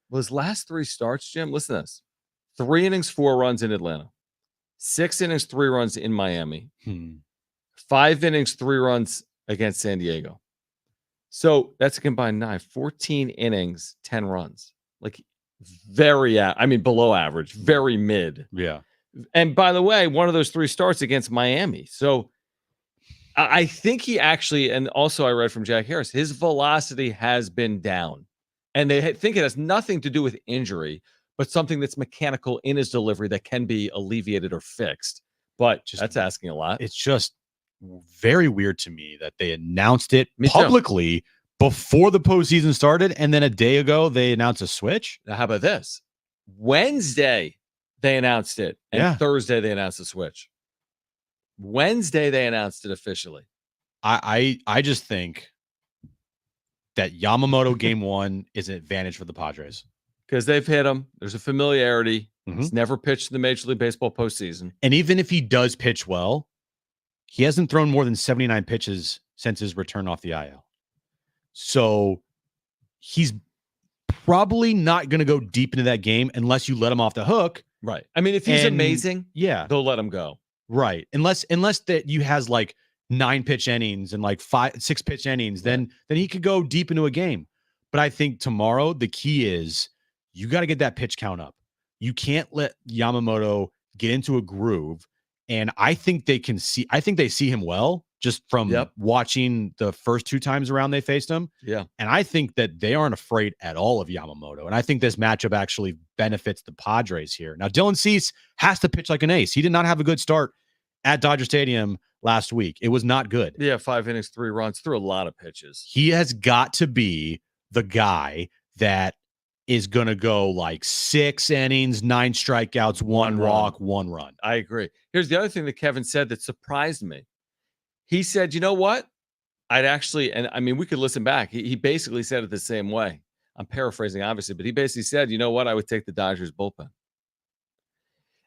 Well, his last 3 starts, Jim, listen to this. 3 innings, 4 runs in Atlanta. 6 innings, 3 runs in Miami. 5 innings, 3 runs against San Diego. So that's a combined 9, 14 innings, 10 runs. Like below average, very mid. Yeah. And by the way, one of those 3 starts against Miami. So I think he actually, and also I read from Jack Harris, his velocity has been down. And they think it has nothing to do with injury, but something that's mechanical in his delivery that can be alleviated or fixed. But that's asking a lot. It's just very weird to me that they announced it publicly before the postseason started, and then a day ago they announced a switch. Now, how about this? Wednesday they announced it, and Thursday they announced the switch. Wednesday they announced it officially. I just think that Yamamoto game 1 is an advantage for the Padres because they've hit him. There's a familiarity. He's never pitched in the Major League Baseball postseason, and even if he does pitch well, he hasn't thrown more than 79 pitches since his return off the IL. So he's probably not going to go deep into that game unless you let him off the hook. Right. I mean, if he's amazing, they'll let him go. Right. Unless that you has like 9 pitch innings and like 6 pitch innings, then he could go deep into a game. But I think tomorrow the key is you got to get that pitch count up. You can't let Yamamoto get into a groove. And I think they see him well just from watching the first 2 times around they faced him. Yeah. And I think that they aren't afraid at all of Yamamoto. And I think this matchup actually benefits the Padres here. Now, Dylan Cease has to pitch like an ace. He did not have a good start at Dodger Stadium last week. It was not good. Yeah, 5 innings, 3 runs, threw a lot of pitches. He has got to be the guy that is going to go like 6 innings, 9 strikeouts, 1 walk, 1 run. I agree. Here's the other thing that Kevin said that surprised me. He said, you know what? I'd actually, and I mean, we could listen back. He basically said it the same way. I'm paraphrasing, obviously, but he basically said, you know what? I would take the Dodgers bullpen.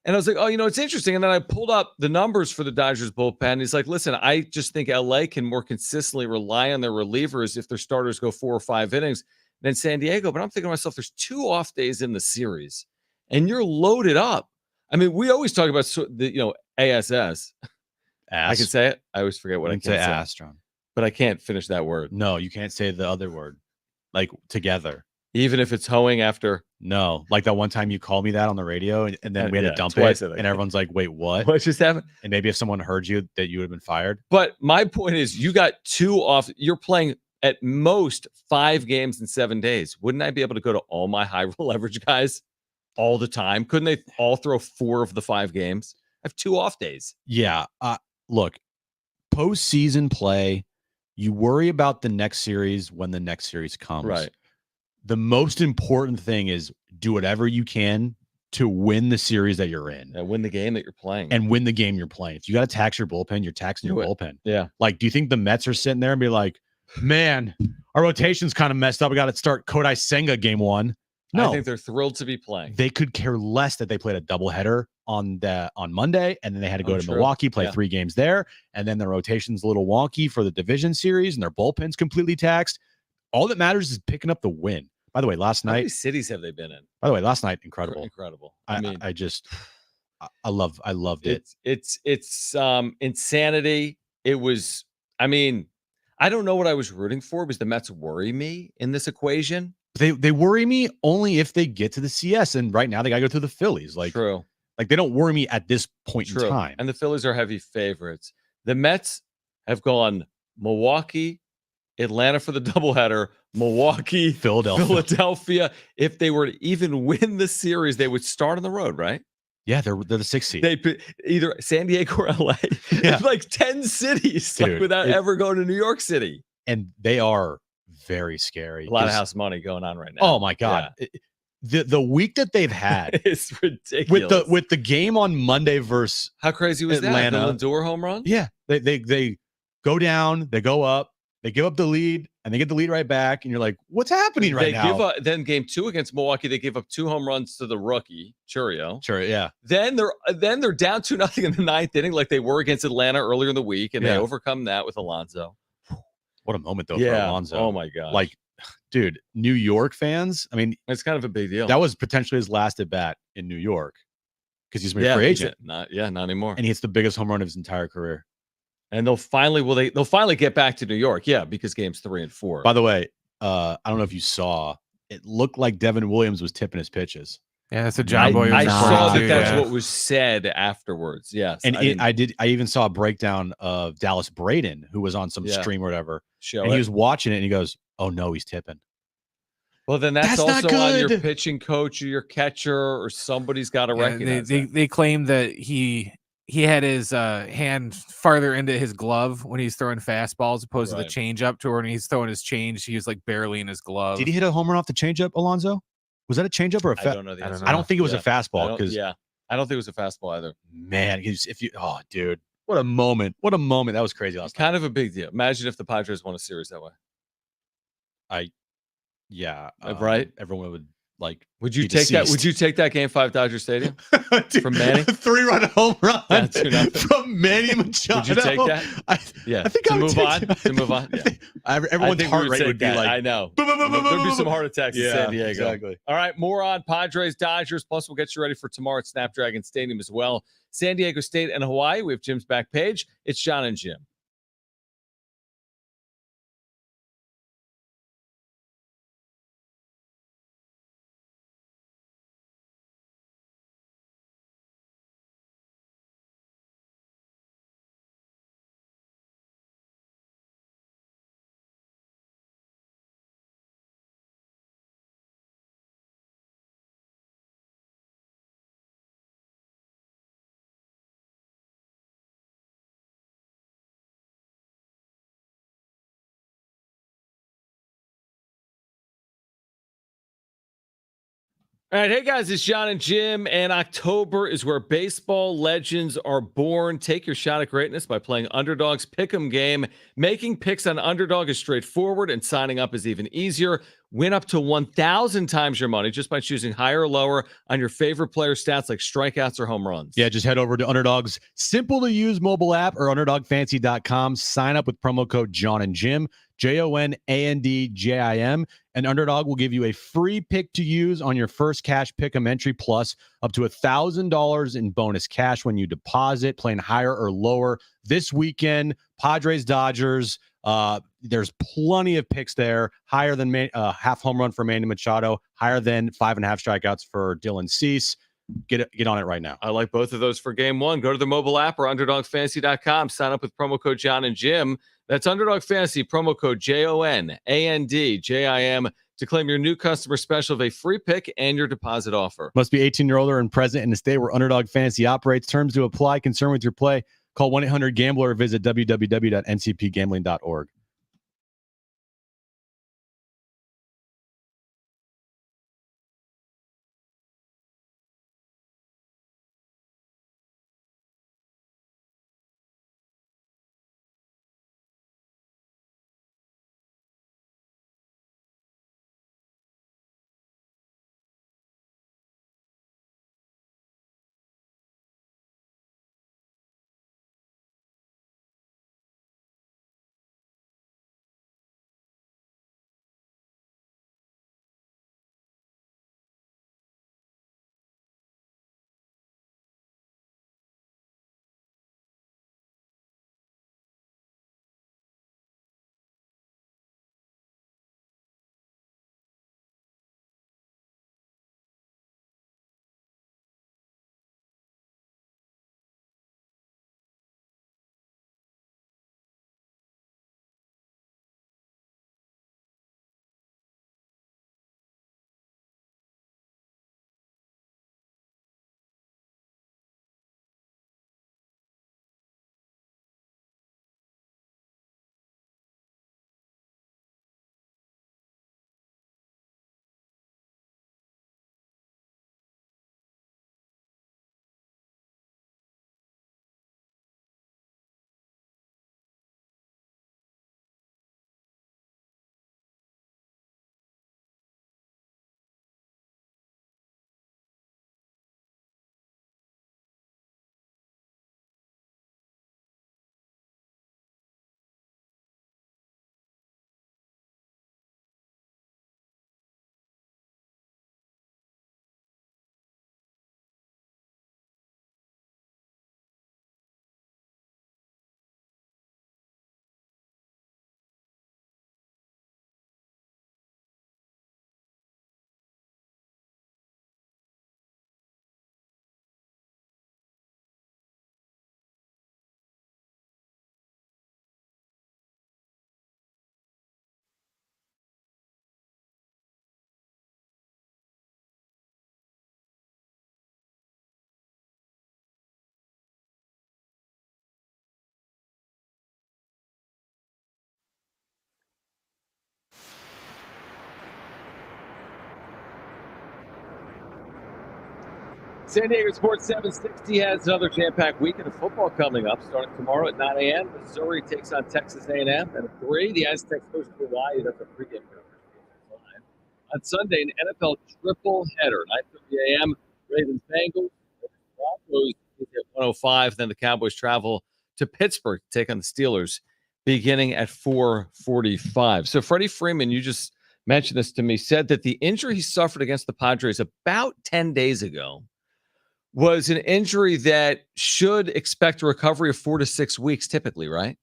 And I was like, oh, it's interesting. And then I pulled up the numbers for the Dodgers bullpen. He's like, listen, I just think LA can more consistently rely on their relievers if their starters go 4 or 5 innings than San Diego. But I'm thinking to myself, there's 2 off days in the series and you're loaded up. I mean, we always talk about the, ASS. I can say it. I always forget what I can say. Astron. But I can't finish that word. No, you can't say the other word, like together. Even if it's hoeing after. No, like that one time you called me that on the radio and then we had to dump it. And everyone's like, wait, what? What just happened? And maybe if someone heard you, that you would have been fired. But my point is you got 2 off. You're playing at most 5 games in 7 days. Wouldn't I be able to go to all my high leverage guys all the time? Couldn't they all throw 4 of the 5 games? I have 2 off days. Yeah. Look, postseason play, you worry about the next series when the next series comes. Right. The most important thing is do whatever you can to win the series that you're in. And win the game that you're playing. And win the game you're playing. If you got to tax your bullpen, you're taxing your bullpen. Yeah. Like, do you think the Mets are sitting there and be like, man, our rotation's kind of messed up. We got to start Kodai Senga game 1. No. I think they're thrilled to be playing. They could care less that they played a doubleheader on Monday, and then they had to go to Milwaukee, play 3 games there, and then the rotation's a little wonky for the division series, and their bullpen's completely taxed. All that matters is picking up the win. By the way, last night. How many cities have they been in? By the way, last night, incredible. Incredible. I loved it. It's insanity. It was, I mean, I don't know what I was rooting for because the Mets worry me in this equation. They worry me only if they get to the CS, and right now they got to go through the Phillies. Like, true. Like they don't worry me at this point in time. And the Phillies are heavy favorites. The Mets have gone Milwaukee, Atlanta for the doubleheader, Milwaukee, Philadelphia. If they were to even win the series, they would start on the road, right? Yeah, they're the 6th seed. They either San Diego or LA. Yeah. Like 10 cities, dude, like without ever going to New York City. And they are very scary. A lot of house money going on right now. Oh my God. Yeah. the week that they've had It's ridiculous. with the game on Monday versus how crazy was Atlanta. that? The Lindor home run? Yeah, they go down, they go up, they give up the lead, and they get the lead right back, and you're like, what's happening right now? Then game 2 against Milwaukee, they give up 2 home runs to the rookie Churio. Sure, yeah. Then they're down 2-0 in the 9th inning, like they were against Atlanta earlier in the week, and they overcome that with Alonso. What a moment though for Alonso! Oh my god! Like, dude, New York fans. I mean, it's kind of a big deal. That was potentially his last at bat in New York because he's a free agent. Not anymore. And he hits the biggest home run of his entire career. And they'll finally get back to New York, because games 3 and 4. By the way, I don't know if you saw, it looked like Devin Williams was tipping his pitches. Yeah, that's a John Boy. I saw that's what was said afterwards. Yes, and I even saw a breakdown of Dallas Braden, who was on some stream or whatever, he was watching it and he goes, "Oh no, he's tipping." Well, then that's also on your pitching coach or your catcher or somebody's got to recognize. They claim that he had his hand farther into his glove when he's throwing fastballs, opposed to the changeup. To when he's throwing his change, he was like barely in his glove. Did he hit a home run off the changeup, Alonso? Was that a changeup or a fastball? I don't know the answer. I don't think it was a fastball. I don't think it was a fastball either. Man, dude, what a moment! What a moment! That was crazy last night. Kind of a big deal. Imagine if the Padres won a series that way. Right. Everyone would like. Would you take that? Would you take that Game 5 Dodger Stadium from Manny? 3-run home run from Manny Machado. Would you take that? I think to move on. Yeah. Everyone's heart rate would be like. I know. There'd be some heart attacks in San Diego. Exactly. All right, more on Padres, Dodgers. Plus, we'll get you ready for tomorrow at Snapdragon Stadium as well. San Diego State and Hawaii. We have Jim's back page. It's Jon and Jim. All right, hey guys, it's Jon and Jim, and October is where baseball legends are born. Take your shot at greatness by playing Underdog's Pick'em game. Making picks on Underdog is straightforward, and signing up is even easier. Win up to 1,000 times your money just by choosing higher or lower on your favorite player stats like strikeouts or home runs. Yeah, just head over to Underdog's simple-to-use mobile app or UnderdogFantasy.com. Sign up with promo code Jon and Jim, JONANDJIM, and Underdog will give you a free pick to use on your first cash pick'em entry, plus up to $1,000 in bonus cash when you deposit, playing higher or lower. This weekend, Padres, Dodgers. There's plenty of picks there. Higher than half home run for Manny Machado. Higher than 5.5 strikeouts for Dylan Cease. Get on it right now. I like both of those for game 1. Go to the mobile app or UnderdogFantasy.com. Sign up with promo code Jon and Jim. That's Underdog Fantasy, promo code JONANDJIM to claim your new customer special of a free pick and your deposit offer. Must be 18 or older and present in the state where Underdog Fantasy operates. Terms to apply. Concern with your play. Call 1-800-GAMBLER or visit www.ncpgambling.org. San Diego Sports 760 has another jam-packed weekend of football coming up, starting tomorrow at 9 a.m. Missouri takes on Texas A&M, and at 3, the Aztecs host Hawaii. That's a pregame coverage. On Sunday, an NFL triple header, 9:30 a.m. Ravens Bengals, Broncos at 1:05. Then the Cowboys travel to Pittsburgh to take on the Steelers, beginning at 4:45. So Freddie Freeman, you just mentioned this to me, said that the injury he suffered against the Padres about 10 days ago was an injury that should expect a recovery of 4 to 6 weeks typically, right?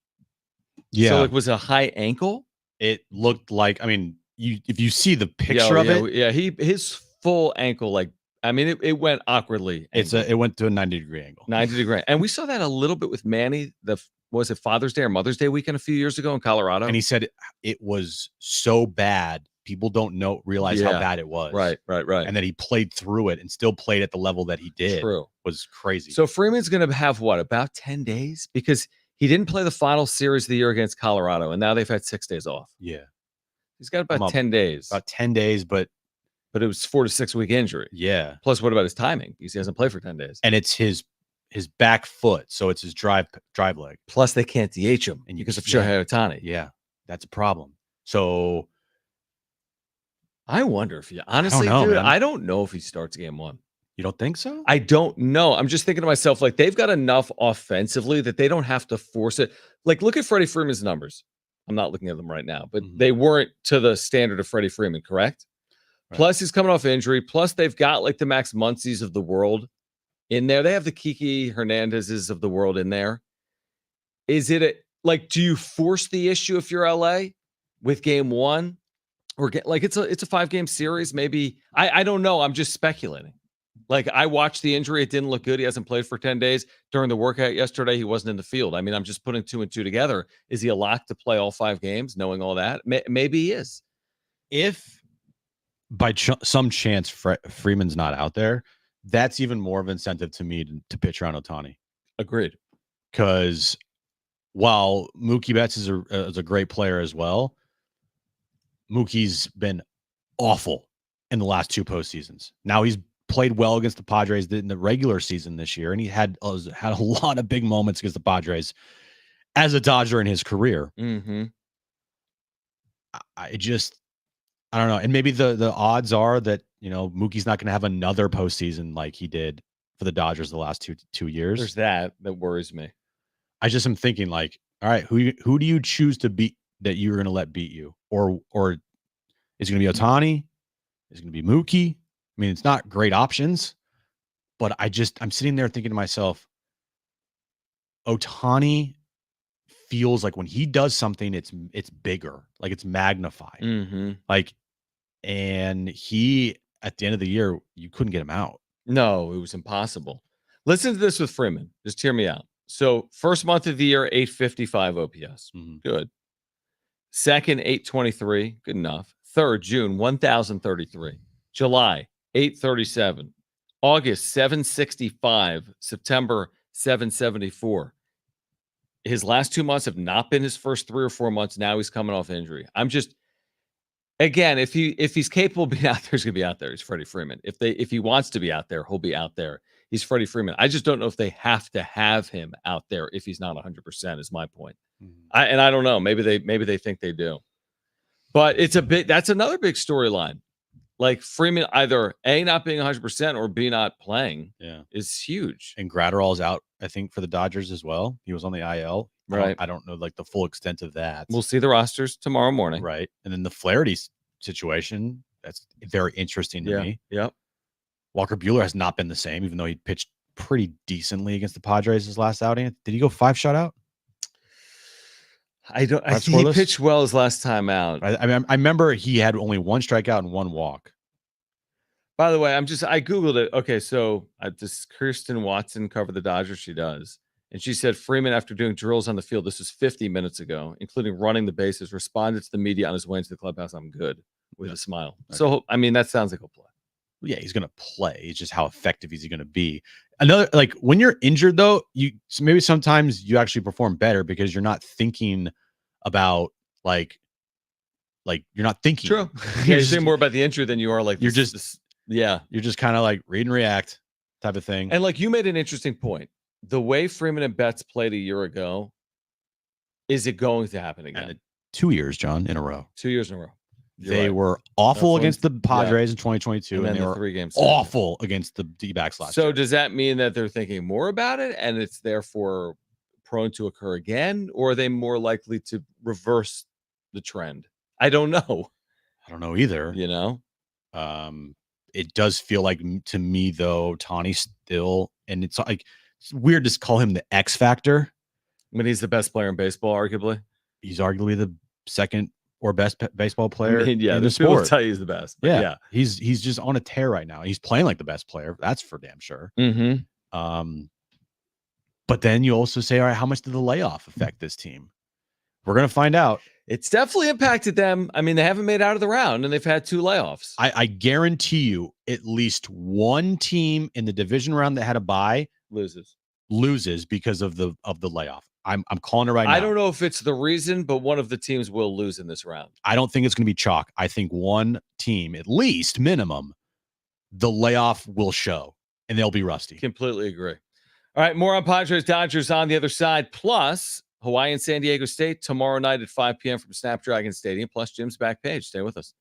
Yeah. So, like, was it a high ankle? It looked like, I mean, if you see the picture of it. Yeah, his full ankle, like, I mean, it went awkwardly. It went to a 90-degree angle. 90-degree. And we saw that a little bit with Manny, was it Father's Day or Mother's Day weekend a few years ago in Colorado? And he said it was so bad, people don't realize how bad it was. Right. And that he played through it and still played at the level that he did. True. Was crazy. So Freeman's going to have what, about 10 days? Because he didn't play the final series of the year against Colorado, and now they've had 6 days off. Yeah. He's got about 10 days. About 10 days, but it was 4 to 6 week injury. Yeah. Plus, what about his timing? Because he hasn't played for 10 days. And it's his back foot, so it's his drive leg. Plus, they can't DH him because of Shohei Ohtani. Yeah, that's a problem. So I wonder if honestly, dude, I don't know if he starts game 1. You don't think so? I don't know. I'm just thinking to myself, like, they've got enough offensively that they don't have to force it. Like, look at Freddie Freeman's numbers. I'm not looking at them right now, but they weren't to the standard of Freddie Freeman, correct? Right. Plus, he's coming off injury. Plus, they've got like the Max Muncies of the world in there. They have the Kiki Hernandezes of the world in there. Is it like, do you force the issue if you're LA with game 1? Or it's a 5-game series? Maybe. I don't know. I'm just speculating. Like, I watched the injury. It didn't look good. He hasn't played for 10 days. During the workout yesterday, he wasn't in the field. I mean, I'm just putting 2 and 2 together. Is he a lock to play all 5 games, knowing all that? Maybe he is. If by some chance Freeman's not out there, that's even more of an incentive to me to pitch around Ohtani. Agreed. Because while Mookie Betts is a great player as well, Mookie's been awful in the last 2 postseasons. Now he's played well against the Padres in the regular season this year, and he had a lot of big moments against the Padres as a Dodger in his career. Mm-hmm. I don't know. And maybe the odds are that, Mookie's not going to have another postseason like he did for the Dodgers the last two years. There's that worries me. I just am thinking, like, all right, who do you choose to beat that you're going to let beat you? Or is it going to be Ohtani? Is it going to be Mookie? I mean, it's not great options, but I'm sitting there thinking to myself, Ohtani feels like when he does something, it's bigger, like it's magnified. Mm-hmm. Like, and he, at the end of the year, you couldn't get him out. No, it was impossible. Listen to this with Freeman. Just hear me out. So first month of the year, 855 OPS. Mm-hmm. Good. Second, 823. Good enough. Third, June, 1033. July, 837. August, 765. September, 774. His last 2 months have not been his first 3 or 4 months. Now he's coming off injury. I'm just, again, if he's capable of being out there, he's going to be out there. He's Freddie Freeman. If he wants to be out there, he'll be out there. He's Freddie Freeman. I just don't know if they have to have him out there if he's not 100%. Is my point. Mm-hmm. I don't know. Maybe they think they do. But that's another big storyline. Like Freeman either A, not being 100% or B, not playing is huge. And Gratterall's out, I think, for the Dodgers as well. He was on the IL. Right. I don't know like the full extent of that. We'll see the rosters tomorrow morning. Right. And then the Flaherty situation, that's very interesting to me. Yep. Walker Buehler has not been the same, even though he pitched pretty decently against the Padres his last outing. Did he go 5 shutout? I think he pitched well his last time out. I remember he had only 1 strikeout and 1 walk. By the way, I Googled it. Okay, so does Kirsten Watson cover the Dodgers? She does. And she said Freeman, after doing drills on the field, this was 50 minutes ago, including running the bases, responded to the media on his way into the clubhouse. I'm good with a smile. Okay. So, I mean, that sounds like he'll play. Yeah, he's going to play. It's just how effective is he going to be? Another, like when you're injured, though, maybe sometimes you actually perform better because you're not thinking about like you're not thinking. True. Yeah, you're thinking more about the injury than you are like you're just kind of like read and react. type of thing. And like you made an interesting point. The way Freeman and Betts played a year ago, is it going to happen again? And 2 years, John, in a row. 2 years in a row. They were awful against the Padres in 2022, and they were 3 games awful against the D-backs last year. So does that mean that they're thinking more about it and it's therefore prone to occur again, or are they more likely to reverse the trend? I don't know. I don't know either. You know, it does feel like to me though, Tawny still, and it's like it's weird to call him the X factor. I mean, he's the best player in baseball, arguably. He's arguably the second or best baseball player in the sport. Tell you he's the best. Yeah, he's just on a tear right now. He's playing like the best player. That's for damn sure. But then you also say, all right, how much did the layoff affect this team? We're gonna find out. It's definitely impacted them. I mean, they haven't made out of the round, and they've had 2 layoffs. I guarantee you, at least one team in the division round that had a bye loses because of the layoff. I'm calling it right now. I don't know if it's the reason, but one of the teams will lose in this round. I don't think it's going to be chalk. I think one team, at least minimum, the layoff will show, and they'll be rusty. Completely agree. All right, more on Padres Dodgers on the other side. Plus, Hawaii and San Diego State tomorrow night at 5 p.m. from Snapdragon Stadium. Plus, Jim's back page. Stay with us.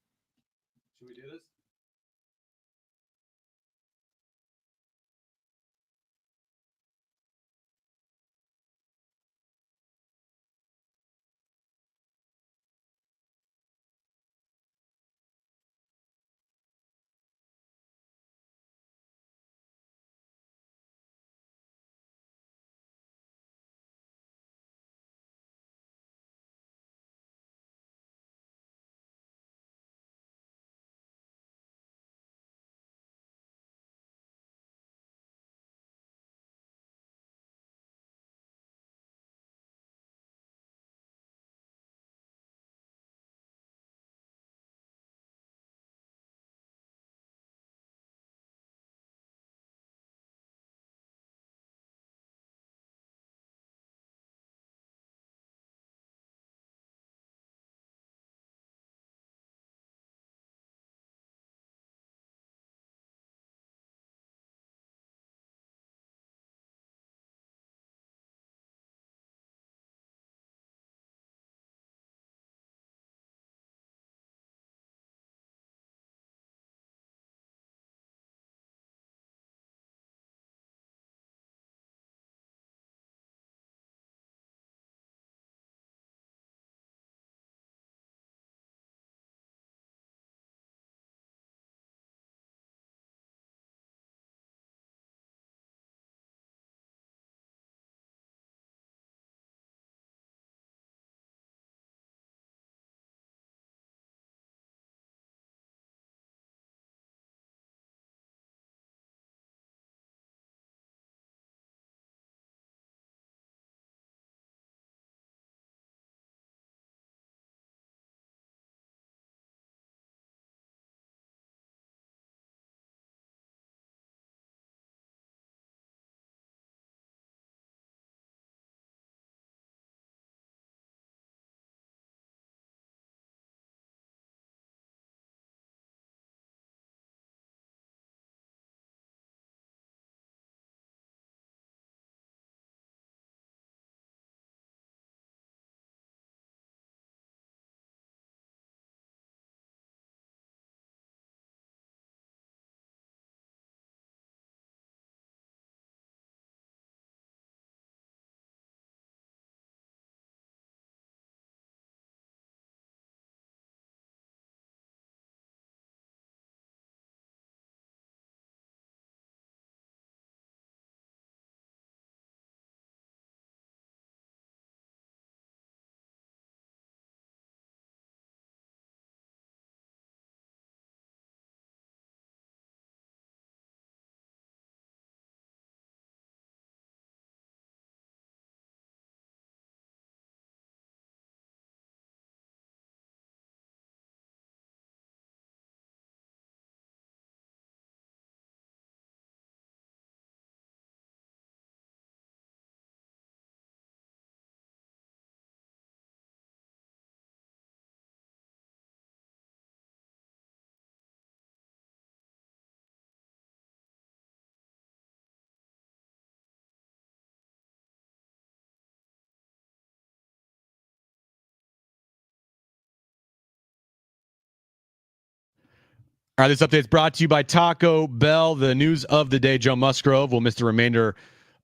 All right, this update is brought to you by Taco Bell. The news of the day: Joe Musgrove will miss the remainder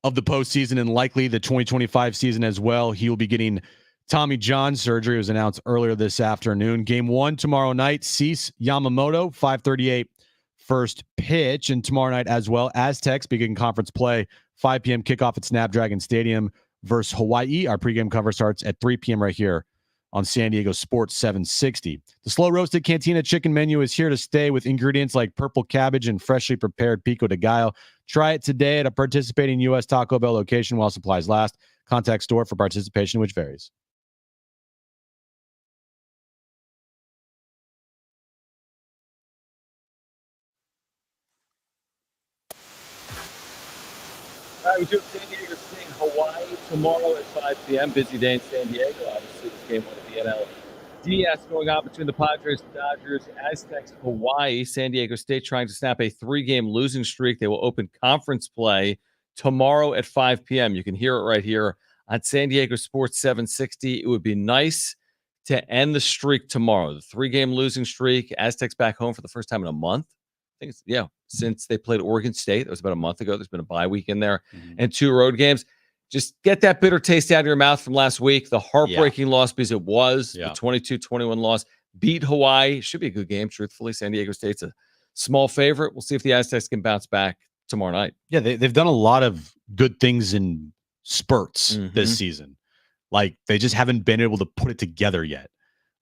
of the postseason and likely the 2025 season as well. He will be getting Tommy John surgery. It was announced earlier this afternoon. Game 1 tomorrow night. Cease Yamamoto, 5:38 first pitch. And tomorrow night as well, Aztecs begin conference play, 5 p.m. kickoff at Snapdragon Stadium versus Hawaii. Our pregame cover starts at 3 p.m. right here on San Diego Sports 760. The slow roasted Cantina chicken menu is here to stay with ingredients like purple cabbage and freshly prepared pico de gallo. Try it today at a participating U.S. Taco Bell location while supplies last. Contact store for participation, which varies. All right, we do San Diego State, Hawaii tomorrow at 5 p.m. Busy day in San Diego. Obviously, this game one of the NLDS going on between the Padres, Dodgers, Aztecs, Hawaii. San Diego State trying to snap a 3-game losing streak. They will open conference play tomorrow at 5 p.m. You can hear it right here on San Diego Sports 760. It would be nice to end the streak tomorrow. The 3-game losing streak. Aztecs back home for the first time in a month. I think it's, since they played Oregon State. That was about a month ago. There's been a bye week in there and 2 road games. Just get that bitter taste out of your mouth from last week. The heartbreaking loss, because it was the 22-21 loss. Beat Hawaii. Should be a good game, truthfully. San Diego State's a small favorite. We'll see if the Aztecs can bounce back tomorrow night. Yeah, they've done a lot of good things in spurts this season. Like, they just haven't been able to put it together yet.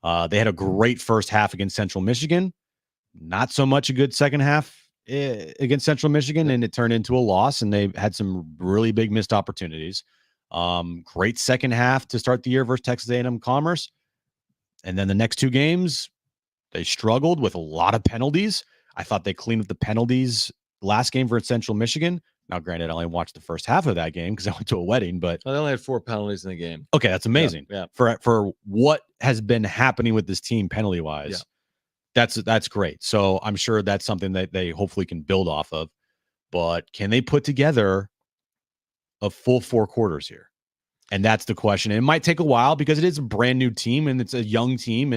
They had a great first half against Central Michigan. Not so much a good second half against Central Michigan, and it turned into a loss, and they had some really big missed opportunities. Great second half to start the year versus Texas A&M Commerce. And then the next 2 games, they struggled with a lot of penalties. I thought they cleaned up the penalties last game versus Central Michigan. Now, granted, I only watched the first half of that game because I went to a wedding, but they only had 4 penalties in the game. Okay, that's amazing. Yeah. For what has been happening with this team penalty-wise. Yeah. That's great. So I'm sure that's something that they hopefully can build off of. But can they put together a full 4 quarters here? And that's the question. And it might take a while because it is a brand new team and it's a young team,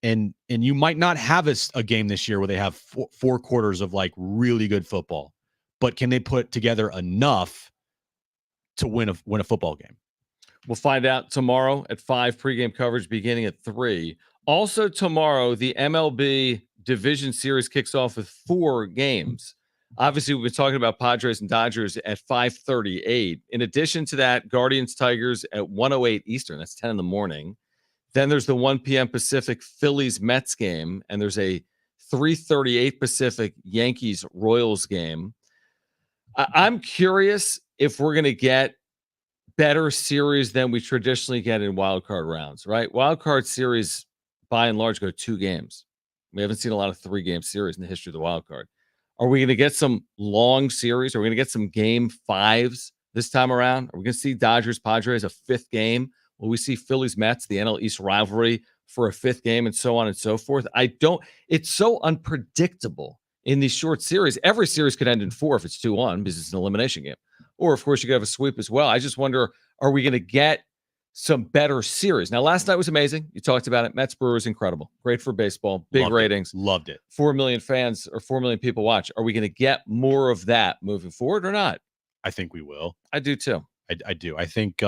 and you might not have a game this year where they have 4 quarters of like really good football. But can they put together enough to win a football game? We'll find out tomorrow at 5, pregame coverage beginning at 3. Also tomorrow, the MLB Division Series kicks off with 4 games. Obviously, we've been talking about Padres and Dodgers at 5:38. In addition to that, Guardians Tigers at 1:08 Eastern. That's 10 in the morning. Then there's the 1 p.m. Pacific Phillies Mets game, and there's a 3:38 Pacific Yankees Royals game. I'm curious if we're going to get better series than we traditionally get in wildcard rounds, right? Wildcard series, by and large, go 2 games. We haven't seen a lot of 3-game series in the history of the wild card. Are we going to get some long series? Are we going to get some game 5s this time around? Are we going to see Dodgers Padres a 5th game? Will we see Phillies Mets, the NL East rivalry, for a 5th game, and so on and so forth? It's so unpredictable in these short series. Every series could end in 4 if it's 2-1 because it's an elimination game. Or, of course, you could have a sweep as well. I just wonder, are we going to get some better series? Now, last night was amazing. You talked about it. Mets Brewers, incredible. Great for baseball. Big ratings. Loved it. 4 million fans or 4 million people watch. Are we going to get more of that moving forward or not? I think we will. I do too. I do. I think,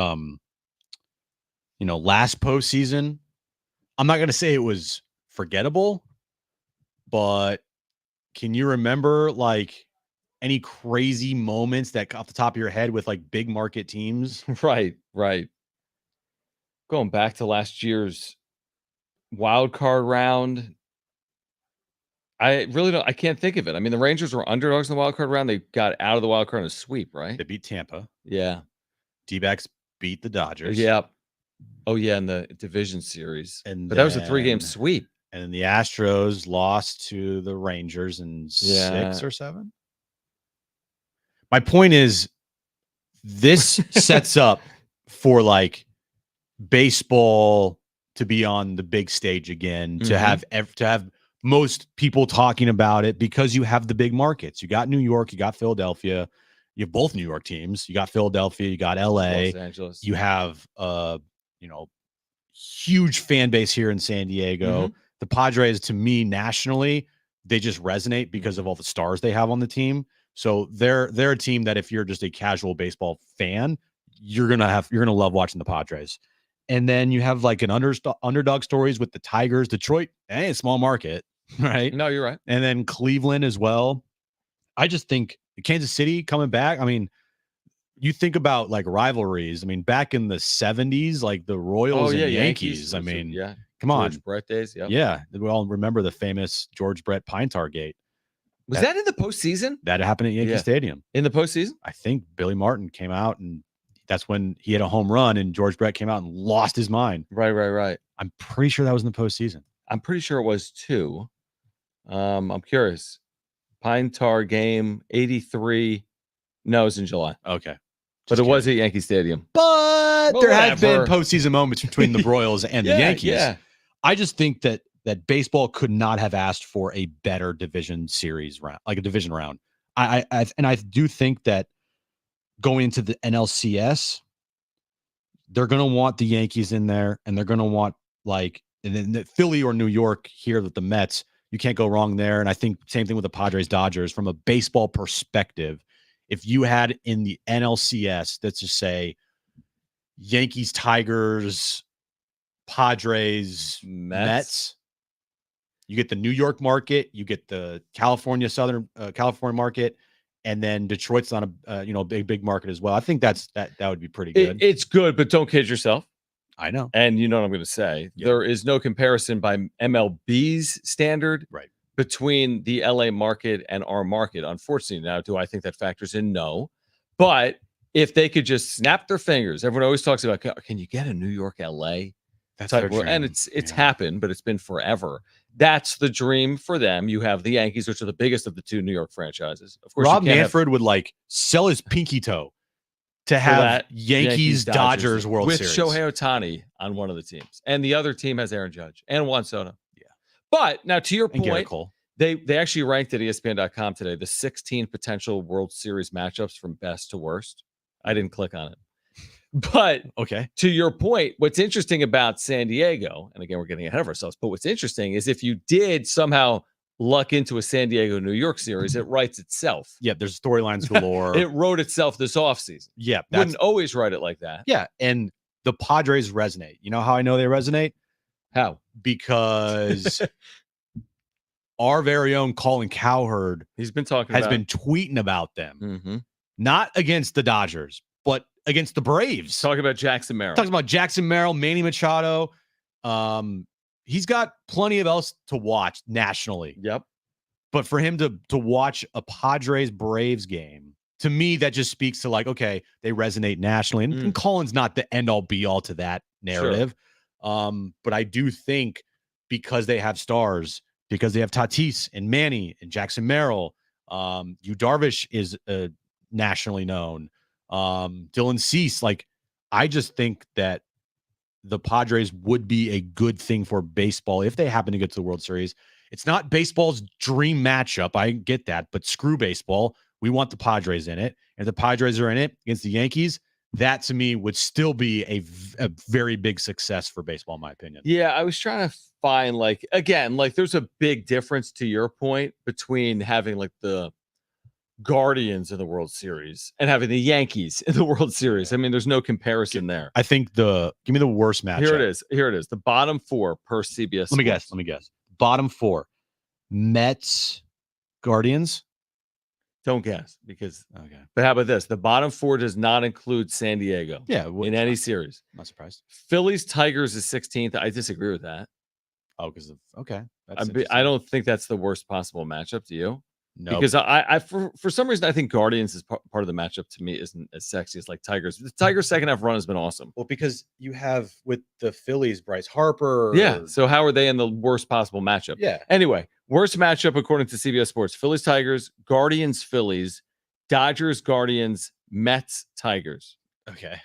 last postseason, I'm not going to say it was forgettable, but can you remember like any crazy moments that off the top of your head with like big market teams? Right. Going back to last year's wild card round, I can't think of it. I mean, the Rangers were underdogs in the wild card round. They got out of the wild card in a sweep, right? They beat Tampa. Yeah. D-backs beat the Dodgers. Yeah. Oh, yeah, in the division series. But that was a 3-game sweep. And then the Astros lost to the Rangers in 6 or 7. My point is, this sets up for like baseball to be on the big stage again, to have most people talking about it because you have the big markets. You got New York, you got Philadelphia, you have both New York teams. You got Philadelphia, you got LA, Los Angeles. You have huge fan base here in San Diego. The Padres, to me, nationally, they just resonate because of all the stars they have on the team. So they're a team that if you're just a casual baseball fan, you're gonna love watching the Padres. And then you have like an underdog stories with the Tigers, Detroit, a small market, right? No, you're right. And then Cleveland as well. I just think Kansas City coming back. I mean, you think about like rivalries. I mean, back in the 70s, like the Royals and Yankees. I mean, come on. George Brett days. Yep. Yeah. We all remember the famous George Brett Pine Tar Gate. Was that in the postseason? That happened at Yankee Stadium. In the postseason? I think Billy Martin came out, and that's when he had a home run, and George Brett came out and lost his mind. Right. I'm pretty sure that was in the postseason. I'm pretty sure it was too. I'm curious. Pine Tar game 83. No, it was in July. Okay. But it was at Yankee Stadium. But there have been postseason moments between the Royals and the Yankees. Yeah. I just think that baseball could not have asked for a better division series round, like a division round. I do think that going into the NLCS, they're going to want the Yankees in there, and they're going to want and then the Philly or New York here with the Mets. You can't go wrong there. And I think same thing with the Padres, Dodgers. From a baseball perspective, if you had in the NLCS, let's just say Yankees, Tigers, Padres, Mets, you get the New York market, you get the California market, and then Detroit's on a big market as well. I think that would be pretty good. It's good, but don't kid yourself. I know. And you know what I'm going to say. Yep. There is no comparison by MLB's standard between the LA market and our market. Unfortunately, now, do I think that factors in? No. But if they could just snap their fingers, everyone always talks about, can you get a New York, LA? That's their dream. And it's happened, but it's been forever. That's the dream for them. You have the Yankees, which are the biggest of the two New York franchises. Of course, Rob Manfred would sell his pinky toe to have Yankees Dodgers World Series with Shohei Ohtani on one of the teams, and the other team has Aaron Judge and Juan Soto. Yeah, but now to your point, they actually ranked at ESPN.com today the 16 potential World Series matchups from best to worst. I didn't click on it, but to your point, what's interesting about San Diego, and again we're getting ahead of ourselves, but what's interesting is if you did somehow luck into a San Diego New York series, it writes itself. Yeah, there's storylines galore. It wrote itself this offseason. Yeah, wouldn't always write it like that. Yeah, and the Padres resonate. You know how I know they resonate? How? Because our very own Colin Cowherd has been tweeting about them, not against the Dodgers, but against the Braves. Talking about Jackson Merrill. Talking about Jackson Merrill, Manny Machado. He's got plenty of else to watch nationally. Yep. But for him to watch a Padres Braves game, to me, that just speaks to okay, they resonate nationally. And Colin's not the end all be all to that narrative. Sure. But I do think because they have stars, because they have Tatis and Manny and Jackson Merrill, Yu Darvish is nationally known. Dylan Cease, I just think that the Padres would be a good thing for baseball if they happen to get to the World Series. It's not baseball's dream matchup. I get that, but screw baseball. We want the Padres in it. And if the Padres are in it against the Yankees, that to me would still be a very big success for baseball, in my opinion. Yeah, I was trying to find there's a big difference to your point between having the Guardians in the World Series and having the Yankees in the World Series. I mean, there's no comparison there. I think give me the worst matchup. Here it is. The bottom four per CBS. Let me guess. Bottom four. Mets, Guardians. Don't guess because But how about this? The bottom four does not include San Diego. Yeah, in any series. Not surprised. Phillies Tigers is 16th. I disagree with that. Oh, because of I don't think that's the worst possible matchup. Do you? No, because I for some reason I think Guardians is part of the matchup to me isn't as sexy as Tigers. The Tigers' second half run has been awesome. Well, because you have with the Phillies, Bryce Harper. Yeah. So how are they in the worst possible matchup? Yeah. Anyway, worst matchup according to CBS Sports: Phillies Tigers, Guardians Phillies, Dodgers Guardians, Mets Tigers. Okay.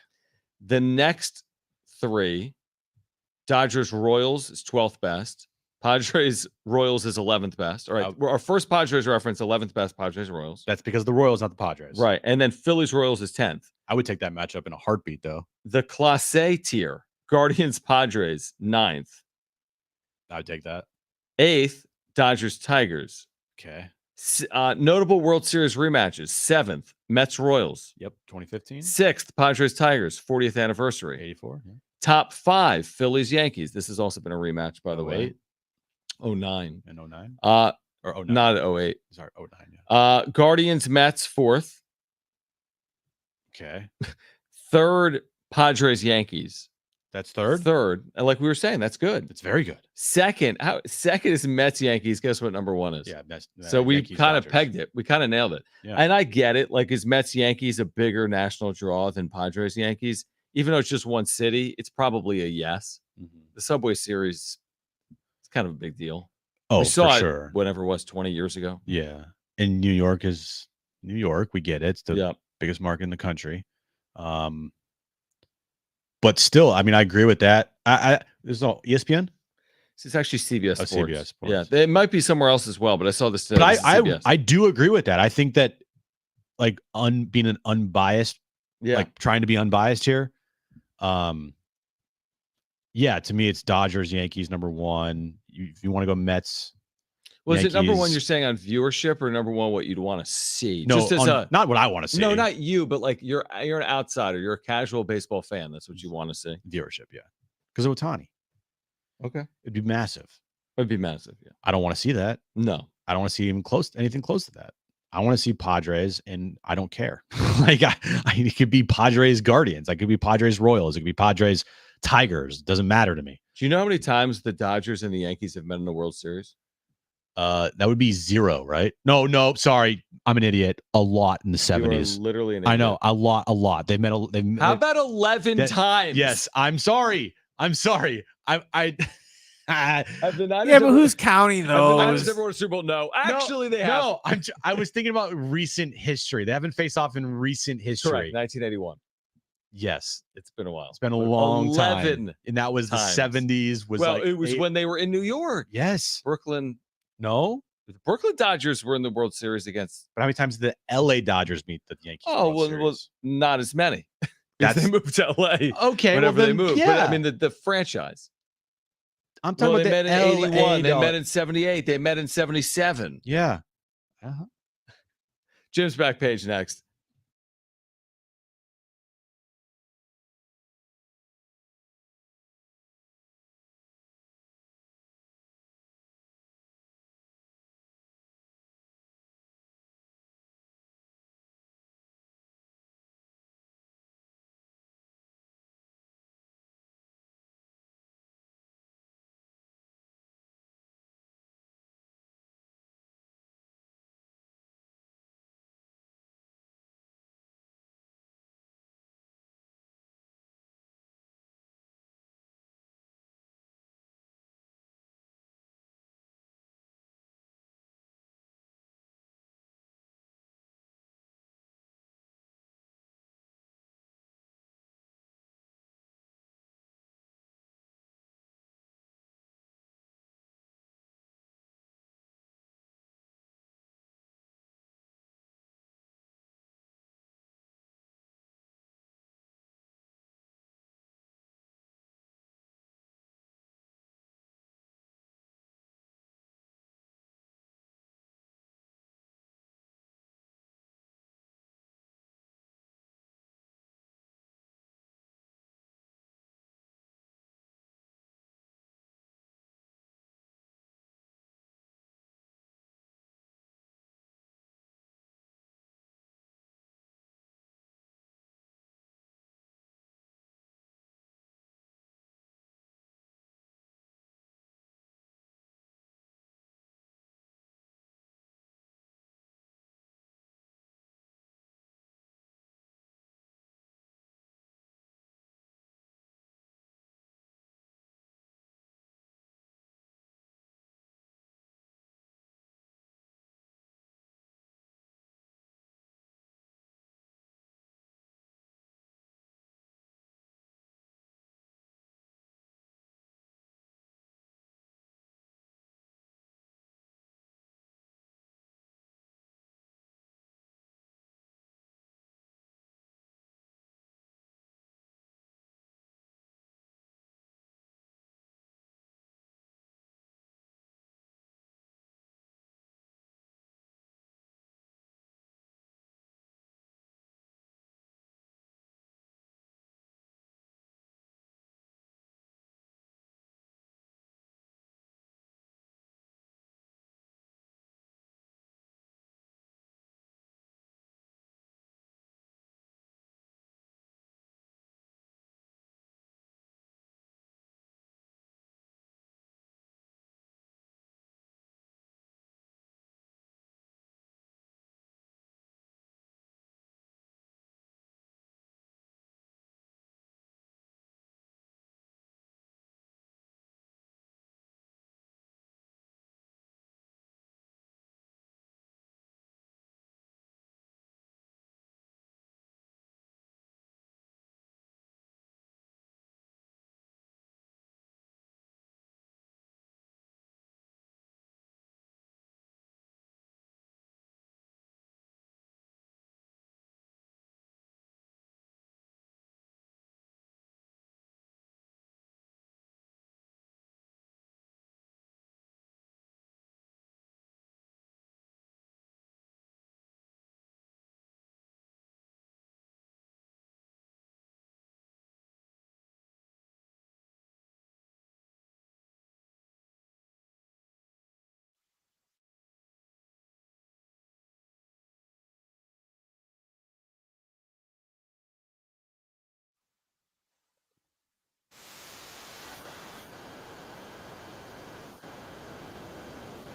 The next three: Dodgers Royals is 12th best. Padres Royals is 11th best. All right. Our first Padres reference, 11th best Padres Royals. That's because the Royals, not the Padres. Right. And then Phillies Royals is 10th. I would take that matchup in a heartbeat, though. The Class A tier, Guardians Padres, 9th. I would take that. 8th, Dodgers Tigers. Okay. Notable World Series rematches. 7th, Mets Royals. Yep. 2015. 6th, Padres Tigers, 40th anniversary. 84. Yeah. Top 5, Phillies Yankees. This has also been a rematch, by the way. 09. And 09. Or 09. Not 08. Sorry, 09. Yeah. Guardians Mets 4th. Okay. 3rd, Padres Yankees. That's 3rd. 3rd. And like we were saying, that's good. It's very good. 2nd is Mets Yankees. Guess what number 1 is? Yeah. So we Yankees, kind of Dodgers. pegged it. We kind of nailed it. Yeah. And I get it. Like, is Mets Yankees a bigger national draw than Padres Yankees? Even though it's just one city, it's probably a yes. Mm-hmm. The Subway Series, it's kind of a big deal. Oh, we saw for it sure. whatever it was 20 years ago. Yeah. And New York is New York. We get it. It's the biggest market in the country. But still, I mean, I agree with that. There's no ESPN. It's actually CBS Sports. CBS Sports. Yeah, it might be somewhere else as well, but I saw this. But I do agree with that. I think that like being an unbiased, like trying to be unbiased here. Yeah, to me, it's Dodgers, Yankees, number 1. If you want to go Mets. Was Yankees. it number 1 you're saying on viewership, or number 1 what you'd want to see? No, just as not what I want to see. No, not you, but like you're an outsider. You're a casual baseball fan. That's what you want to see. Viewership, yeah. Because of Ohtani. Okay. It'd be massive. It'd be massive, yeah. I don't want to see that. No. I don't want to see even anything close to that. I want to see Padres, and I don't care. Like it could be Padres Guardians. I could be Padres Royals. It could be Padres Tigers. It doesn't matter to me. Do you know how many times the Dodgers and the Yankees have met in the World Series? That would be 0, right? No, sorry. I'm an idiot. A lot in the 70s. Literally an idiot. I know. A lot. They met. How about 11 times? Yes. I'm sorry. I Have the Niners Yeah, but who's counting Have the Niners those? ever won a Super Bowl? No. Actually, they have. No, I was thinking about recent history. They haven't faced off in recent history. Correct. 1981. Yes. It's been a while. It's been a long 11 time. And that was times. the 70s. It was when they were in New York. Yes. Brooklyn. No. The Brooklyn Dodgers were in the World Series against. But how many times did the LA Dodgers meet the Yankees? Well, not as many. They moved to LA. Okay. Whenever well, they moved. Yeah. But I mean, the franchise. I'm talking about they met the in 81. They met in 78. They met in 77. Yeah. Jim's back page next.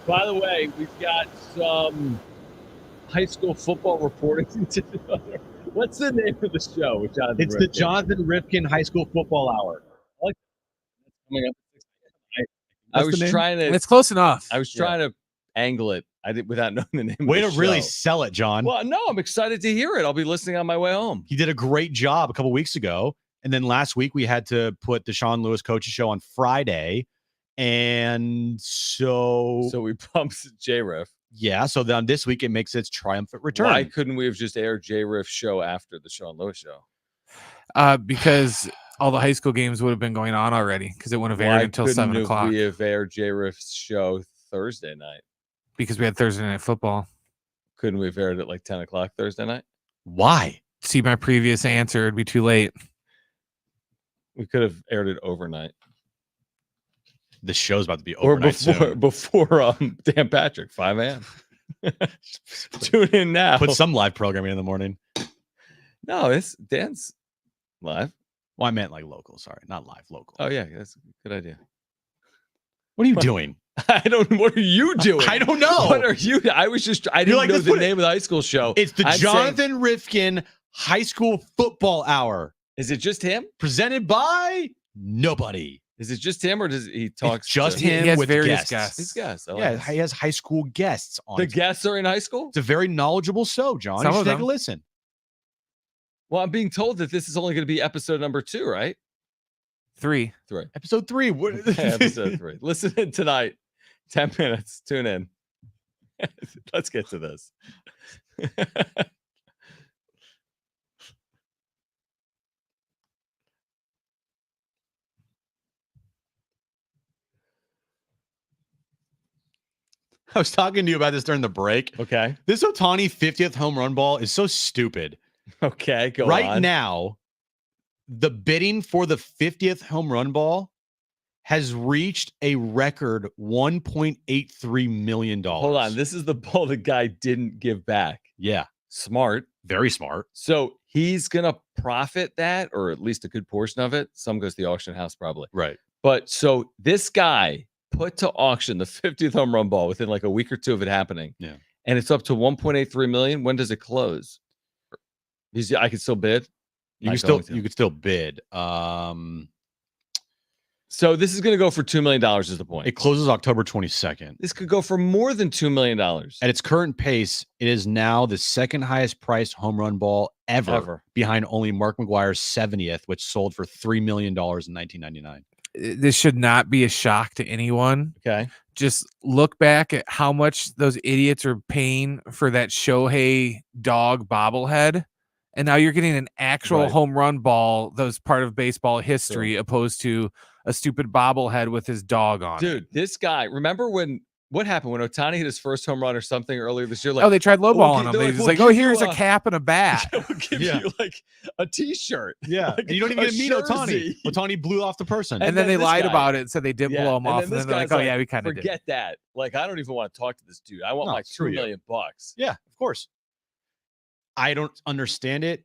By the way, we've got some high school football reporting. What's the name of the show? It's the Jonathan Rifkin High School Football Hour. I was trying to. It's close enough. I was trying to angle it. I did without knowing the name. Way of the to really show. sell it, John. Well, no, I'm excited to hear it. I'll be listening on my way home. He did a great job a couple weeks ago, and then last week we had to put the Sean Lewis Coaches Show on Friday, and so we bumped J-Riff. Yeah, so then this week it makes its triumphant return. Why couldn't we have just aired J-Riff's show after the Sean Lewis show? Because all the high school games would have been going on already because it wouldn't have aired until 7 o'clock. We have aired J-Riff's show Thursday night because we had Thursday Night Football. Couldn't we have aired it like 10 o'clock Thursday night? Why? See my previous answer. It'd be too late. We could have aired it overnight. The show's about to be overnight or before Dan Patrick, 5 a.m. Tune in now. Put some live programming in the morning. No, it's Dan's live. Well, I meant like local. Sorry, not live, local. Oh yeah, that's a good idea. What are you doing? I don't. What are you doing? I don't know. What are you? I was just. I didn't know the name of the high school show. It's the Jonathan Rifkin High School Football Hour. Is it just him? Presented by nobody. Is it just him, or does he talk? Just him he has with various guests. guests. Guests. Yeah, he has high school guests on. The guests are in high school. It's a very knowledgeable show, John. Some you of should take them. a listen. Well, I'm being told that this is only going to be episode number 2, right? 3. Episode 3. What? Episode 3. Listen in tonight. 10 minutes. Tune in. Let's get to this. I was talking to you about this during the break. Okay. This Ohtani 50th home run ball is so stupid. Okay, go right on. now, the bidding for the 50th home run ball has reached a record $1.83 million. Hold on. This is the ball the guy didn't give back. Yeah. Smart. Very smart. So he's going to profit that, or at least a good portion of it. Some goes to the auction house probably. Right. But so this guy put to auction the 50th home run ball within like a week or two of it happening. Yeah. And it's up to 1.83 million. When does it close? I could still bid. You could still bid. So this is going to go for $2 million is the point. It closes October 22nd. This could go for more than $2 million. At its current pace, it is now the second highest priced home run ball ever. Behind only Mark McGwire's 70th, which sold for $3 million in 1999. This should not be a shock to anyone. Okay. Just look back at how much those idiots are paying for that Shohei dog bobblehead. And now you're getting an actual home run ball that was part of baseball history opposed to a stupid bobblehead with his dog on it. Dude, this guy, remember what happened when Ohtani hit his first home run or something earlier this year? Like, they tried lowballing him. They was like, oh, here's a cap and a bat. We'll give you like a t-shirt. Yeah. Like, and you don't even get to meet jersey. Ohtani. Ohtani blew off the person. And then they this lied guy- about it and said they did blow him off. And then they're like, oh, yeah, we kind of did. Forget that. Like, I don't even want to talk to this dude. I want my $2 million bucks. Yeah, of course. I don't understand it.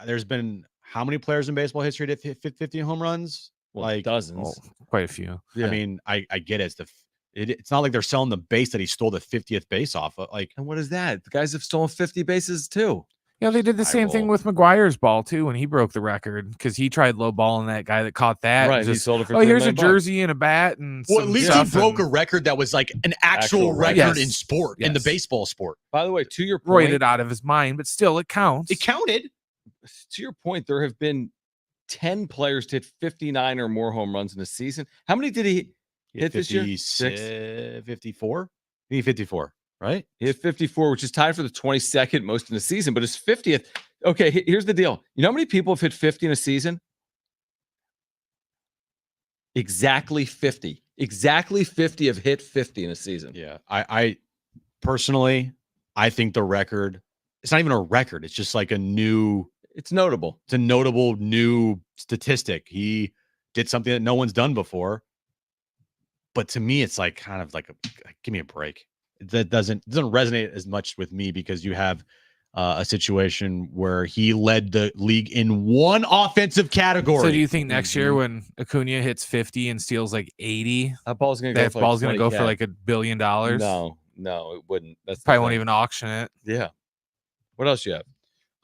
There's been how many players in baseball history that hit 50 home runs? Well, like dozens. Quite a few. I mean, I get it. It's not like they're selling the base that he stole the 50th base off of. Like, and what is that? The guys have stolen 50 bases too. Yeah, they did the same thing with McGuire's ball too when he broke the record because he tried low balling that guy that caught that. Right, and he just, sold it for oh, $3 here's a million jersey and a bat and well, at some least stuff he broke and- a record that was like an actual record Yes. in sport, in the baseball sport. By the way, to your point, roided out of his mind, but still it counts. It counted. To your point, there have been 10 players to hit 59 or more home runs in a season. How many did he hit this year? 54? He hit 54, right? He hit 54, which is tied for the 22nd most in a season, but his 50th. Okay, here's the deal. You know how many people have hit 50 in a season? Exactly 50. Exactly 50 have hit 50 in a season. Yeah. I personally, I think the record, it's not even a record. It's just like it's notable. It's a notable new statistic. He did something that no one's done before. But to me, it's like kind of like give me a break. That doesn't resonate as much with me because you have a situation where he led the league in one offensive category. So do you think next year when Acuna hits 50 and steals like 80, that ball's going to that ball's going to go for like $1 billion? No, it wouldn't. That's probably won't even auction it. Yeah. What else you have?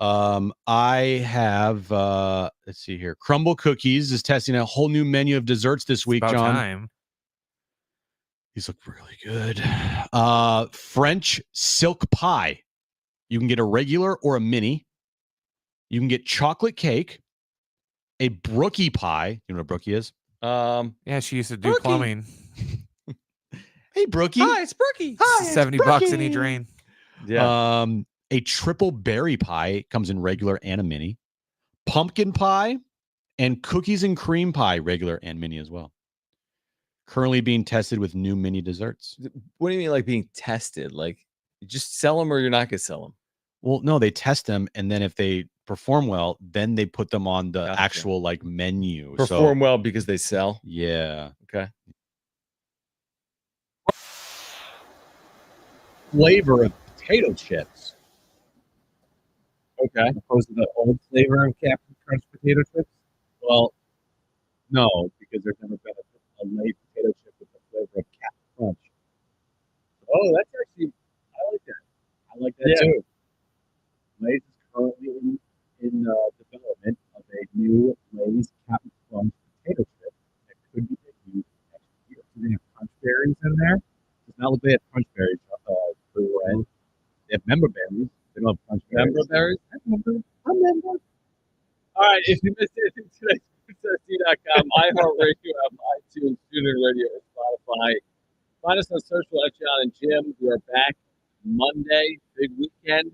I have let's see here. Crumble Cookies is testing a whole new menu of desserts this week, John. Time. These look really good. French silk pie. You can get a regular or a mini. You can get chocolate cake, a brookie pie. You know what brookie is? Yeah, she used to do Brookie. plumbing. Hey, brookie. Hi, it's Brookie. Hi, it's $70 any Brookie. drain. Yeah. A triple berry pie comes in regular and a mini. Pumpkin pie and cookies and cream pie, regular and mini as well. Currently being tested with new mini desserts. What do you mean, like being tested? Like, you just sell them or you're not going to sell them? Well, no, they test them, and then if they perform well, then they put them on the actual like menu. Perform well because they sell? Yeah. Okay. Flavor of potato chips. Okay. Opposed to the old flavor of Captain Crunch potato chips? Well, no, because there's never been a laid potato chip with the flavor of Captain Crunch. Oh, that's actually, I like that. I like that too. Lay's is currently in development of a new Lay's Captain Crunch potato chip that could be used next year. Do they have crunch berries in there? Does not look like they have crunch berries for the end. They have member berries. They don't have crunch berries. Member berries? I remember. All right. If you missed anything today, SportsSC.com, iHeartRadio, iTunes, TuneIn Radio, or Spotify. Find us on social at Jon and Jim. We are back Monday. Big weekend.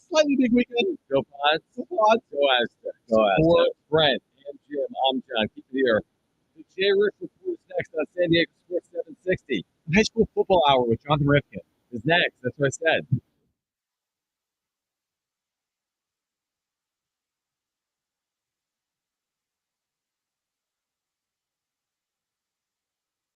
Slightly big weekend. Go Pods. Go Aztecs. For Brent and Jim, I'm John. Keep it here. The Jay Rich Report is next on San Diego Sports 760. High school football hour with Jonathan Rifkin is next. That's what I said.